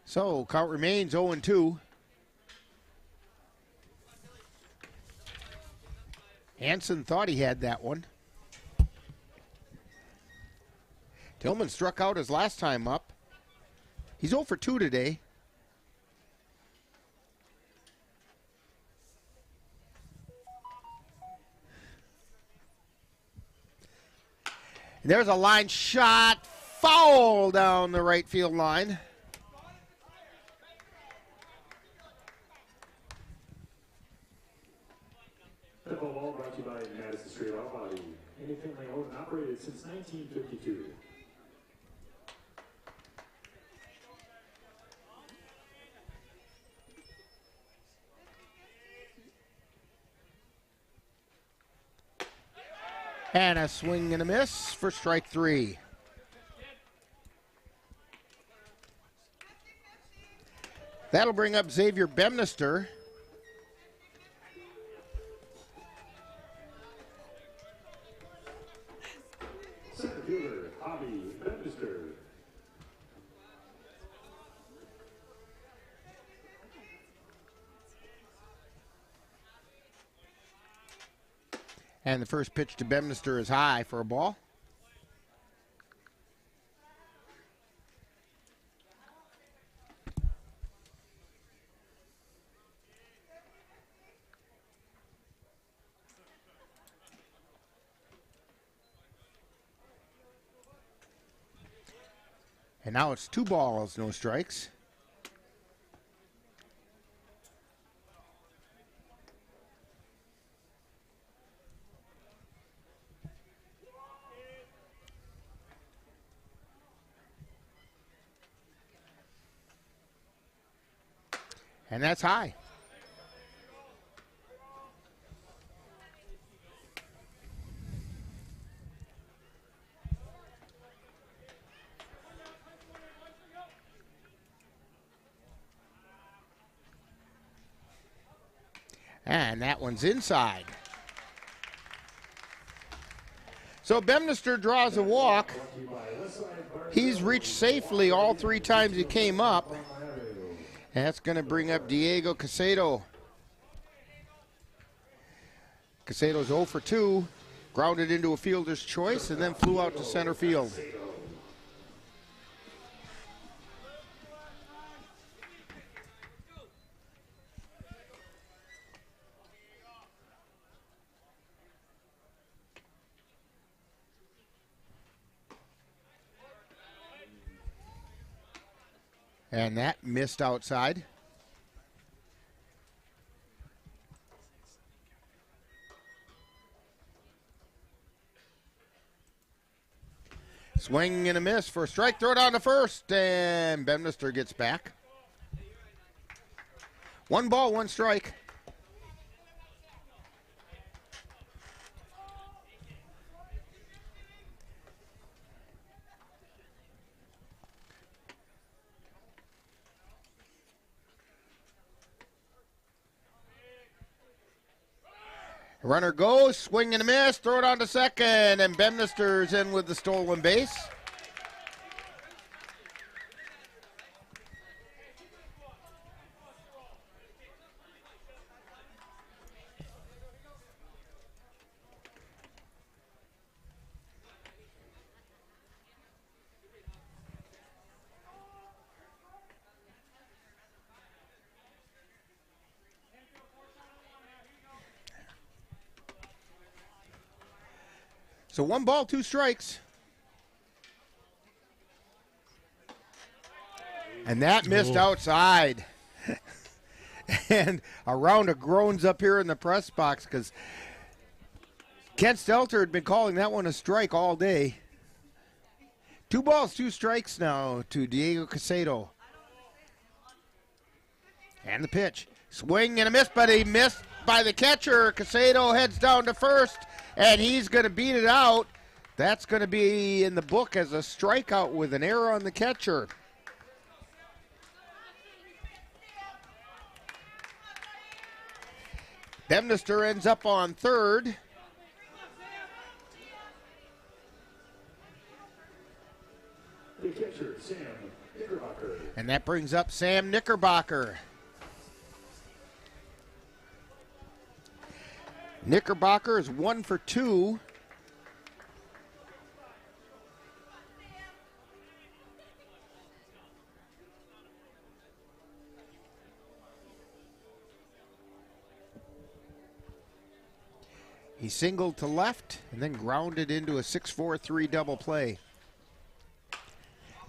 So count remains 0-2. Hansen thought he had that one. Tillman struck out his last time up. He's 0 for 2 today. There's a line shot, foul down the right field line. That ball brought to you by Madison Street Auto Body. Independently owned and operated since 1952. And a swing and a miss for strike 3. That'll bring up Xavier Bemister. Center fielder, Bobby Bemister. And the first pitch to Bemister is high for a ball. And now it's 2 balls, no strikes. And that's high. And that one's inside. So Bemister draws a walk. He's reached safely all 3 times he came up. And that's going to bring up Diego Casado. Casado's 0 for 2, grounded into a fielder's choice, and then flew out to center field. And that missed outside. Swing and a miss for a strike. Throw it on to first, and Bemister gets back. 1 ball, 1 strike. Runner goes, swing and a miss, throw it on to second, and Bemister's in with the stolen base. So 1 ball, 2 strikes. And that missed outside. And a round of groans up here in the press box because Kent Stelter had been calling that one a strike all day. 2 balls, 2 strikes now to Diego Casado. And the pitch. Swing and a miss, but he missed by the catcher. Casado heads down to first, and he's going to beat it out. That's going to be in the book as a strikeout with an error on the catcher. Bemister ends up on third. The catcher, Sam Knickerbocker. And that brings up Sam Knickerbocker. Knickerbocker is 1 for 2. He singled to left and then grounded into a 6-4-3 double play.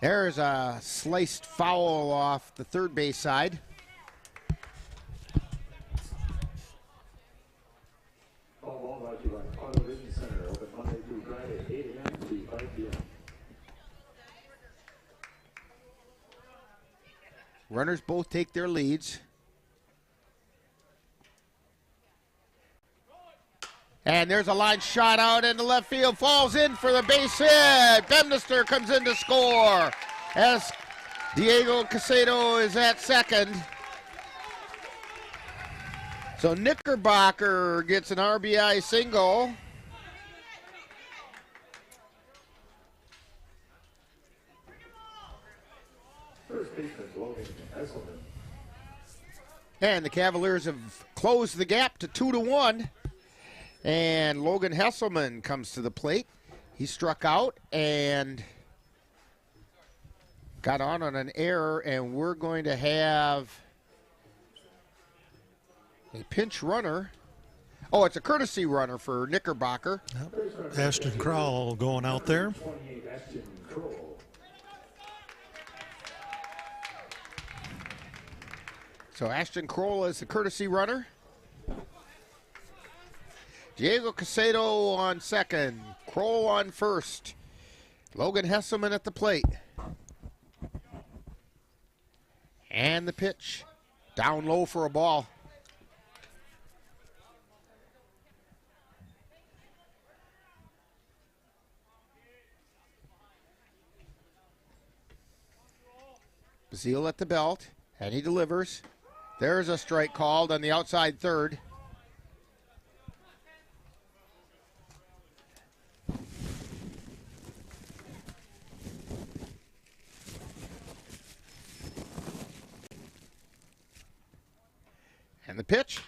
There's a sliced foul off the third base side. All brought to you by Auto Vision Center, open Monday through Friday, 8 a.m. to 5 p.m. Runners both take their leads. And there's a line shot out into left field, falls in for the base hit. Bemister comes in to score as Diego Casado is at second. So Knickerbocker gets an RBI single. First baseman Logan Hesselman. And the Cavaliers have closed the gap to 2-1. And Logan Hesselman comes to the plate. He struck out and got on an error, and we're going to have a pinch runner. Oh, it's a courtesy runner for Knickerbocker. Yep. Ashton Crowell going out there. 28, Ashton Kroll. So Ashton Kroll is the courtesy runner. Diego Casado on second, Kroll on first. Logan Hesselman at the plate. And the pitch, down low for a ball. Bazile at the belt, and he delivers. There's a strike called on the outside third. And the pitch,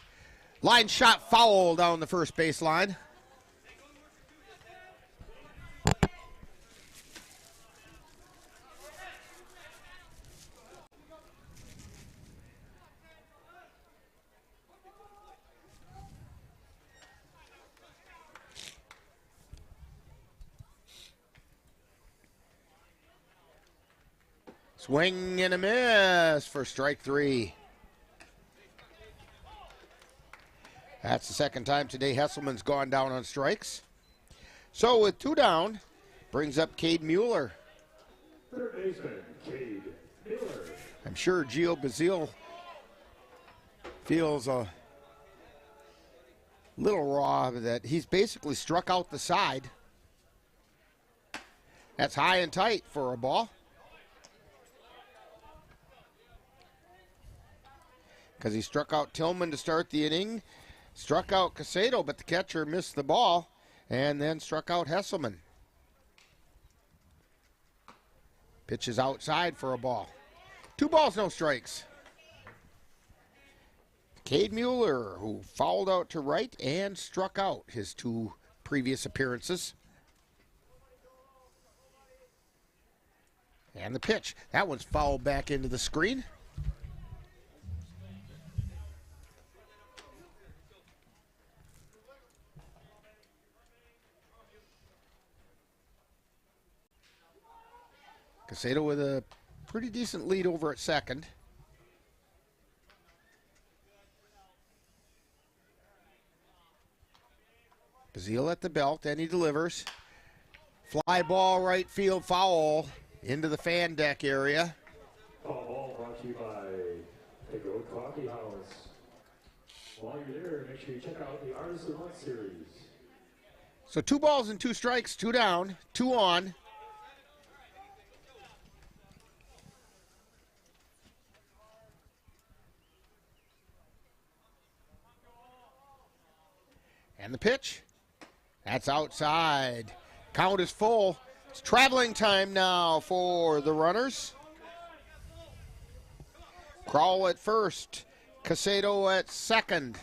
line shot foul down the first baseline. Swing and a miss for strike 3. That's the second time today Hesselman's gone down on strikes. So with 2 down, brings up Cade Mueller. Third baseman, Cade Mueller. I'm sure Gio Bazile feels a little raw that he's basically struck out the side. That's high and tight for a ball. Because he struck out Tillman to start the inning. Struck out Casado, but the catcher missed the ball, and then struck out Hesselman. Pitches outside for a ball. 2 balls, no strikes. Cade Mueller, who fouled out to right and struck out his 2 previous appearances. And the pitch. That one's fouled back into the screen. Casado with a pretty decent lead over at second. Bazile at the belt, and he delivers. Fly ball, right field foul into the fan deck area. Ball brought to you by Cadott Coffee House. While you're there, make sure you check out the Artist of the Month series. So 2 balls and 2 strikes, 2 down, 2 on. And the pitch, that's outside. Count is full. It's traveling time now for the runners. Crowell at first, Casado at second.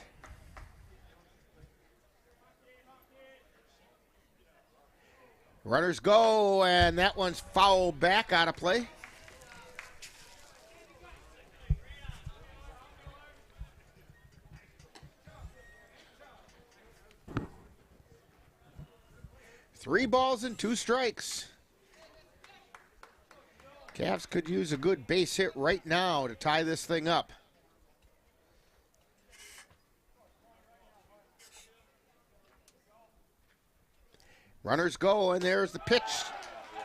Runners go, and that one's fouled back out of play. Three balls and 2 strikes. Cavs could use a good base hit right now to tie this thing up. Runners go, and there's the pitch.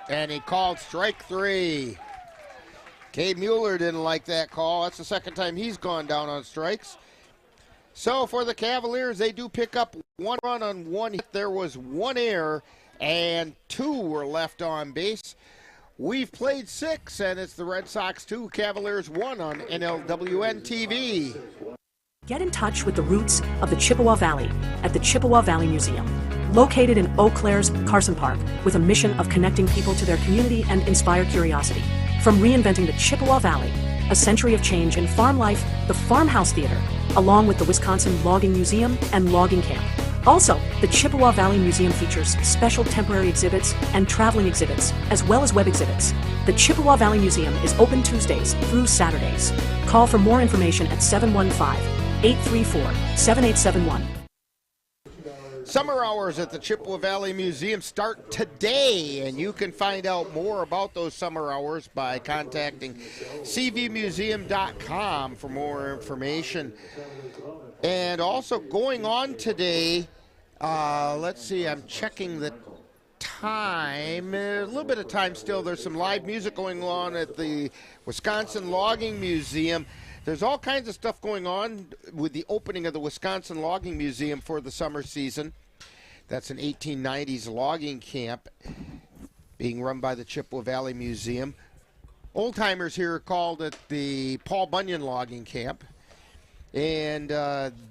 And he called strike 3. Cade Mueller didn't like that call. That's the second time he's gone down on strikes. So for the Cavaliers, they do pick up 1 run on 1 hit. There was 1 error, and 2 were left on base. We've played 6, and it's the Red Sox 2, Cavaliers 1 on NLWN-TV. Get in touch with the roots of the Chippewa Valley at the Chippewa Valley Museum. Located in Eau Claire's Carson Park, with a mission of connecting people to their community and inspire curiosity. From reinventing the Chippewa Valley, a century of change in farm life, the Farmhouse Theater, along with the Wisconsin Logging Museum and Logging Camp. Also, the Chippewa Valley Museum features special temporary exhibits and traveling exhibits, as well as web exhibits. The Chippewa Valley Museum is open Tuesdays through Saturdays. Call for more information at 715-834-7871. Summer hours at the Chippewa Valley Museum start today, and you can find out more about those summer hours by contacting cvmuseum.com for more information. And also going on today, let's see, I'm checking the time, a little bit of time still. There's some live music going on at the Wisconsin Logging Museum. There's all kinds of stuff going on with the opening of the Wisconsin Logging Museum for the summer season. That's an 1890s logging camp being run by the Chippewa Valley Museum. Old-timers here called it the Paul Bunyan Logging Camp. And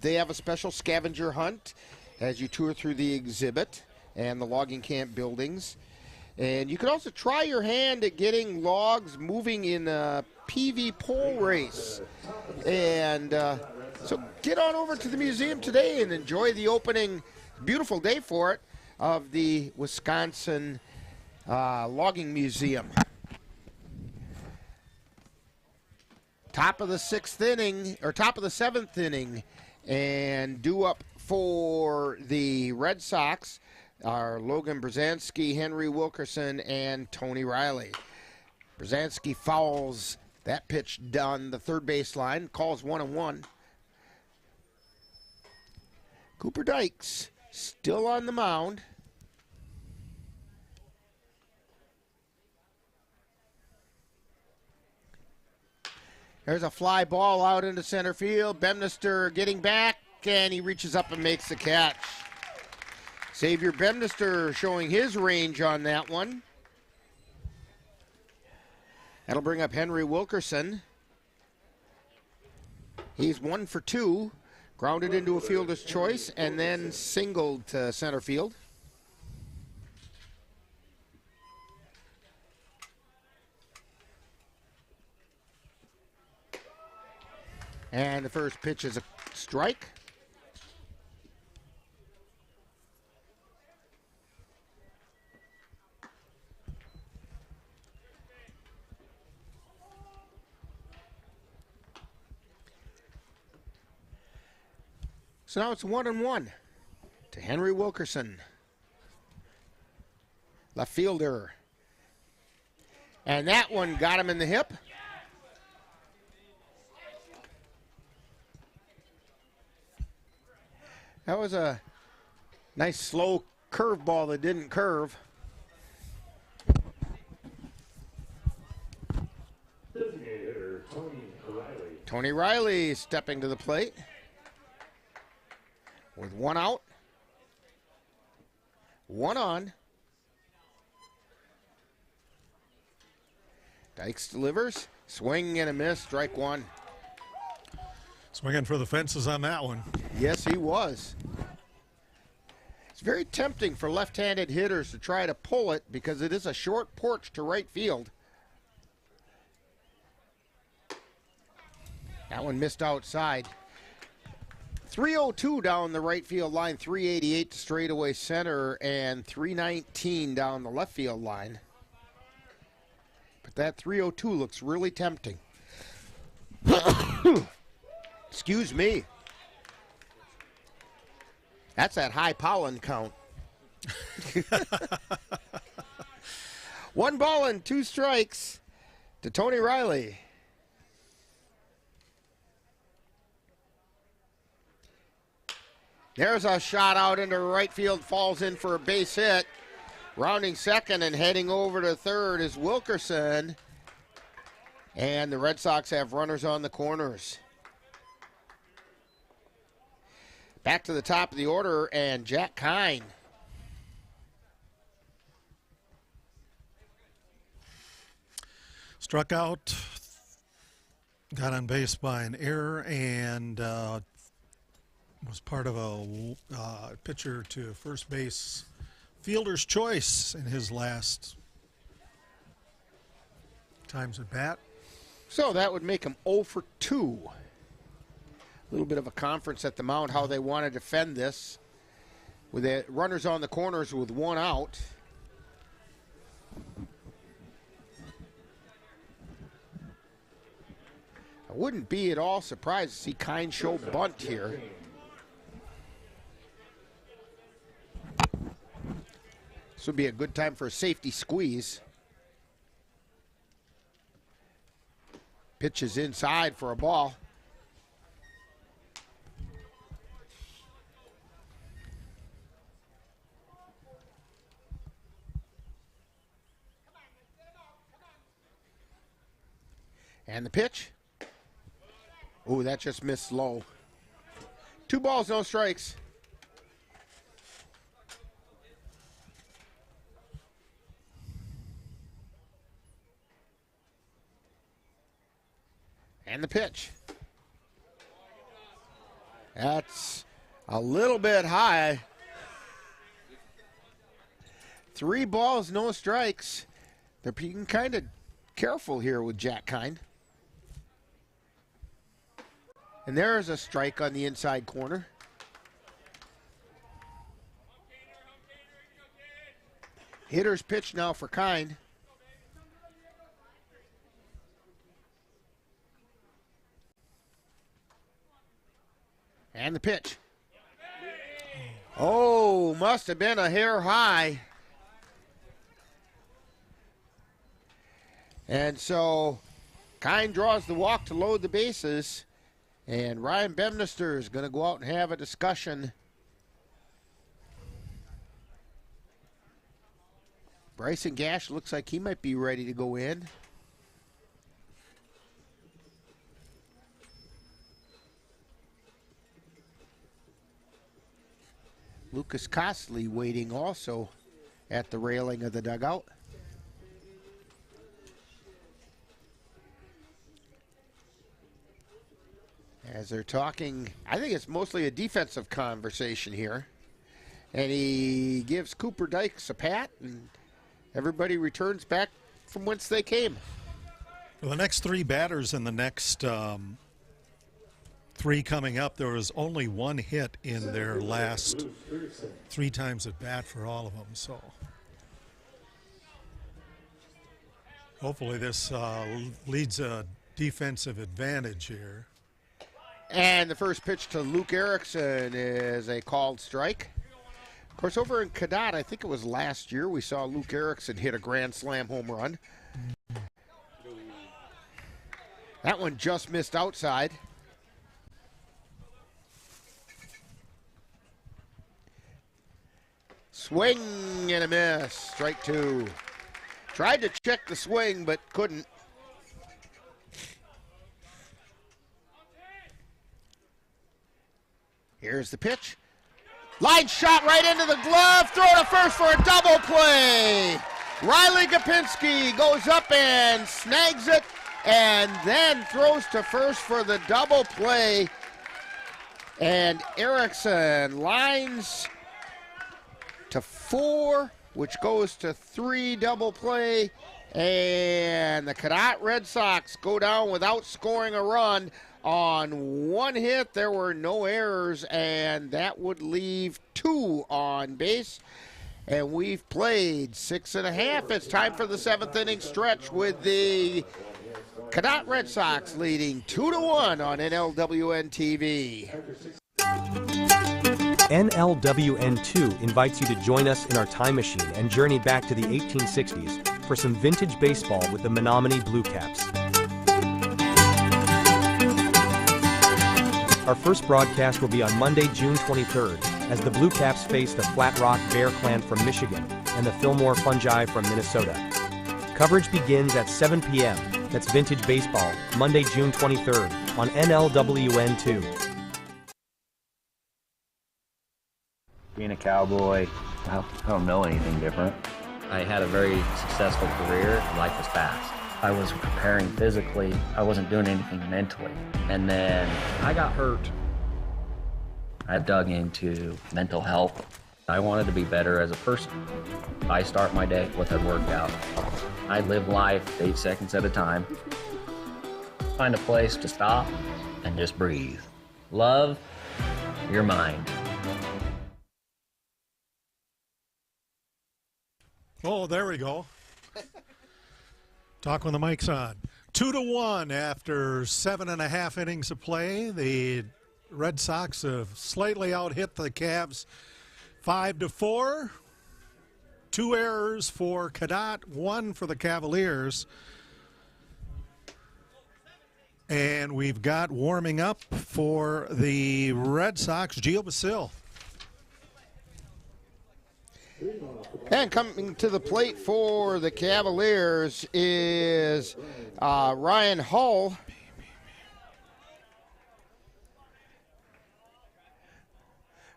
they have a special scavenger hunt as you tour through the exhibit and the logging camp buildings. And you can also try your hand at getting logs moving in a PV pole race. And so get on over to the museum today and enjoy the opening, beautiful day for it, of the Wisconsin Logging Museum. Top of the 6th inning, or top of the 7th inning, and due up for the Red Sox are Logan Brzezinski, Henry Wilkerson, and Tony Riley. Brzezinski fouls that pitch down the third baseline, calls 1-1. Cooper Dykes still on the mound. There's a fly ball out into center field. Bemister getting back, and he reaches up and makes the catch. Xavier Bemister showing his range on that one. That'll bring up Henry Wilkerson. He's 1 for 2. Grounded into a fielder's choice and then singled to center field. And the first pitch is a strike. So now it's 1-1 to Henry Wilkerson, left fielder. And that one got him in the hip. That was a nice slow curveball that didn't curve. Tony Riley stepping to the plate with one out, one on. Dykes delivers, swing and a miss, strike one. Swinging for the fences on that one. Yes, he was. It's very tempting for left-handed hitters to try to pull it because it is a short porch to right field. That one missed outside. 302 down the right field line, 388 to straightaway center, and 319 down the left field line. But that 302 looks really tempting. Excuse me. That's that high pollen count. 1 ball and 2 strikes to Tony Riley. There's a shot out into right field, falls in for a base hit. Rounding second and heading over to third is Wilkerson. And the Red Sox have runners on the corners. Back to the top of the order, and Jack Kine. Struck out, got on base by an error, and was part of a pitcher to first base fielder's choice in his last times at bat. So that would make him 0 for 2. A little bit of a conference at the mound how they want to defend this. With the runners on the corners with 1 out. I wouldn't be at all surprised to see Kine show bunt here. This would be a good time for a safety squeeze. Pitch is inside for a ball. And the pitch. Oh, that just missed low. 2 balls, no strikes. And the pitch. That's a little bit high. 3 balls, no strikes. They're being kind of careful here with Jack Kine. And there's a strike on the inside corner. Hitter's pitch now for Kine. And the pitch. Oh, must have been a hair high. And so Kine draws the walk to load the bases. And Ryan Bemister is going to go out and have a discussion. Bryson Gash looks like he might be ready to go in. Lucas Costley waiting also at the railing of the dugout. As they're talking, I think it's mostly a defensive conversation here. And he gives Cooper Dykes a pat, and everybody returns back from whence they came. For the next 3 batters and the next 3 coming up, there was only 1 hit in their last 3 times at bat for all of them. So hopefully this leads a defensive advantage here. And the first pitch to Luke Erickson is a called strike. Of course, over in Cadott, I think it was last year, we saw Luke Erickson hit a grand slam home run. That one just missed outside. Swing and a miss, strike 2. Tried to check the swing, but couldn't. Here's the pitch. Line shot right into the glove. Throw to first for a double play. Riley Gopinski goes up and snags it and then throws to first for the double play. And Erickson lines to 4, which goes to 3 double play. And the Cadott Red Sox go down without scoring a run. On 1 hit, there were no errors, and that would leave 2 on base. And we've played 6.5. It's time for the 7th inning stretch with the Cadott Red Sox leading 2-1 on NLWN-TV. NLWN-2 invites you to join us in our time machine and journey back to the 1860s for some vintage baseball with the Menominee Blue Caps. Our first broadcast will be on Monday, June 23rd, as the Blue Caps face the Flat Rock Bear Clan from Michigan and the Fillmore Fungi from Minnesota. Coverage begins at 7 p.m. That's Vintage Baseball, Monday, June 23rd, on NLWN-2. Being a cowboy, I don't know anything different. I had a very successful career. Life was fast. I was preparing physically. I wasn't doing anything mentally. And then I got hurt. I dug into mental health. I wanted to be better as a person. I start my day with a workout. I live life 8 seconds at a time. Find a place to stop and just breathe. Love your mind. Oh, there we go. Talk when the mic's on. 2-1 after 7.5 innings of play. The Red Sox have slightly out-hit the Cavs 5-4. 2 errors for Cadott, 1 for the Cavaliers. And we've got warming up for the Red Sox, Gio Basil. And coming to the plate for the Cavaliers is Ryan Hull.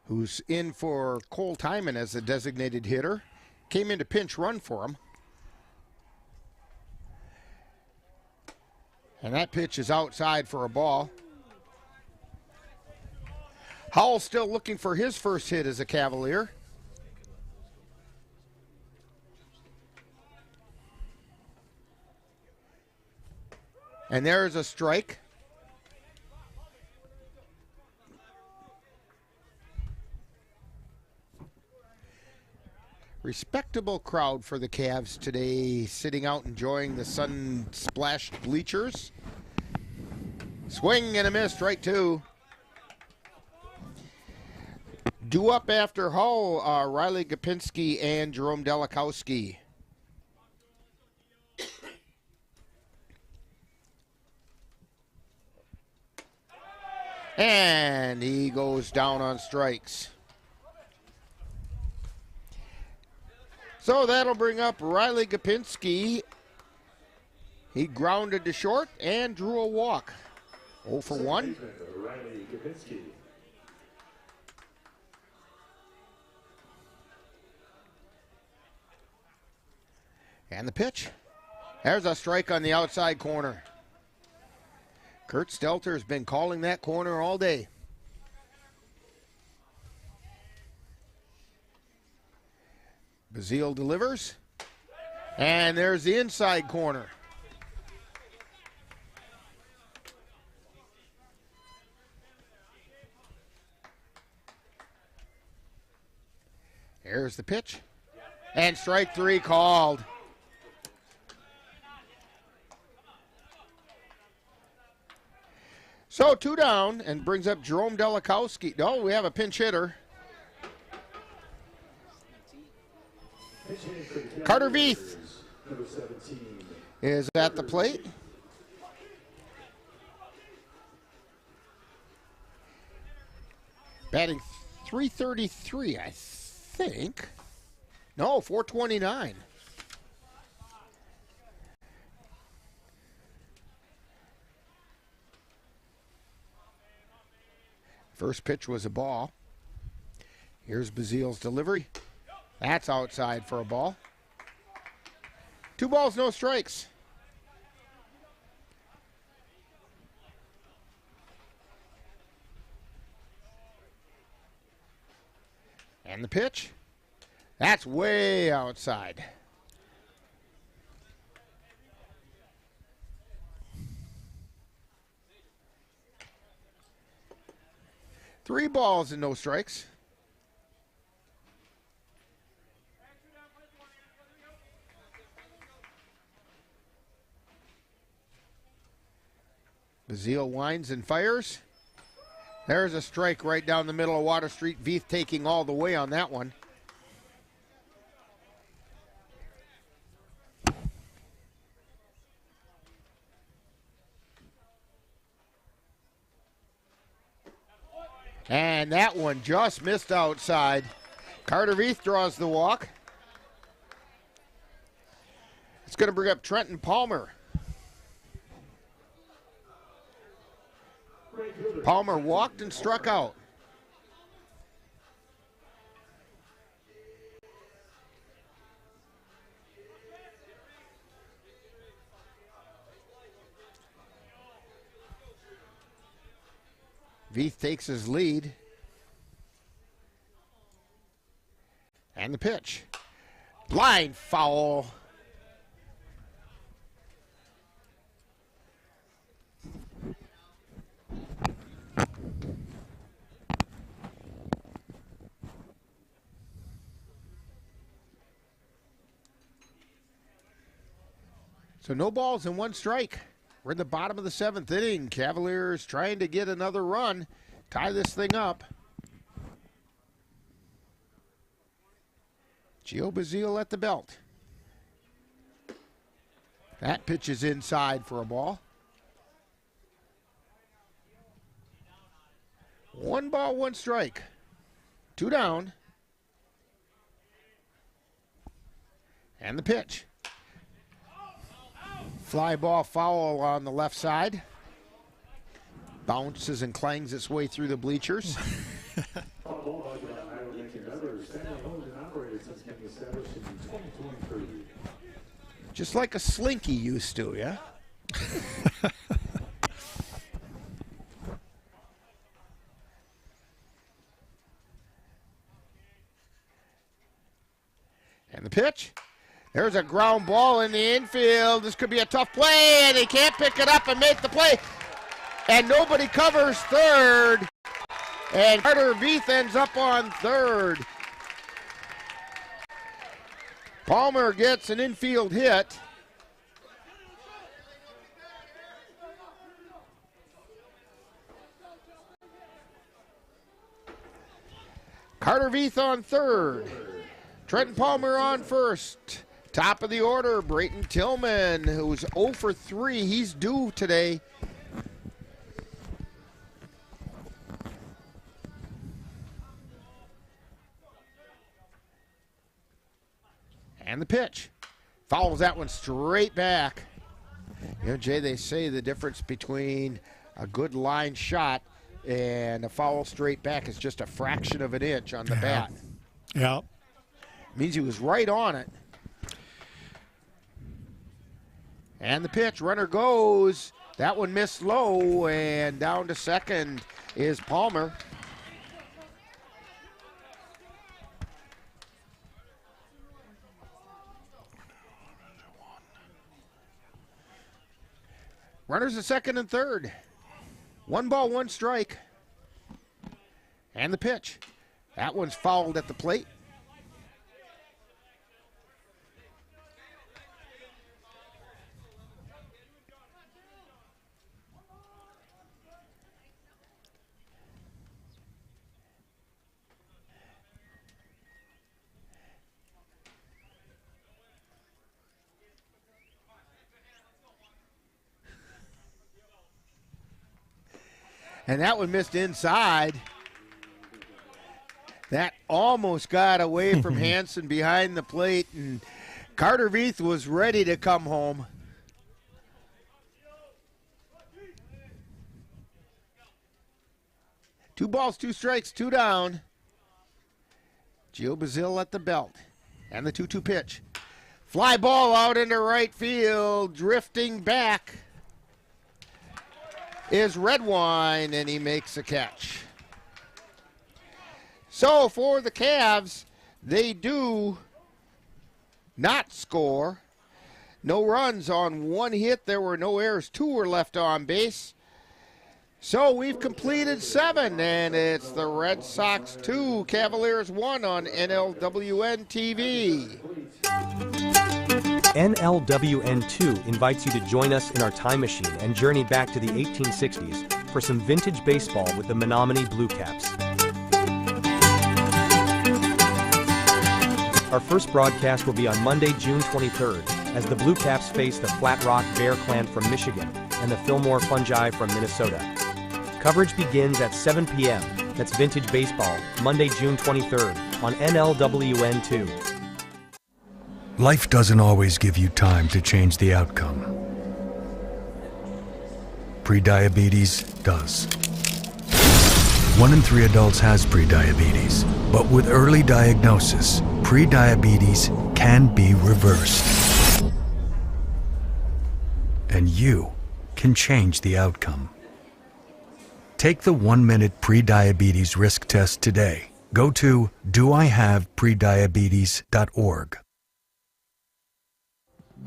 Who's in for Cole Timon as the designated hitter. Came in to pinch run for him. And that pitch is outside for a ball. Hull still looking for his first hit as a Cavalier. And there's a strike. Respectable crowd for the Cavs today, sitting out enjoying the sun-splashed bleachers. Swing and a miss, strike 2. Due up after Hull, Riley Gopinski and Jerome Delikowski. And he goes down on strikes. So that'll bring up Riley Gopinski. He grounded to short and drew a walk. 0 for 1. Riley Gopinski. And the pitch. There's a strike on the outside corner. Kurt Stelter has been calling that corner all day. Bazile delivers. And there's the inside corner. Here's the pitch. And strike 3 called. So 2 down and brings up Jerome Delikowski. No, we have a pinch hitter. Carter Veith is at the plate. Batting .333, I think. No, .429. First pitch was a ball. Here's Bazile's delivery. That's outside for a ball. 2 balls, no strikes. And the pitch. That's way outside. Three balls and no strikes. Bazile winds and fires. There's a strike right down the middle of Water Street. Veith taking all the way on that one. And that one just missed outside. Carter Veith draws the walk. It's going to bring up Trenton Palmer. Palmer walked and struck out. Veith takes his lead. And the pitch. Line foul. So no balls and 1 strike. We're in the bottom of the 7th inning. Cavaliers trying to get another run, tie this thing up. Gio Bazile at the belt. That pitch is inside for a ball. 1 ball, 1 strike. 2 down. And the pitch. Fly ball foul on the left side. Bounces and clangs its way through the bleachers. Just like a slinky used to, yeah? And the pitch. There's a ground ball in the infield. This could be a tough play, and he can't pick it up and make the play. And nobody covers third. And Carter Veith ends up on third. Palmer gets an infield hit. Carter Veith on third. Trenton Palmer on first. Top of the order, Brayton Tillman, who's 0 for 3. He's due today. And the pitch. Fouls that one straight back. You know, Jay, they say the difference between a good line shot and a foul straight back is just a fraction of an inch on the bat. Yeah. Means he was right on it. And the pitch, runner goes. That one missed low, and down to second is Palmer. Runners at second and third. 1 ball, 1 strike. And the pitch. That one's fouled at the plate. And that one missed inside. That almost got away from Hansen behind the plate, and Carter Veith was ready to come home. 2 balls, 2 strikes, 2 down. Gio Bazile at the belt. And the 2-2 pitch. Fly ball out into right field. Drifting back is Redwine, and he makes a catch. So for the Cavs, they do not score. No runs on 1 hit. There were no errors. 2 were left on base. So we've completed 7, and it's the Red Sox 2, Cavaliers 1 on NLWN-TV. NLWN-2 invites you to join us in our time machine and journey back to the 1860s for some vintage baseball with the Menominee Blue Caps. Our first broadcast will be on Monday, June 23rd, as the Blue Caps face the Flat Rock Bear Clan from Michigan and the Fillmore Fungi from Minnesota. Coverage begins at 7 p.m. That's Vintage Baseball, Monday, June 23rd on NLWN-2. Life doesn't always give you time to change the outcome. Prediabetes does. 1 in 3 adults has prediabetes, but with early diagnosis, prediabetes can be reversed. And you can change the outcome. Take the 1-minute prediabetes risk test today. Go to doihaveprediabetes.org.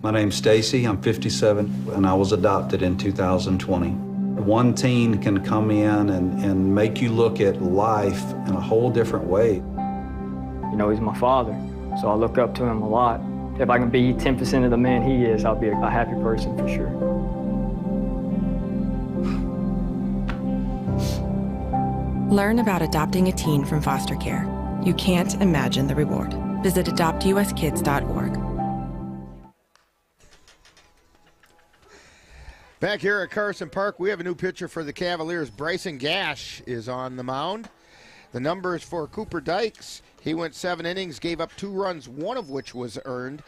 My name's Stacy, I'm 57, and I was adopted in 2020. One teen can come in and make you look at life in a whole different way. You know, he's my father, so I look up to him a lot. If I can be 10% of the man he is, I'll be a happy person for sure. Learn about adopting a teen from foster care. You can't imagine the reward. Visit adoptuskids.org. Back here at Carson Park, we have a new pitcher for the Cavaliers. Bryson Gash is on the mound. The numbers for Cooper Dykes, he went 7 innings, gave up 2 runs, 1 of which was earned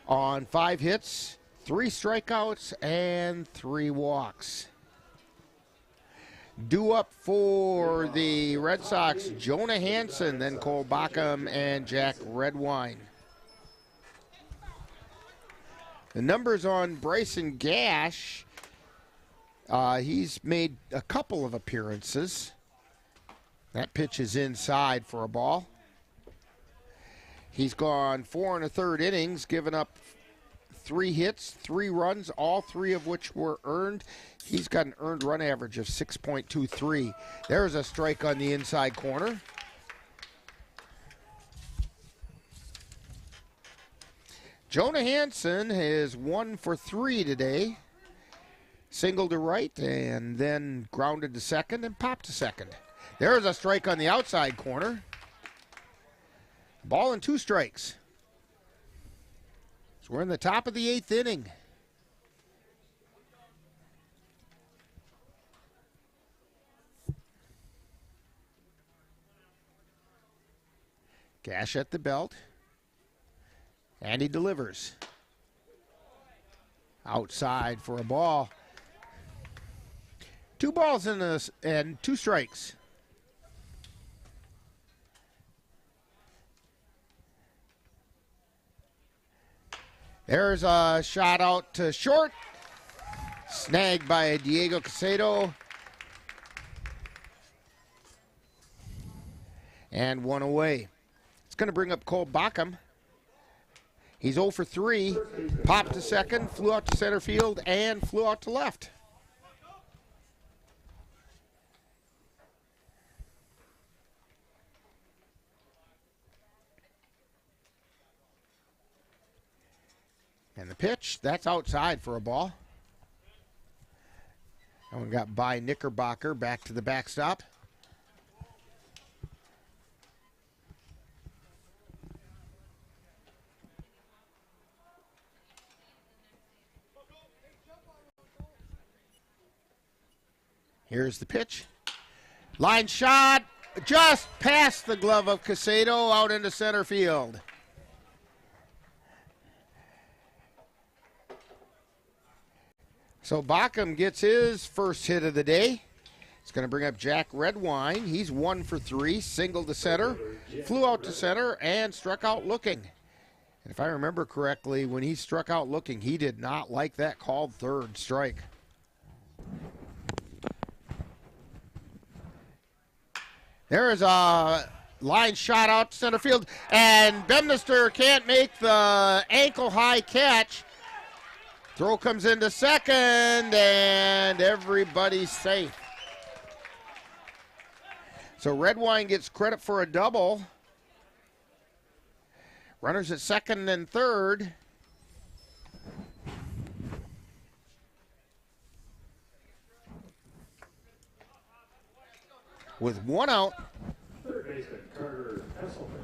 on 5 hits, 3 strikeouts, and 3 walks. Due up for the Red Sox, Jonah Hansen, then Cole Backham and Jack Redwine. The numbers on Bryson Gash, he's made a couple of appearances. That pitch is inside for a ball. He's gone 4 1/3 innings, given up 3 hits, 3 runs, all 3 of which were earned. He's got an earned run average of 6.23. There's a strike on the inside corner. Jonah Hansen is 1 for 3 today. Single to right and then grounded to second and popped to second. There's a strike on the outside corner. Ball and 2 strikes. So we're in the top of the 8th inning. Gash at the belt. And he delivers. Outside for a ball. 2 balls and 2 strikes. There's a shot out to short. Snagged by Diego Casado. And 1 away. It's going to bring up Cole Backham. He's 0 for 3. Popped to second, flew out to center field, and flew out to left. And the pitch, that's outside for a ball. That one got by Knickerbocker back to the backstop. Here's the pitch. Line shot, just past the glove of Casado, out into center field. So Backham gets his first hit of the day. It's going to bring up Jack Redwine. He's 1 for 3, single to center, flew out to center, and struck out looking. And if I remember correctly, when he struck out looking, he did not like that called third strike. There is a line shot out to center field, and Bemister can't make the ankle-high catch. Throw comes into second, and everybody's safe. So Redwine gets credit for a double. Runners at second and third. With one out. Third baseman Carter Hesselman.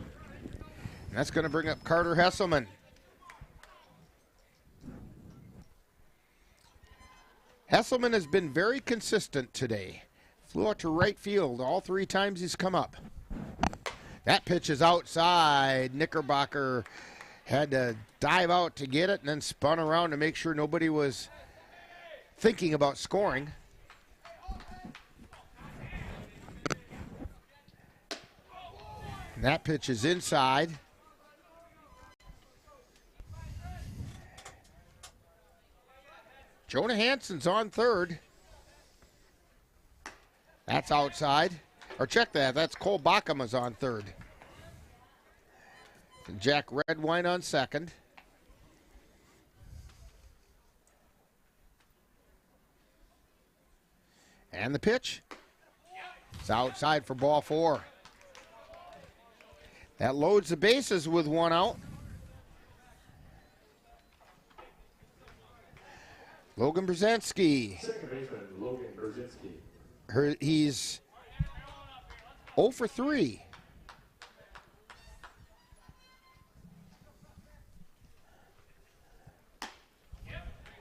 And that's going to bring up Carter Hesselman. Hesselman has been very consistent today. Flew out to right field all 3 times he's come up. That pitch is outside. Knickerbocker had to dive out to get it and then spun around to make sure nobody was thinking about scoring. And that pitch is inside. Jonah Hansen's on third. That's outside. Or check that. That's Cole Bachama's on third. And Jack Redwine on second. And the pitch. It's outside for ball 4. That loads the bases with one out. Logan Brzezinski. Second baseman Logan Brzezinski. He's 0 for 3.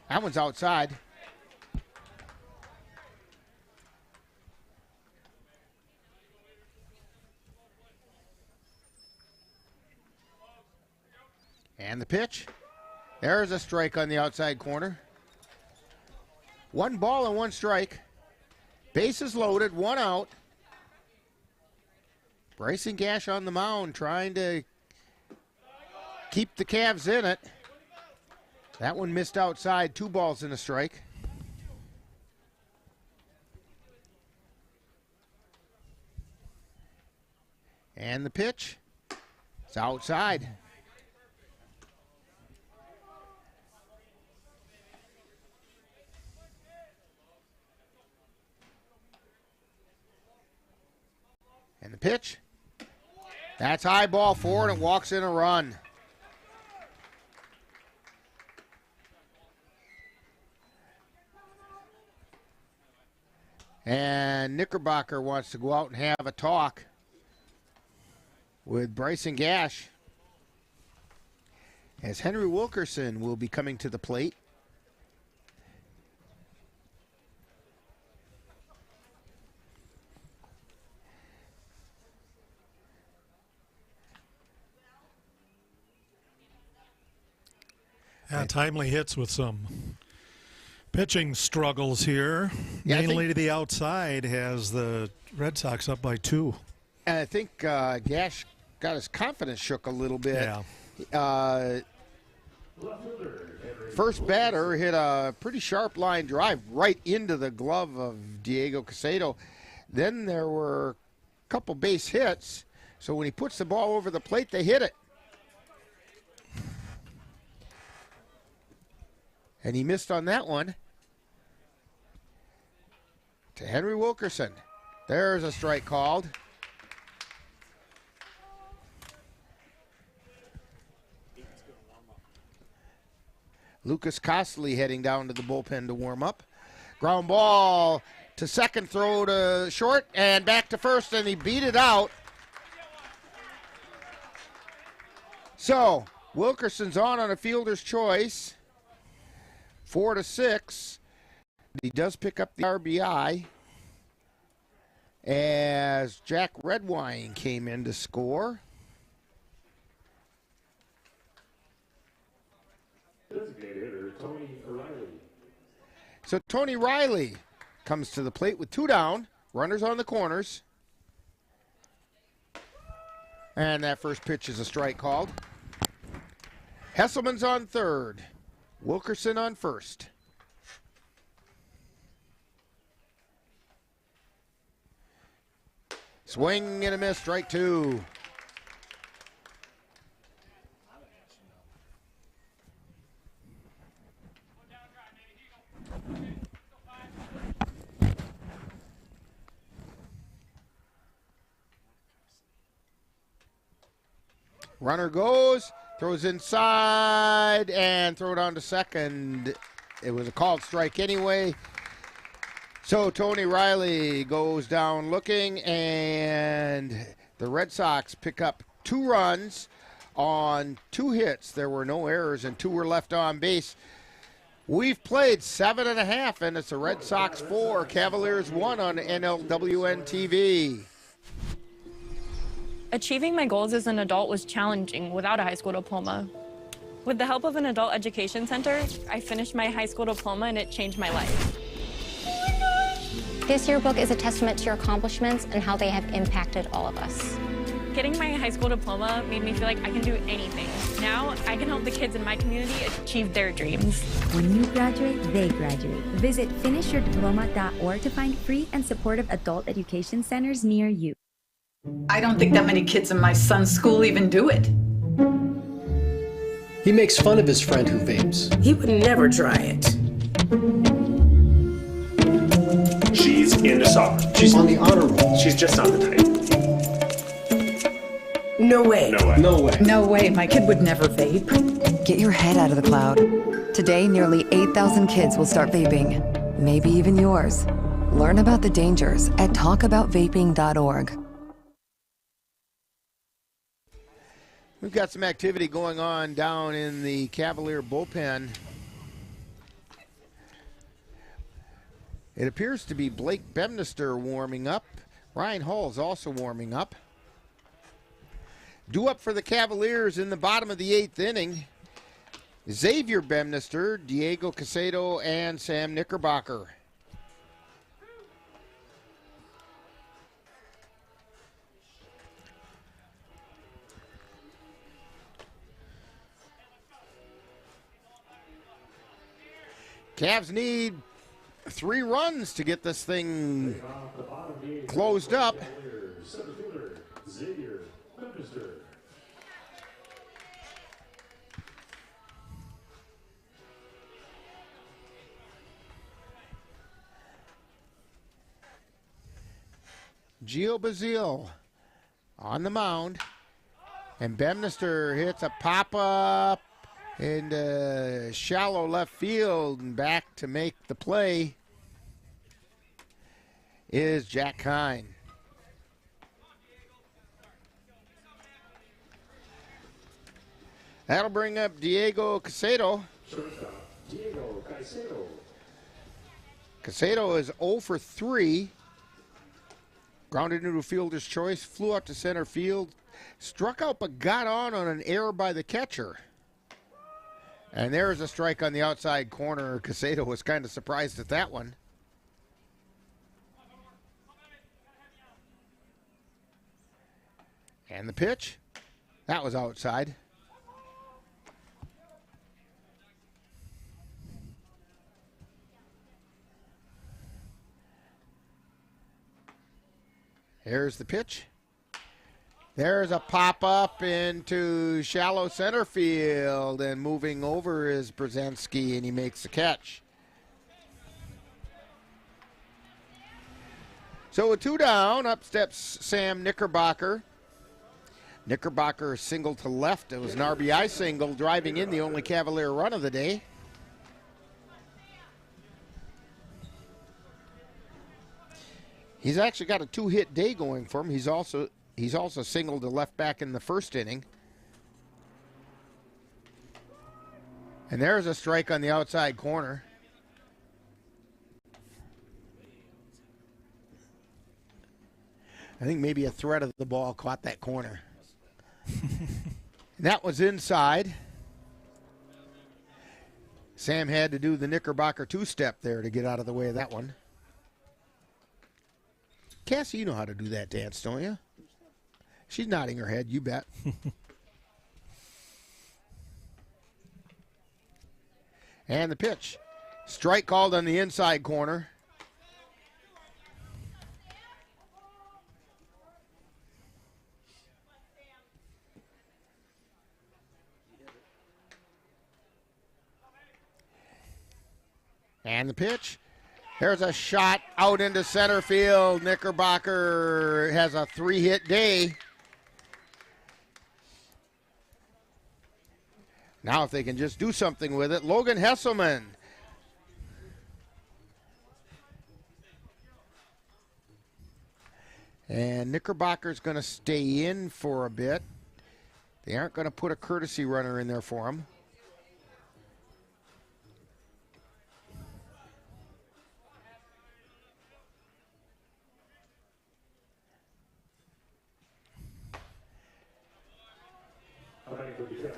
That one's outside. And the pitch. There's a strike on the outside corner. 1 ball and 1 strike. Bases loaded, 1 out. Bryson Gash on the mound trying to keep the Cavs in it. That one missed outside, 2 balls and a strike. And the pitch. It's outside. And the pitch. That's high, ball 4, and it walks in a run. And Knickerbocker wants to go out and have a talk with Bryson Gash, as Henry Wilkerson will be coming to the plate. Timely hits with some pitching struggles here. Yeah, mainly to the outside has the Red Sox up by 2. And I think Gash got his confidence shook a little bit. Yeah. First batter hit a pretty sharp line drive right into the glove of Diego Casado. Then there were a couple base hits. So when he puts the ball over the plate, they hit it. And he missed on that one. To Henry Wilkerson. There's a strike called. Lucas Costley heading down to the bullpen to warm up. Ground ball to second, throw to short, and back to first, and he beat it out. So, Wilkerson's on a fielder's choice. 4-6. He does pick up the RBI as Jack Redwine came in to score. Designated hitter Tony Riley. So Tony Riley comes to the plate with 2 down, Runners on the corners. And that first pitch is a strike called. Hesselman's on third. Wilkerson on first. Swing and a miss, strike two. Runner goes, throws inside, and throw down to second. It was a called strike anyway. So Tony Riley goes down looking, and the Red Sox pick up 2 runs on 2 hits. There were no errors, and 2 were left on base. We've played 7.5, and it's the Red Sox 4, Cavaliers 1 on NLWN-TV. Achieving my goals as an adult was challenging without a high school diploma. With the help of an adult education center, I finished my high school diploma and it changed my life. This yearbook is a testament to your accomplishments and how they have impacted all of us. Getting my high school diploma made me feel like I can do anything. Now I can help the kids in my community achieve their dreams. When you graduate, they graduate. Visit finishyourdiploma.org to find free and supportive adult education centers near you. I don't think that many kids in my son's school even do it. He makes fun of his friend who vapes. He would never try it. She's into soccer. She's on the honor roll. She's just not the type. No way. No way. No way. No way, my kid would never vape. Get your head out of the cloud. Today, nearly 8,000 kids will start vaping. Maybe even yours. Learn about the dangers at talkaboutvaping.org. We've got some activity going on down in the Cavalier bullpen. It appears to be Blake Bemister warming up. Ryan Hall is also warming up. Due up for the Cavaliers in the bottom of the 8th inning, Xavier Bemister, Diego Casedo, and Sam Knickerbocker. Cavs need 3 runs to get this thing closed up. Gio Bazile on the mound, and Bemister hits a pop-up in shallow left field, and back to make the play is Jack Kine. That'll bring up Diego Casedo. Diego Casedo. Casedo is 0 for 3. Grounded into a fielder's choice, flew out to center field, struck out but got on an error by the catcher. And there's a strike on the outside corner. Casedo was kind of surprised at that one. And the pitch, that was outside. Here's the pitch. There's a pop-up into shallow center field, and moving over is Brzezinski, and he makes the catch. So with 2 down, up steps Sam Knickerbocker. Knickerbocker single to left. It was an RBI single, driving in the only Cavalier run of the day. He's actually got a 2-hit day going for him. He's also singled to left back in the first inning. And there's a strike on the outside corner. I think maybe a threat of the ball caught that corner. And that was inside. Sam had to do the Knickerbocker 2-step there to get out of the way of that one. Cassie, you know how to do that dance, don't you? She's nodding her head, you bet. And the pitch. Strike called on the inside corner. And the pitch. There's a shot out into center field. Knickerbocker has a 3-hit day. Now if they can just do something with it, Logan Hesselman. And Knickerbocker's going to stay in for a bit. They aren't going to put a courtesy runner in there for him.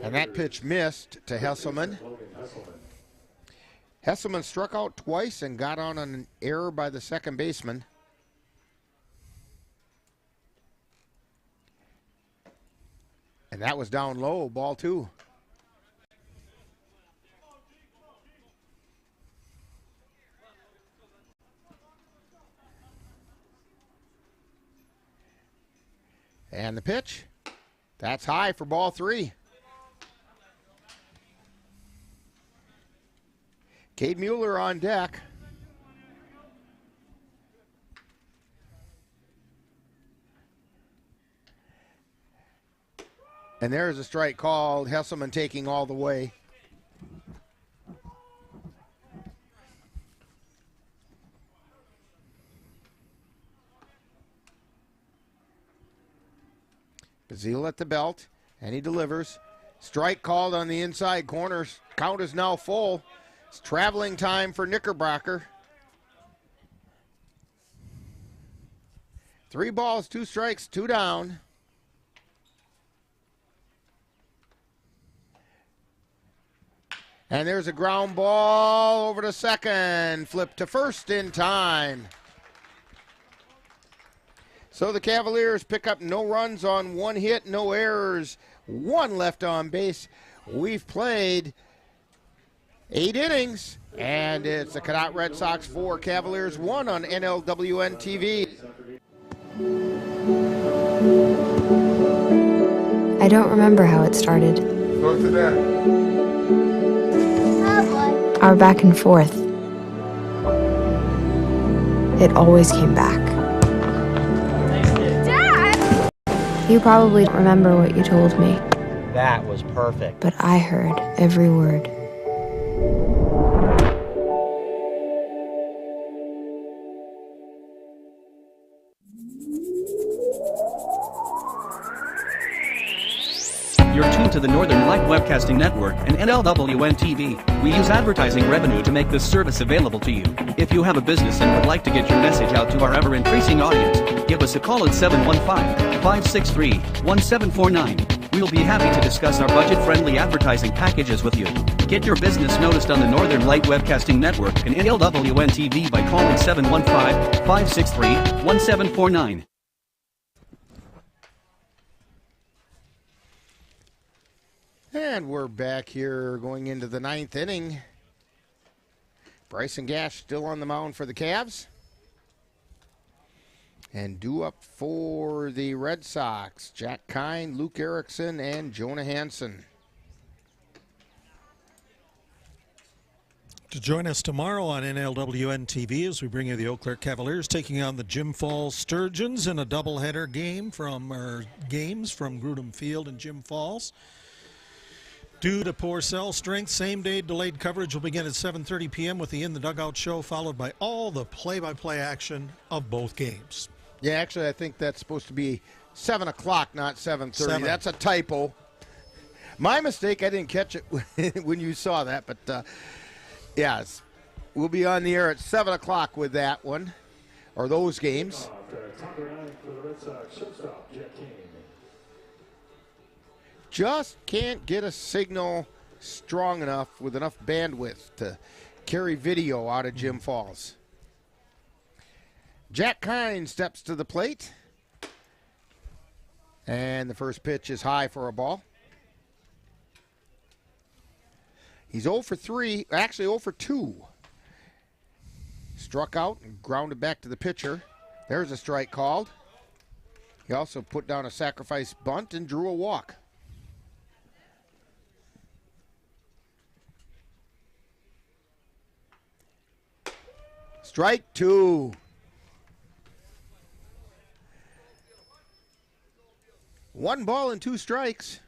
And that pitch missed to Hesselman. Hesselman struck out twice and got on an error by the second baseman. And that was down low, ball 2. And the pitch. That's high for ball 3. Cade Mueller on deck. And there's a strike called. Hesselman taking all the way. Bazile at the belt, and he delivers. Strike called on the inside corner. Count is now full. It's traveling time for Knickerbocker. 3 balls, 2 strikes, 2 down. And there's a ground ball over to second. Flip to first in time. So the Cavaliers pick up no runs on 1 hit, no errors, 1 left on base. We've played 8 innings, and it's the Cadott Red Sox 4, Cavaliers 1 on NLWN-TV. I don't remember how it started. Go to that. Our back and forth. It always came back. Dad! You probably don't remember what you told me. That was perfect. But I heard every word. You're tuned to the Northern Light Webcasting Network and NLWN-TV. We use advertising revenue to make this service available to you. If you have a business and would like to get your message out to our ever-increasing audience, give us a call at 715-563-1749. We'll be happy to discuss our budget-friendly advertising packages with you. Get your business noticed on the Northern Light Webcasting Network and NLWN-TV by calling 715-563-1749. And we're back here going into the 9th inning. Bryson Gash still on the mound for the Cavs. And due up for the Red Sox, Jack Kine, Luke Erickson, and Jonah Hansen. To join us tomorrow on NLWN-TV as we bring you the Eau Claire Cavaliers taking on the Jim Falls Sturgeons in a doubleheader game games from Grudem Field in Jim Falls. Due to poor cell strength, same-day delayed coverage will begin at 7:30 p.m. with the In the Dugout show, followed by all the play-by-play action of both games. Yeah, actually, I think that's supposed to be 7 o'clock, not 7:30. That's a typo. My mistake, I didn't catch it when you saw that, but yes, we'll be on the air at 7 o'clock with that one, or those games. Just can't get a signal strong enough with enough bandwidth to carry video out of Jim Falls. Jack Kine steps to the plate. And the first pitch is high for a ball. He's 0 for 3, actually 0 for 2. Struck out and grounded back to the pitcher. There's a strike called. He also put down a sacrifice bunt and drew a walk. Strike 2. One ball and 2 strikes.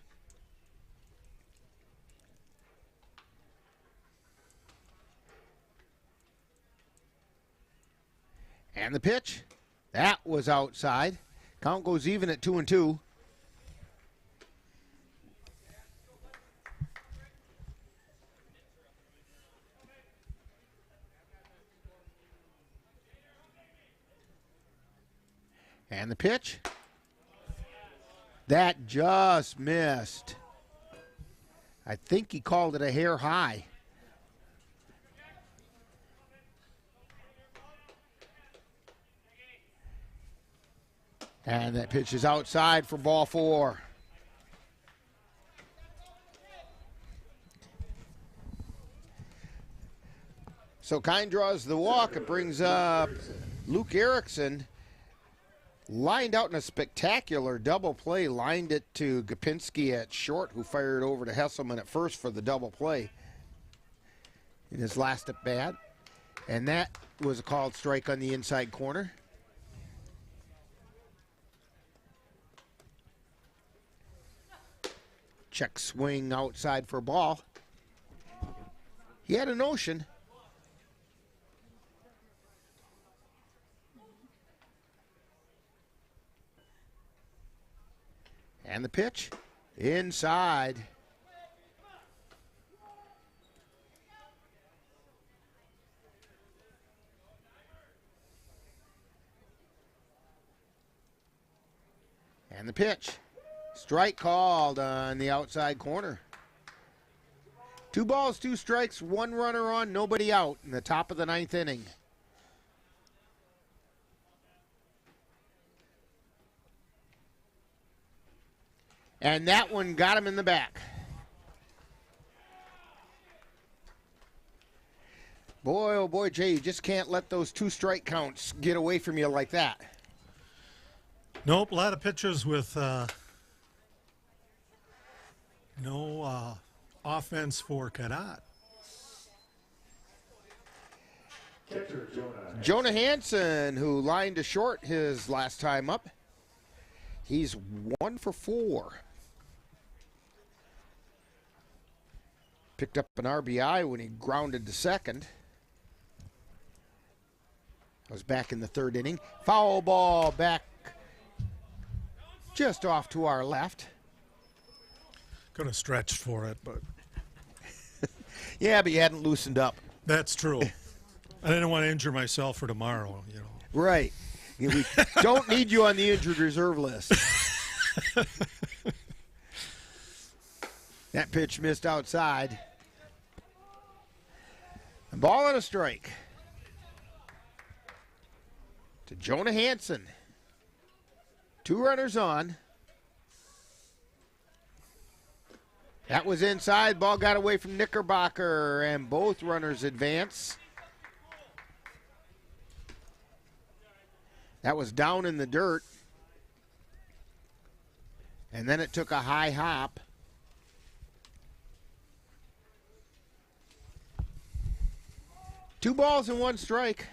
And the pitch. That was outside. Count goes even at 2-2. And the pitch. That just missed. I think he called it a hair high. And that pitch is outside for ball 4. So Kine draws the walk. It brings up Luke Erickson. Lined out in a spectacular double play. Lined it to Gopinski at short, who fired over to Hesselman at first for the double play in his last at bat. And that was a called strike on the inside corner. Check swing outside for ball. He had a notion. And the pitch inside. And the pitch. Strike called on the outside corner. 2 balls, 2 strikes, 1 runner on, nobody out in the top of the 9th inning. And that one got him in the back. Boy, oh boy, Jay, you just can't let those 2 strike counts get away from you like that. Nope, a lot of pitchers with no offense for Cadott. Jonah Hansen, who lined to short his last time up. He's 1 for 4. Picked up an RBI when he grounded to second. I was back in the 3rd inning. Foul ball back just off to our left. Could have stretched for it, but yeah, but you hadn't loosened up. That's true. I didn't want to injure myself for tomorrow, you know. Right. We don't need you on the injured reserve list. That pitch missed outside. A ball and a strike to Jonah Hansen. 2 runners on. That was inside. Ball got away from Knickerbocker, and both runners advance. That was down in the dirt. And then it took a high hop. Two balls and 1 strike.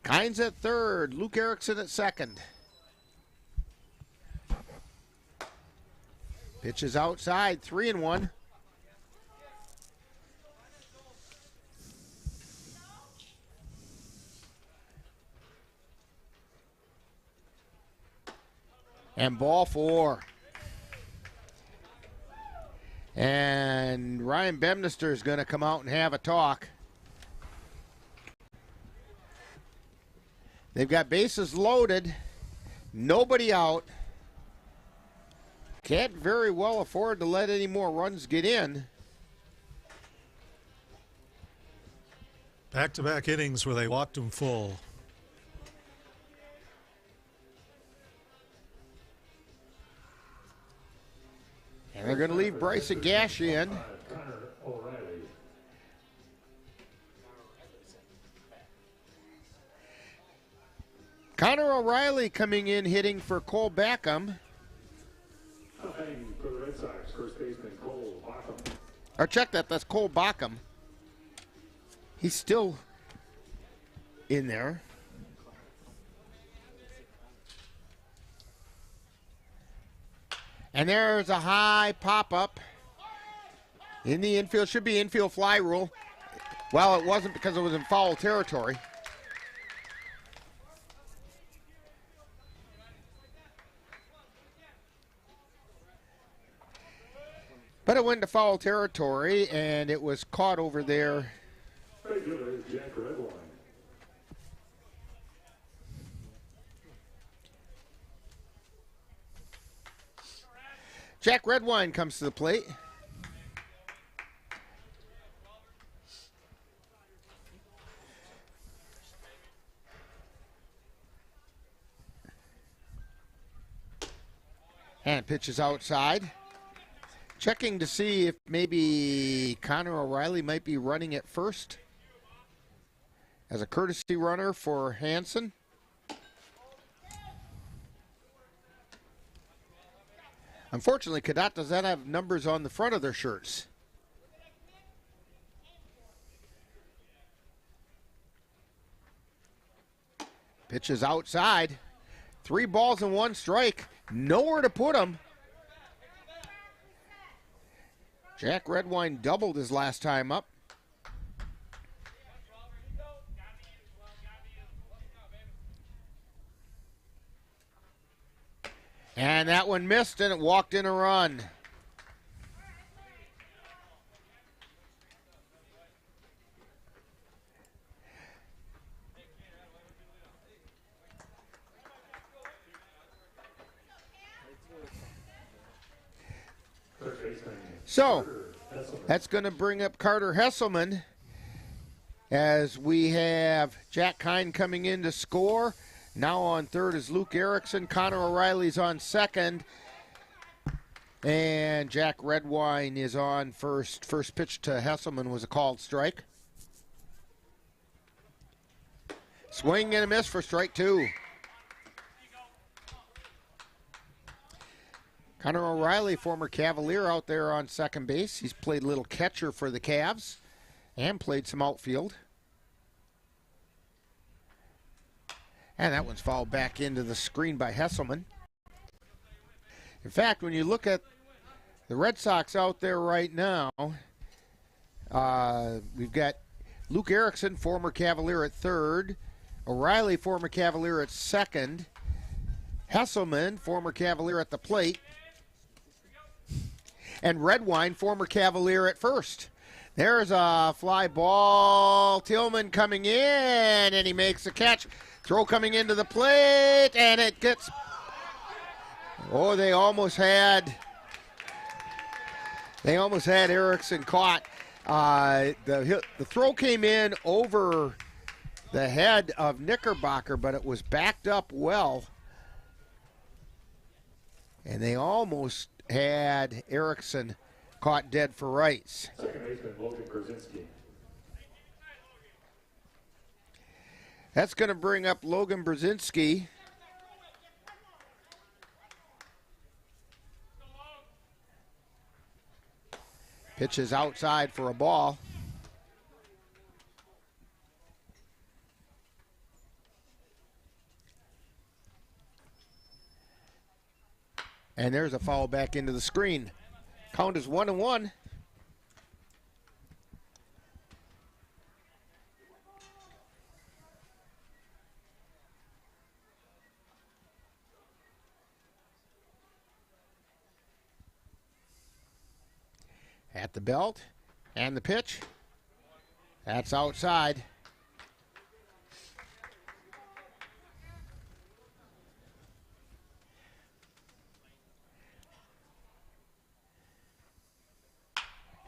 Kynes at third. Luke Erickson at second. Pitch is outside. 3-1. And ball 4. And Ryan Bemister is going to come out and have a talk. They've got bases loaded. Nobody out. Can't very well afford to let any more runs get in. Back-to-back innings where they walked him full. And they're going to leave Bryson Gash in. Connor O'Reilly coming in hitting for Cole Backham. For the Red Sox, first baseman Cole Backham. Or check that, that's Cole Backham. He's still in there. And there's a high pop-up in the infield. Should be infield fly rule. Well, it wasn't because it was in foul territory. But it went to foul territory, and it was caught over there. Very good, there's Jack Redwine. Jack Redwine comes to the plate. And pitches outside. Checking to see if maybe Connor O'Reilly might be running at first as a courtesy runner for Hansen. Unfortunately, Cadott does not have numbers on the front of their shirts. Pitches outside. 3 balls and 1 strike. Nowhere to put him. Jack Redwine doubled his last time up. And that one missed, and it walked in a run. So, that's going to bring up Carter Hesselman as we have Jack Kine coming in to score. Now on third is Luke Erickson. Connor O'Reilly's on second. And Jack Redwine is on first. First pitch to Hesselman was a called strike. Swing and a miss for strike 2. Connor O'Reilly, former Cavalier, out there on second base. He's played a little catcher for the Cavs and played some outfield. And that one's fouled back into the screen by Hesselman. In fact, when you look at the Red Sox out there right now, we've got Luke Erickson, former Cavalier, at third. O'Reilly, former Cavalier, at second. Hesselman, former Cavalier, at the plate. And Redwine, former Cavalier, at first. There's a fly ball. Tillman coming in, and he makes a catch. Throw coming into the plate, and it gets... Oh, they almost had Erickson caught. The throw came in over the head of Knickerbocker, but it was backed up well. And they almost had Erickson caught dead for rights. Second baseman Logan Brzezinski. That's going to bring up Logan Brzezinski. Pitches outside for a ball. And there's a foul back into the screen. Count is 1-1. At the belt, and the pitch. That's outside.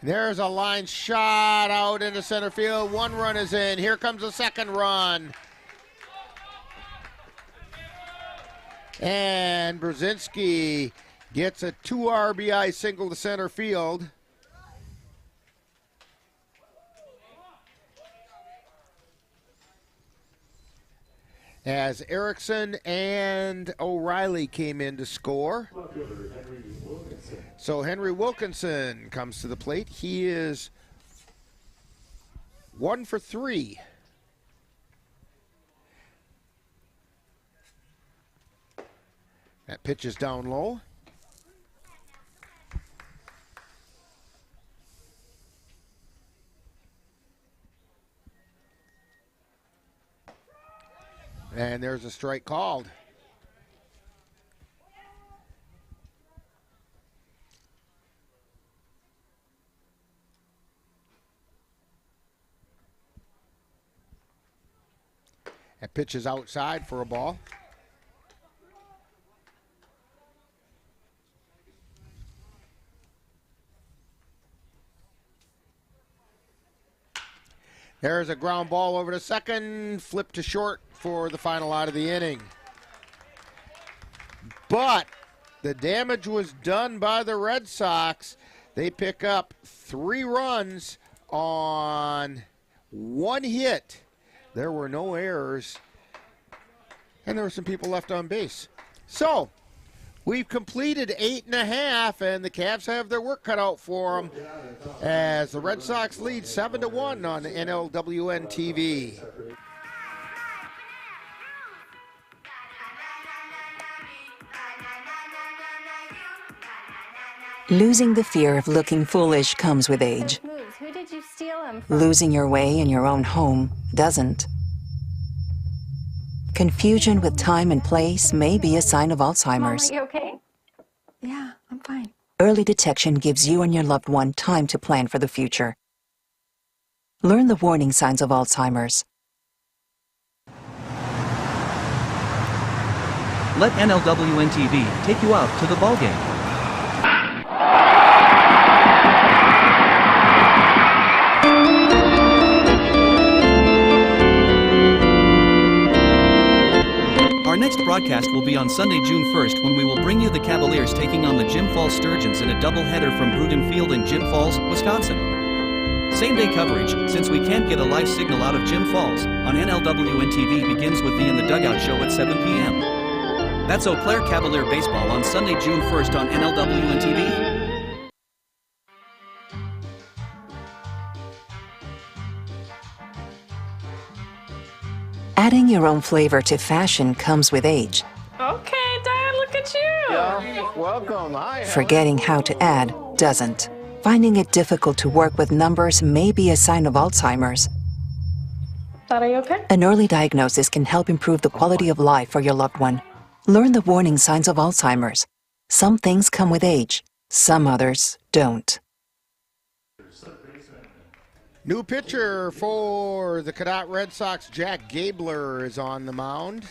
There's a line shot out into center field. One run is in. Here comes the second run. And Brzezinski gets a 2 RBI single to center field. As Erickson and O'Reilly came in to score. So Henry Wilkinson comes to the plate. He is 1 for 3. That pitch is down low. And there's a strike called. That pitch is outside for a ball. There's a ground ball over to second, flip to short for the final out of the inning. But the damage was done by the Red Sox. They pick up 3 runs on 1 hit. There were no errors, and there were some people left on base. So we've completed 8.5, and the Cavs have their work cut out for them as the Red Sox lead 7-1 on NLWN-TV. Losing the fear of looking foolish comes with age. Who did you steal him from? Losing your way in your own home doesn't. Confusion with time and place may be a sign of Alzheimer's. Mom, are you okay? Yeah, I'm fine. Early detection gives you and your loved one time to plan for the future. Learn the warning signs of Alzheimer's. Let NLWN-TV take you out to the ballgame. Our next broadcast will be on Sunday, June 1st, when we will bring you the Cavaliers taking on the Jim Falls Sturgeons in a doubleheader from Bruton Field in Jim Falls, Wisconsin. Same-day coverage, since we can't get a live signal out of Jim Falls, on NLWN-TV begins with the In the Dugout show at 7 p.m. That's Eau Claire Cavalier Baseball on Sunday, June 1st on NLWN-TV. Adding your own flavor to fashion comes with age. Okay, Dad, look at you. Yeah, welcome. Hi. Forgetting how to add doesn't. Finding it difficult to work with numbers may be a sign of Alzheimer's. Dad, are you okay? An early diagnosis can help improve the quality of life for your loved one. Learn the warning signs of Alzheimer's. Some things come with age, some others don't. New pitcher for the Cadott Red Sox, Jack Gabler, is on the mound.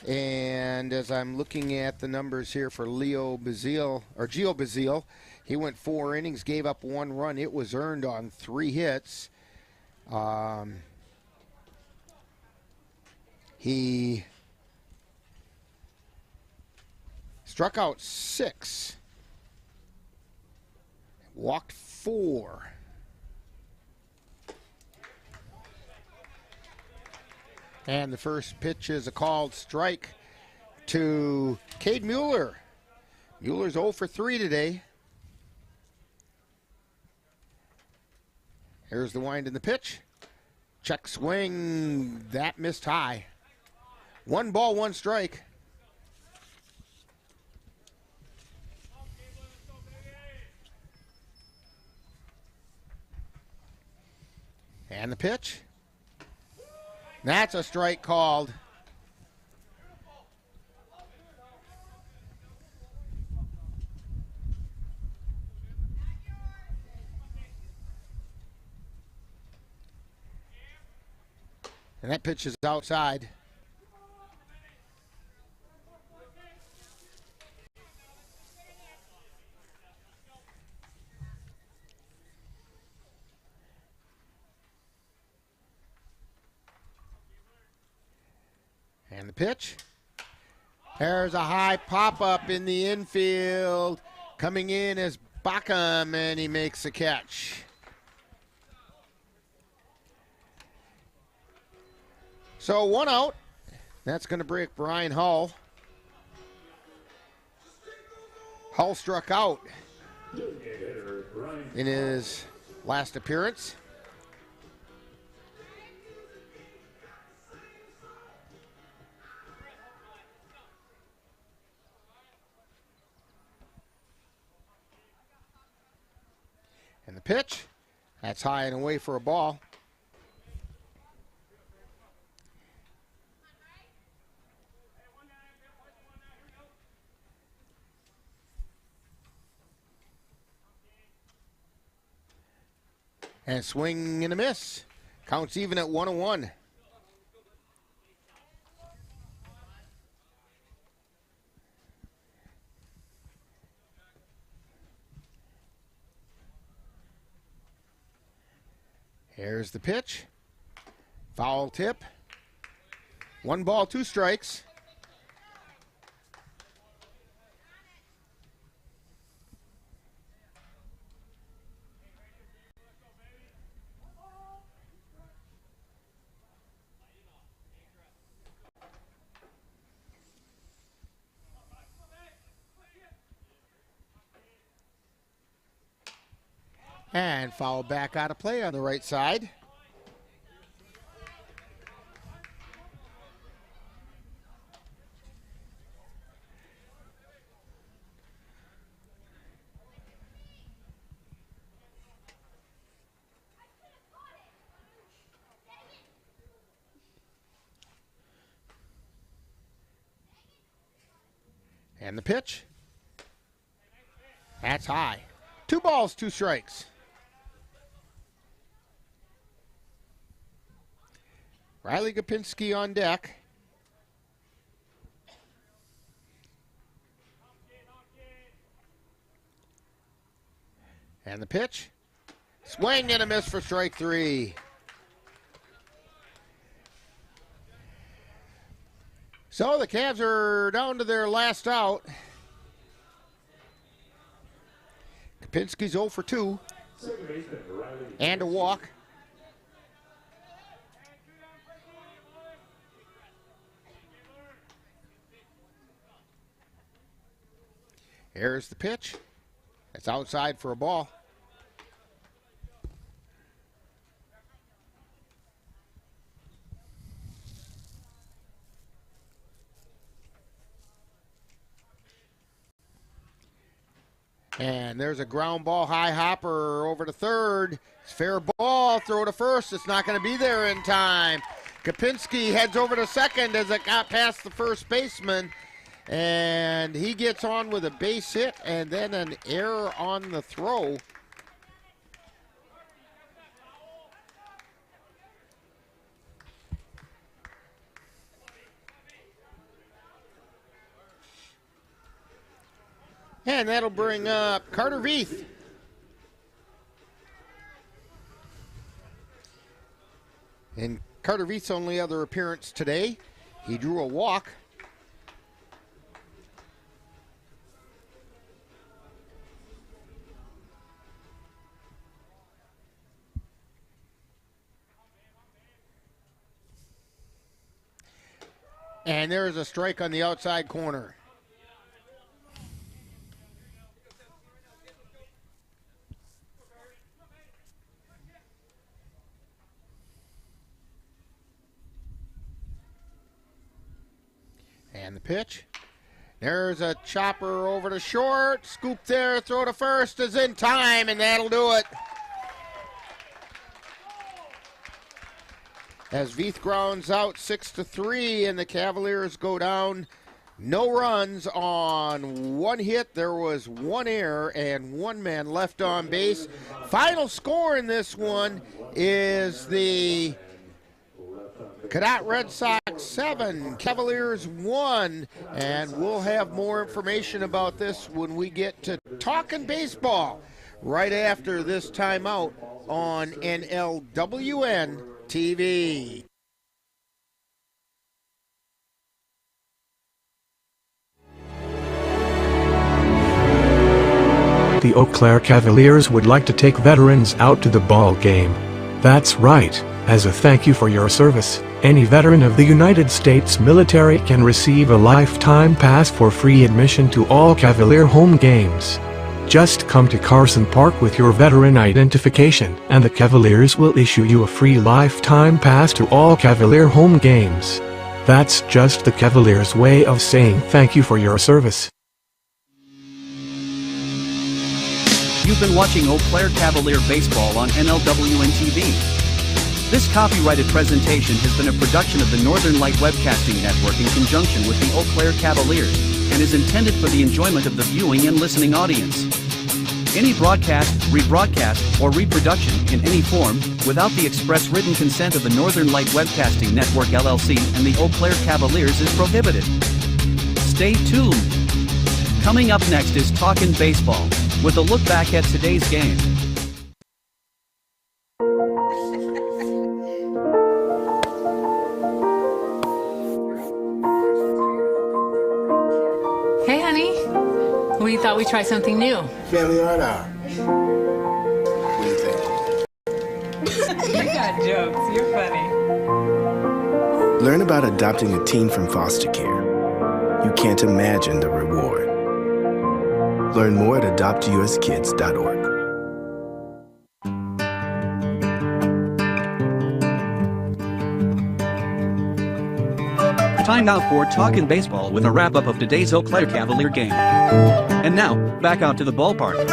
And as I'm looking at the numbers here for Gio Bazile, he went 4 innings, gave up 1 run. It was earned on 3 hits. He struck out 6, walked 4. And the first pitch is a called strike to Cade Mueller. Mueller's 0 for 3 today. Here's the wind in the pitch. Check swing. That missed high. 1 ball, 1 strike. And the pitch. That's a strike called. And that pitch is outside. And the pitch. There's a high pop-up in the infield. Coming in is Backham, and he makes the catch. So 1 out. That's going to break Brian Hull. Hull struck out in his last appearance. And the pitch, that's high and away for a ball. And swing and a miss. Counts even at 1-1. Here's the pitch. Foul tip. 1 ball, 2 strikes. And foul back out of play on the right side. And the pitch. That's high. 2 balls, 2 strikes. Riley Gopinski on deck. And the pitch. Swing and a miss for strike 3. So the Cavs are down to their last out. Gopinski's 0 for 2. And a walk. Here's the pitch. It's outside for a ball. And there's a ground ball, high hopper over to third. It's fair ball, throw to first. It's not going to be there in time. Kopinski heads over to second as it got past the first baseman. And he gets on with a base hit and then an error on the throw. And that'll bring up Carter Veith. In Carter Veith's only other appearance today, he drew a walk. And there is a strike on the outside corner. And the pitch. There's a chopper over to short. Scoop there, throw to first is in time, and that'll do it. As Veith grounds out 6-3, and the Cavaliers go down no runs on 1 hit. There was 1 error and 1 man left on base. Final score in this one is the Cadott Red Sox 7, Cavaliers 1, and we'll have more information about this when we get to Talkin' Baseball right after this timeout on NLWN-TV. The Eau Claire Cavaliers would like to take veterans out to the ball game. That's right. As a thank you for your service, any veteran of the United States military can receive a lifetime pass for free admission to all Cavalier home games. Just come to Carson Park with your veteran identification, and the Cavaliers will issue you a free lifetime pass to all Cavalier home games. That's just the Cavaliers' way of saying thank you for your service. You've been watching Eau Claire Cavalier Baseball on NLWN-TV. This copyrighted presentation has been a production of the Northern Light Webcasting Network in conjunction with the Eau Claire Cavaliers, and is intended for the enjoyment of the viewing and listening audience. Any broadcast, rebroadcast, or reproduction in any form, without the express written consent of the Northern Light Webcasting Network LLC and the Eau Claire Cavaliers is prohibited. Stay tuned. Coming up next is Talkin' Baseball, with a look back at today's game. Hey, honey. What do you thought we'd try something new? Family art hour. What do you think? You got jokes. You're funny. Learn about adopting a teen from foster care. You can't imagine the reward. Learn more at adoptuskids.org. Time now for Talkin' Baseball with a wrap-up of today's Eau Claire Cavalier game. And now, back out to the ballpark.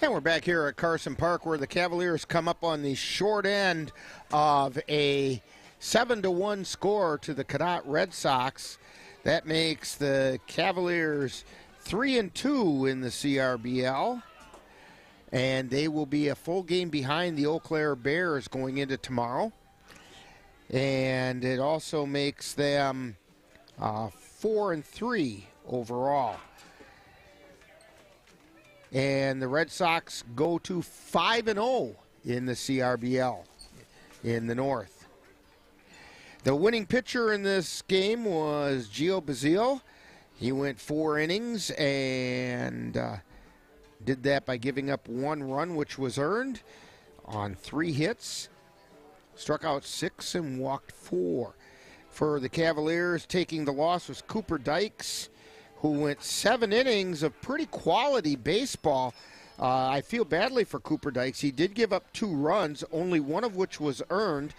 And we're back here at Carson Park, where the Cavaliers come up on the short end of a 7-1 score to the Cadott Red Sox. That makes the Cavaliers 3-2 in the CRBL. And they will be a full game behind the Eau Claire Bears going into tomorrow. And it also makes them 4-3 overall. And the Red Sox go to 5-0 in the CRBL in the North. The winning pitcher in this game was Gio Bazile. He went 4 innings and did that by giving up 1 run, which was earned on 3 hits. Struck out 6 and walked 4. For the Cavaliers, taking the loss was Cooper Dykes, who went 7 innings of pretty quality baseball. I feel badly for Cooper Dykes. He did give up 2 runs, only 1 of which was earned,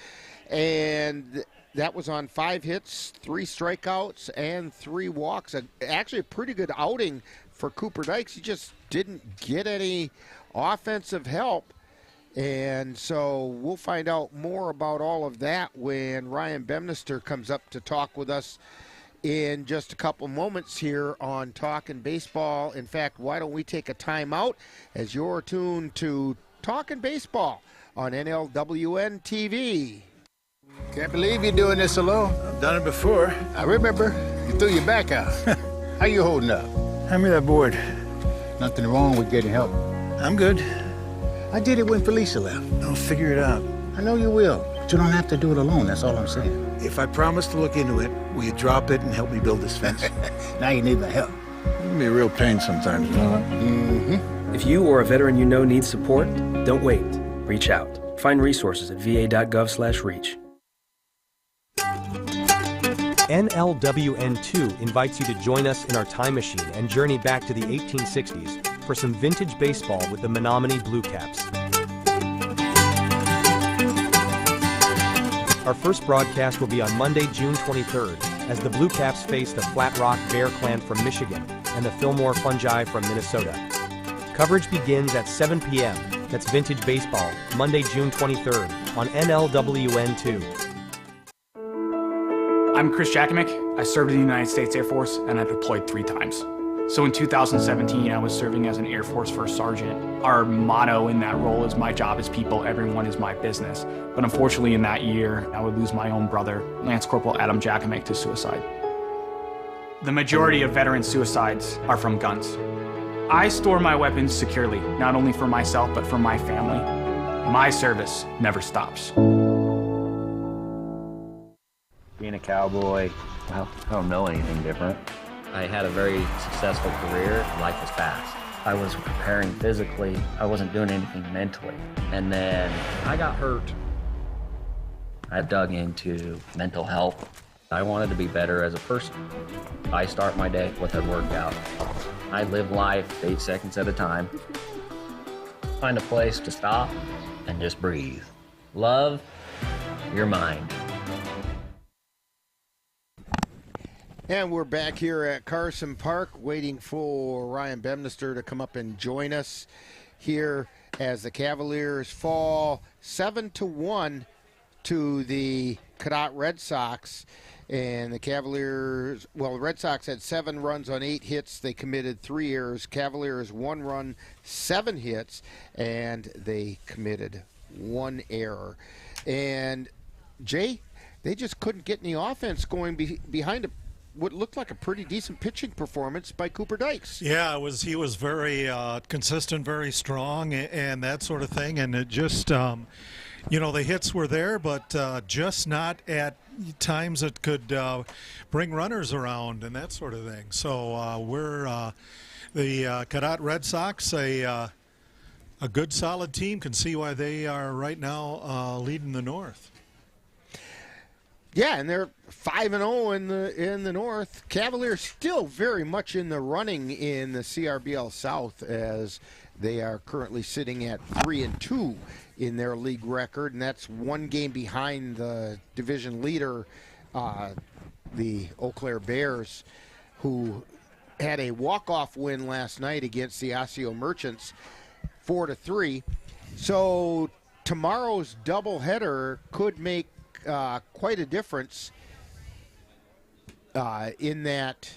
and that was on 5 hits, 3 strikeouts, and 3 walks. Actually a pretty good outing for Cooper Dykes. He just didn't get any offensive help. And so we'll find out more about all of that when Ryan Bemister comes up to talk with us in just a couple moments here on Talkin' Baseball. In fact, why don't we take a timeout as you're tuned to Talkin' Baseball on NLWN-TV. Can't believe you're doing this alone. I've done it before. I remember. You threw your back out. How you holding up? Hand me that board. Nothing wrong with getting help. I'm good. I did it when Felicia left. I'll figure it out. I know you will, but you don't have to do it alone. That's all I'm saying. If I promise to look into it, will you drop it and help me build this fence? Now you need my help. It can be a real pain sometimes, you know that? Mm-hmm. If you or a veteran you know needs support, don't wait. Reach out. Find resources at va.gov/reach. NLWN-2 invites you to join us in our time machine and journey back to the 1860s for some vintage baseball with the Menominee Blue Caps. Our first broadcast will be on Monday, June 23rd, as the Blue Caps face the Flat Rock Bear Clan from Michigan and the Fillmore Fungi from Minnesota. Coverage begins at 7 p.m. That's Vintage Baseball, Monday, June 23rd on NLWN-2. I'm Chris Jakovic. I served in the United States Air Force and I deployed 3 times. So in 2017, I was serving as an Air Force First Sergeant. Our motto in that role is "My job is people, everyone is my business." But unfortunately in that year, I would lose my own brother, Lance Corporal Adam Jakovic, to suicide. The majority of veteran suicides are from guns. I store my weapons securely, not only for myself, but for my family. My service never stops. Being a cowboy, well, I don't know anything different. I had a very successful career. Life was fast. I was preparing physically. I wasn't doing anything mentally. And then I got hurt. I dug into mental health. I wanted to be better as a person. I start my day with a workout. I live life 8 seconds at a time. Find a place to stop and just breathe. Love your mind. And we're back here at Carson Park waiting for Ryan Bemister to come up and join us here as the Cavaliers fall 7-1 to the Cadott Red Sox. And the Cavaliers, well, the Red Sox had 7 runs on 8 hits. They committed 3 errors. Cavaliers 1 run, 7 hits, and they committed 1 error. And, Jay, they just couldn't get any offense going behind what looked like a pretty decent pitching performance by Cooper Dykes. Yeah, he was very consistent, very strong, and that sort of thing. And it just, the hits were there, but just not at times that could bring runners around and that sort of thing. So we're the Cadott Red Sox, a good solid team. Can see why they are right now leading the North. Yeah, and they're 5-0 in the North. Cavaliers still very much in the running in the CRBL South, as they are currently sitting at 3-2 in their league record, and that's 1 game behind the division leader, the Eau Claire Bears, who had a walk-off win last night against the Osseo Merchants, 4-3. So tomorrow's doubleheader could make quite a difference in that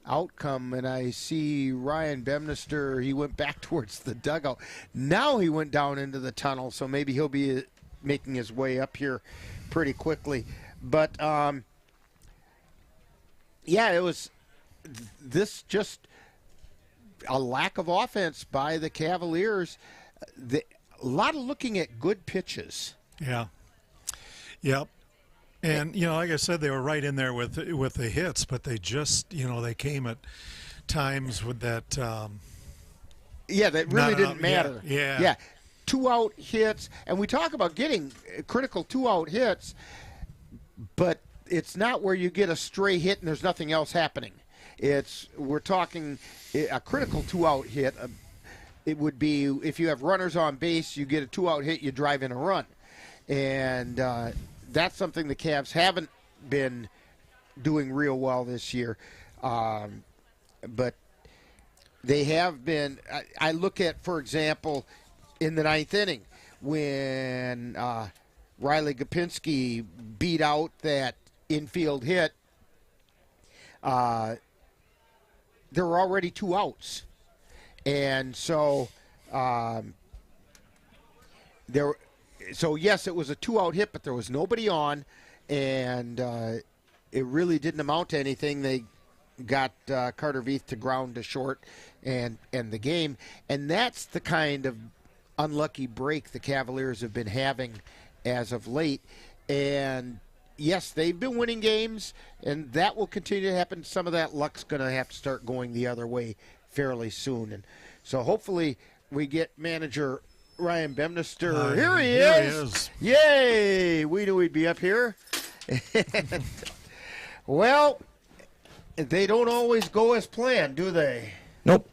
outcome. And I see Ryan Bemister, he went back towards the dugout. Now he went down into the tunnel, so maybe he'll be making his way up here pretty quickly. But yeah, it was this just a lack of offense by the Cavaliers. A lot of looking at good pitches. Yeah. Yep. And, like I said, they were right in there with the hits, but they just, they came at times with that. Yeah, that really didn't matter. Yeah. 2-out hits. And we talk about getting critical 2-out hits, but it's not where you get a stray hit and there's nothing else happening. We're talking a critical 2-out hit. It would be if you have runners on base, you get a 2-out hit, you drive in a run. And that's something the Cavs haven't been doing real well this year. But they have been. I look at, for example, in the 9th inning, when Riley Gopinski beat out that infield hit, there were already 2 outs. And so So, yes, it was a 2-out hit, but there was nobody on, and it really didn't amount to anything. They got Carter Veith to ground to short and the game. And that's the kind of unlucky break the Cavaliers have been having as of late. And, yes, they've been winning games, and that will continue to happen. Some of that luck's going to have to start going the other way fairly soon. And so hopefully we get manager Ryan Bemister. Here he is. Yay! We knew he'd be up here. Well, they don't always go as planned, do they? Nope.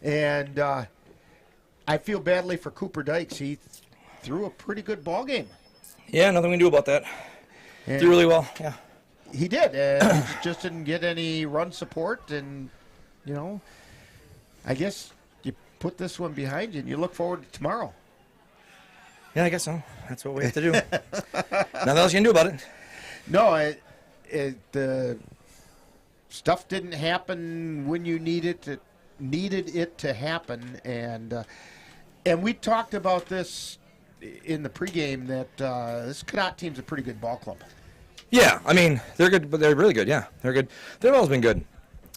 And I feel badly for Cooper Dykes. He threw a pretty good ball game. Yeah, nothing we can do about that. And threw really well, yeah. He did. And he just didn't get any run support. And, I guess put this one behind you and you look forward to tomorrow. Yeah, I guess so. That's what we have to do. Nothing else you can do about it. No, the stuff didn't happen when you needed it to happen, and we talked about this in the pregame that this Cadott team's a pretty good ball club. Yeah, I mean they're good, but they're really good. Yeah, they're good. They've always been good.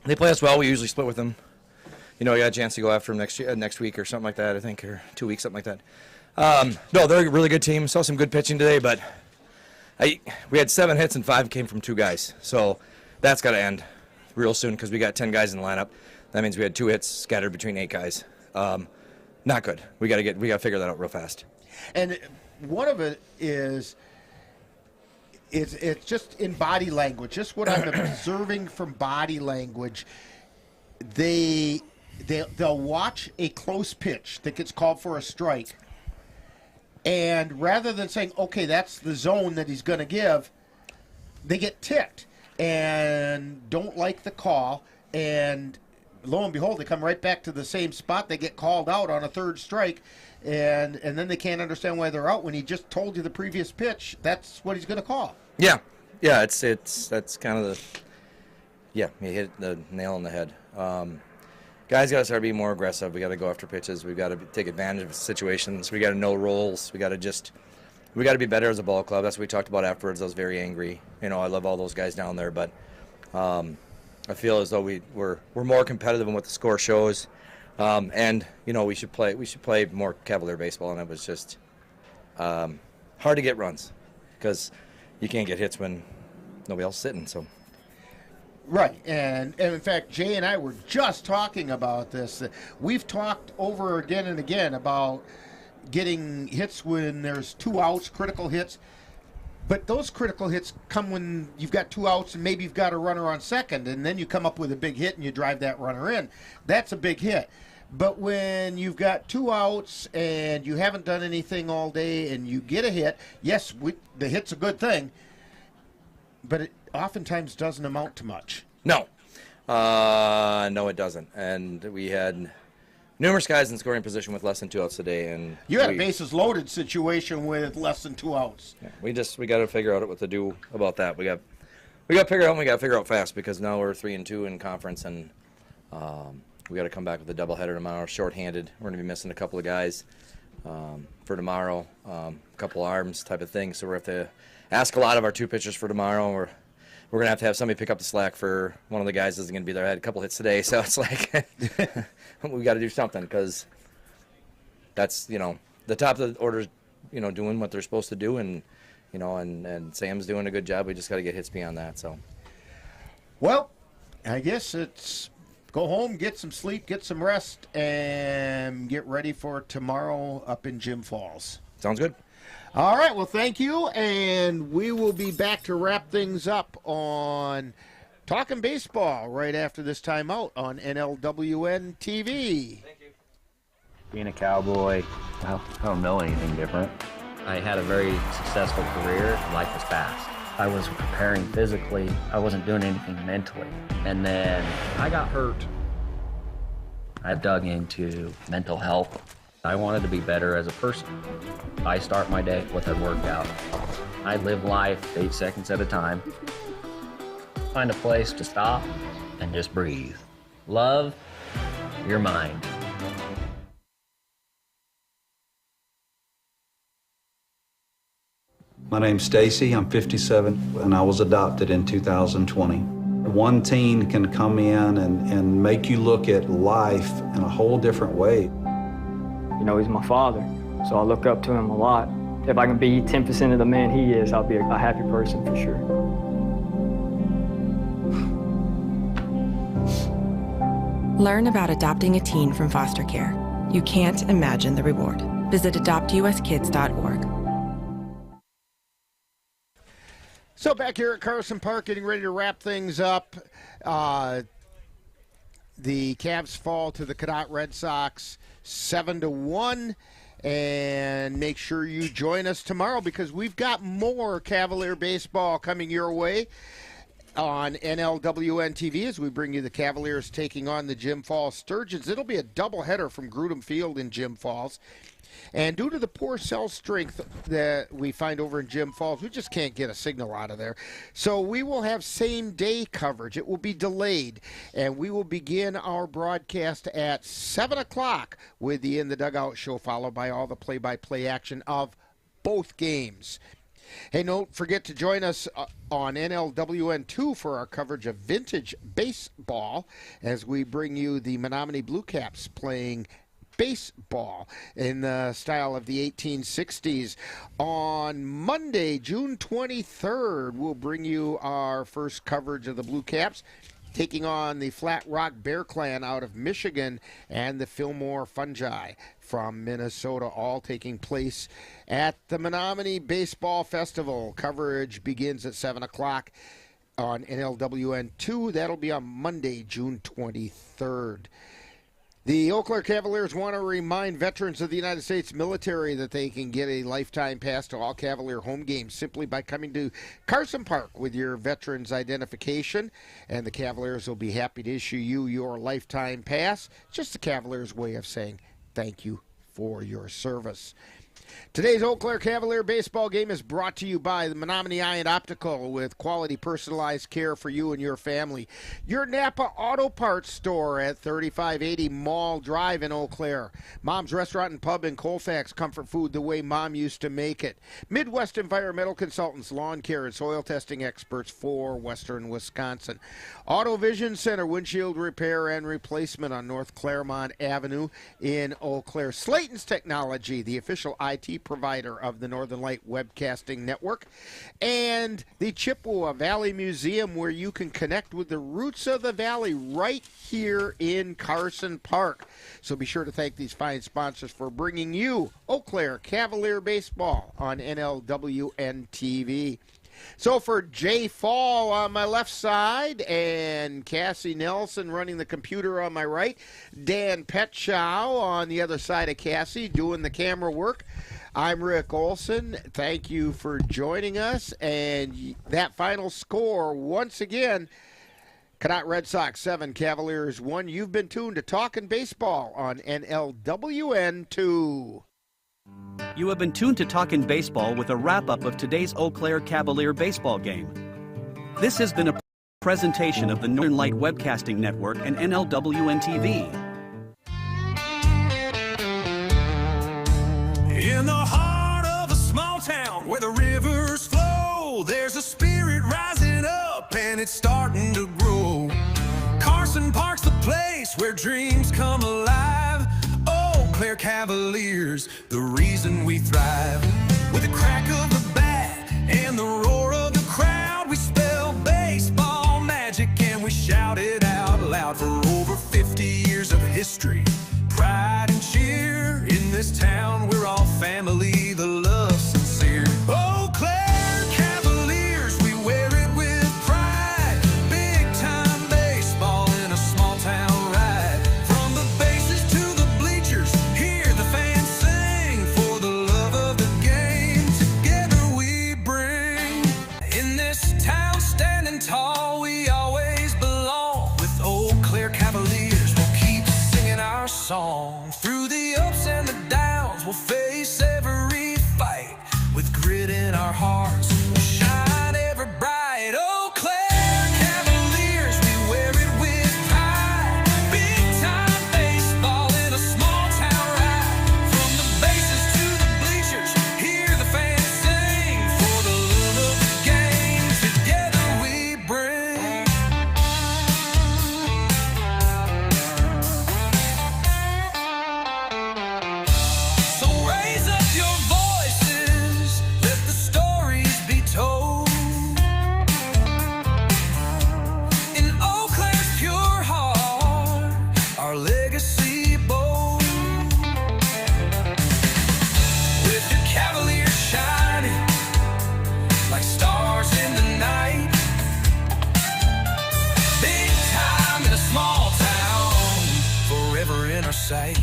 They play us well. We usually split with them. You got a chance to go after them next week or something like that, I think, or 2 weeks, something like that. No, they're a really good team. Saw some good pitching today, but we had 7 hits and 5 came from 2 guys. So that's got to end. real soon because we got 10 guys in the lineup. That means we had 2 hits scattered between 8 guys. Not good. We got to figure that out real fast. And one of it is it's just in body language. Just what I'm observing from body language. They'll watch a close pitch that gets called for a strike, and rather than saying, okay, that's the zone that he's going to give, they get ticked and don't like the call, and lo and behold, they come right back to the same spot. They get called out on a 3rd strike, and then they can't understand why they're out when he just told you the previous pitch. That's what he's going to call. Yeah, that's kind of you hit the nail on the head. Guys got to start being more aggressive. We got to go after pitches. We've got to take advantage of situations. We got to know roles. We got to be better as a ball club. That's what we talked about afterwards. I was very angry. I love all those guys down there, but I feel as though we're more competitive than what the score shows. And we should play more Cavalier baseball, and it was just hard to get runs because you can't get hits when nobody else is sitting. So. Right, and in fact, Jay and I were just talking about this. We've talked over again and again about getting hits when there's 2 outs, critical hits. But those critical hits come when you've got 2 outs and maybe you've got a runner on second, and then you come up with a big hit and you drive that runner in. That's a big hit. But when you've got 2 outs and you haven't done anything all day and you get a hit, yes, the hit's a good thing, but it oftentimes doesn't amount to much. No. No, it doesn't. And we had numerous guys in scoring position with less than 2 outs today. And you had a bases loaded situation with less than 2 outs. Yeah, we got to figure out what to do about that. We got to figure out, and we got to figure out fast because now we're 3-2 in conference, and we got to come back with a doubleheader tomorrow. Shorthanded, we're going to be missing a couple of guys for tomorrow, a couple arms type of thing. So we're going to have to ask a lot of our 2 pitchers for tomorrow. We're going to have somebody pick up the slack for one of the guys isn't going to be there. I had a couple hits today, so it's like we got to do something because that's, the top of the order's, doing what they're supposed to do, and, and Sam's doing a good job. We just got to get hits beyond that, so. Well, I guess it's go home, get some sleep, get some rest, and get ready for tomorrow up in Jim Falls. Sounds good. All right, well, thank you, and we will be back to wrap things up on Talking Baseball right after this timeout on NLWN-TV. Thank you. Being a Cowboy, well, I don't know anything different. I had a very successful career. Life was fast. I was preparing physically. I wasn't doing anything mentally. And then I got hurt. I dug into mental health. I wanted to be better as a person. I start my day with a workout. I live life 8 seconds at a time. Find a place to stop and just breathe. Love your mind. My name's Stacy, I'm 57, and I was adopted in 2020. One teen can come in and make you look at life in a whole different way. He's my father, so I look up to him a lot. If I can be 10% of the man he is, I'll be a happy person for sure. Learn about adopting a teen from foster care. You can't imagine the reward. Visit adoptuskids.org. So back here at Carson Park, getting ready to wrap things up. The Cavs fall to the Cadott Red Sox 7-1. And make sure you join us tomorrow because we've got more Cavalier baseball coming your way on NLWN-TV as we bring you the Cavaliers taking on the Jim Falls Sturgeons. It'll be a doubleheader from Grudem Field in Jim Falls. And due to the poor cell strength that we find over in Jim Falls, we just can't get a signal out of there. So we will have same-day coverage. It will be delayed, and we will begin our broadcast at 7 o'clock with the In the Dugout show, followed by all the play-by-play action of both games. Hey, don't forget to join us on NLWN2 for our coverage of vintage baseball as we bring you the Menominee Blue Caps playing baseball in the style of the 1860s. On Monday, June 23rd, we'll bring you our first coverage of the Blue Caps taking on the Flat Rock Bear Clan out of Michigan and the Fillmore Fungi from Minnesota, all taking place at the Menominee Baseball Festival. Coverage begins at 7 o'clock on NLWN-2. That'll be on Monday, June 23rd. The Eau Claire Cavaliers want to remind veterans of the United States military that they can get a lifetime pass to all Cavalier home games simply by coming to Carson Park with your veterans identification, and the Cavaliers will be happy to issue you your lifetime pass. Just the Cavaliers' way of saying thank you for your service. Today's Eau Claire Cavalier baseball game is brought to you by the Menominee Eye and Optical, with quality personalized care for you and your family. Your Napa Auto Parts store at 3580 Mall Drive in Eau Claire. Mom's Restaurant and Pub in Colfax, comfort food the way Mom used to make it. Midwest Environmental Consultants, lawn care and soil testing experts for Western Wisconsin. Auto Vision Center, windshield repair and replacement on North Claremont Avenue in Eau Claire. Slayton's Technology, the official IT provider of the Northern Light Webcasting Network, and the Chippewa Valley Museum, where you can connect with the roots of the valley right here in Carson Park. So be sure to thank these fine sponsors for bringing you Eau Claire Cavalier Baseball on NLWN-TV. So for Jay Fall on my left side and Cassie Nelson running the computer on my right, Dan Petschow on the other side of Cassie doing the camera work, I'm Rick Olson. Thank you for joining us. And that final score, once again, Cadott Red Sox 7, Cavaliers 1. You've been tuned to Talkin' Baseball on NLWN-2. You have been tuned to Talkin' Baseball with a wrap-up of today's Eau Claire Cavalier baseball game. This has been a presentation of the Northern Light Webcasting Network and NLWN-TV. In the heart of a small town where the rivers flow, there's a spirit rising up and it's starting to grow. Carson Park's the place where dreams come alive. Eau Claire Cavaliers, the reason we thrive. With the crack of the bat and the roar of the crowd, we spell baseball magic and we shout it out loud. For over 50 years of history, pride and cheer in this town, we're all family, the love sincere. Eau Claire Cavaliers, we wear it with pride. Big time baseball in a small town ride. From the bases to the bleachers, hear the fans sing. For the love of the game, together we bring. In this town standing tall, we always belong. With Eau Claire Cavaliers, we'll keep singing our song. Through the ups and the downs, we'll face every fight. With grit in our hearts, we'll shine ever bright. Eau Claire Cavaliers, we wear it with pride. Big time baseball in a small town ride. From the bases to the bleachers, hear the fans sing. For the love of the game, together we bring. So raise up your voices, let the stories be told. In Eau Claire's pure heart, our legacy bold. With the Cavaliers shining like stars in the night. Big time in a small town, forever in our sight.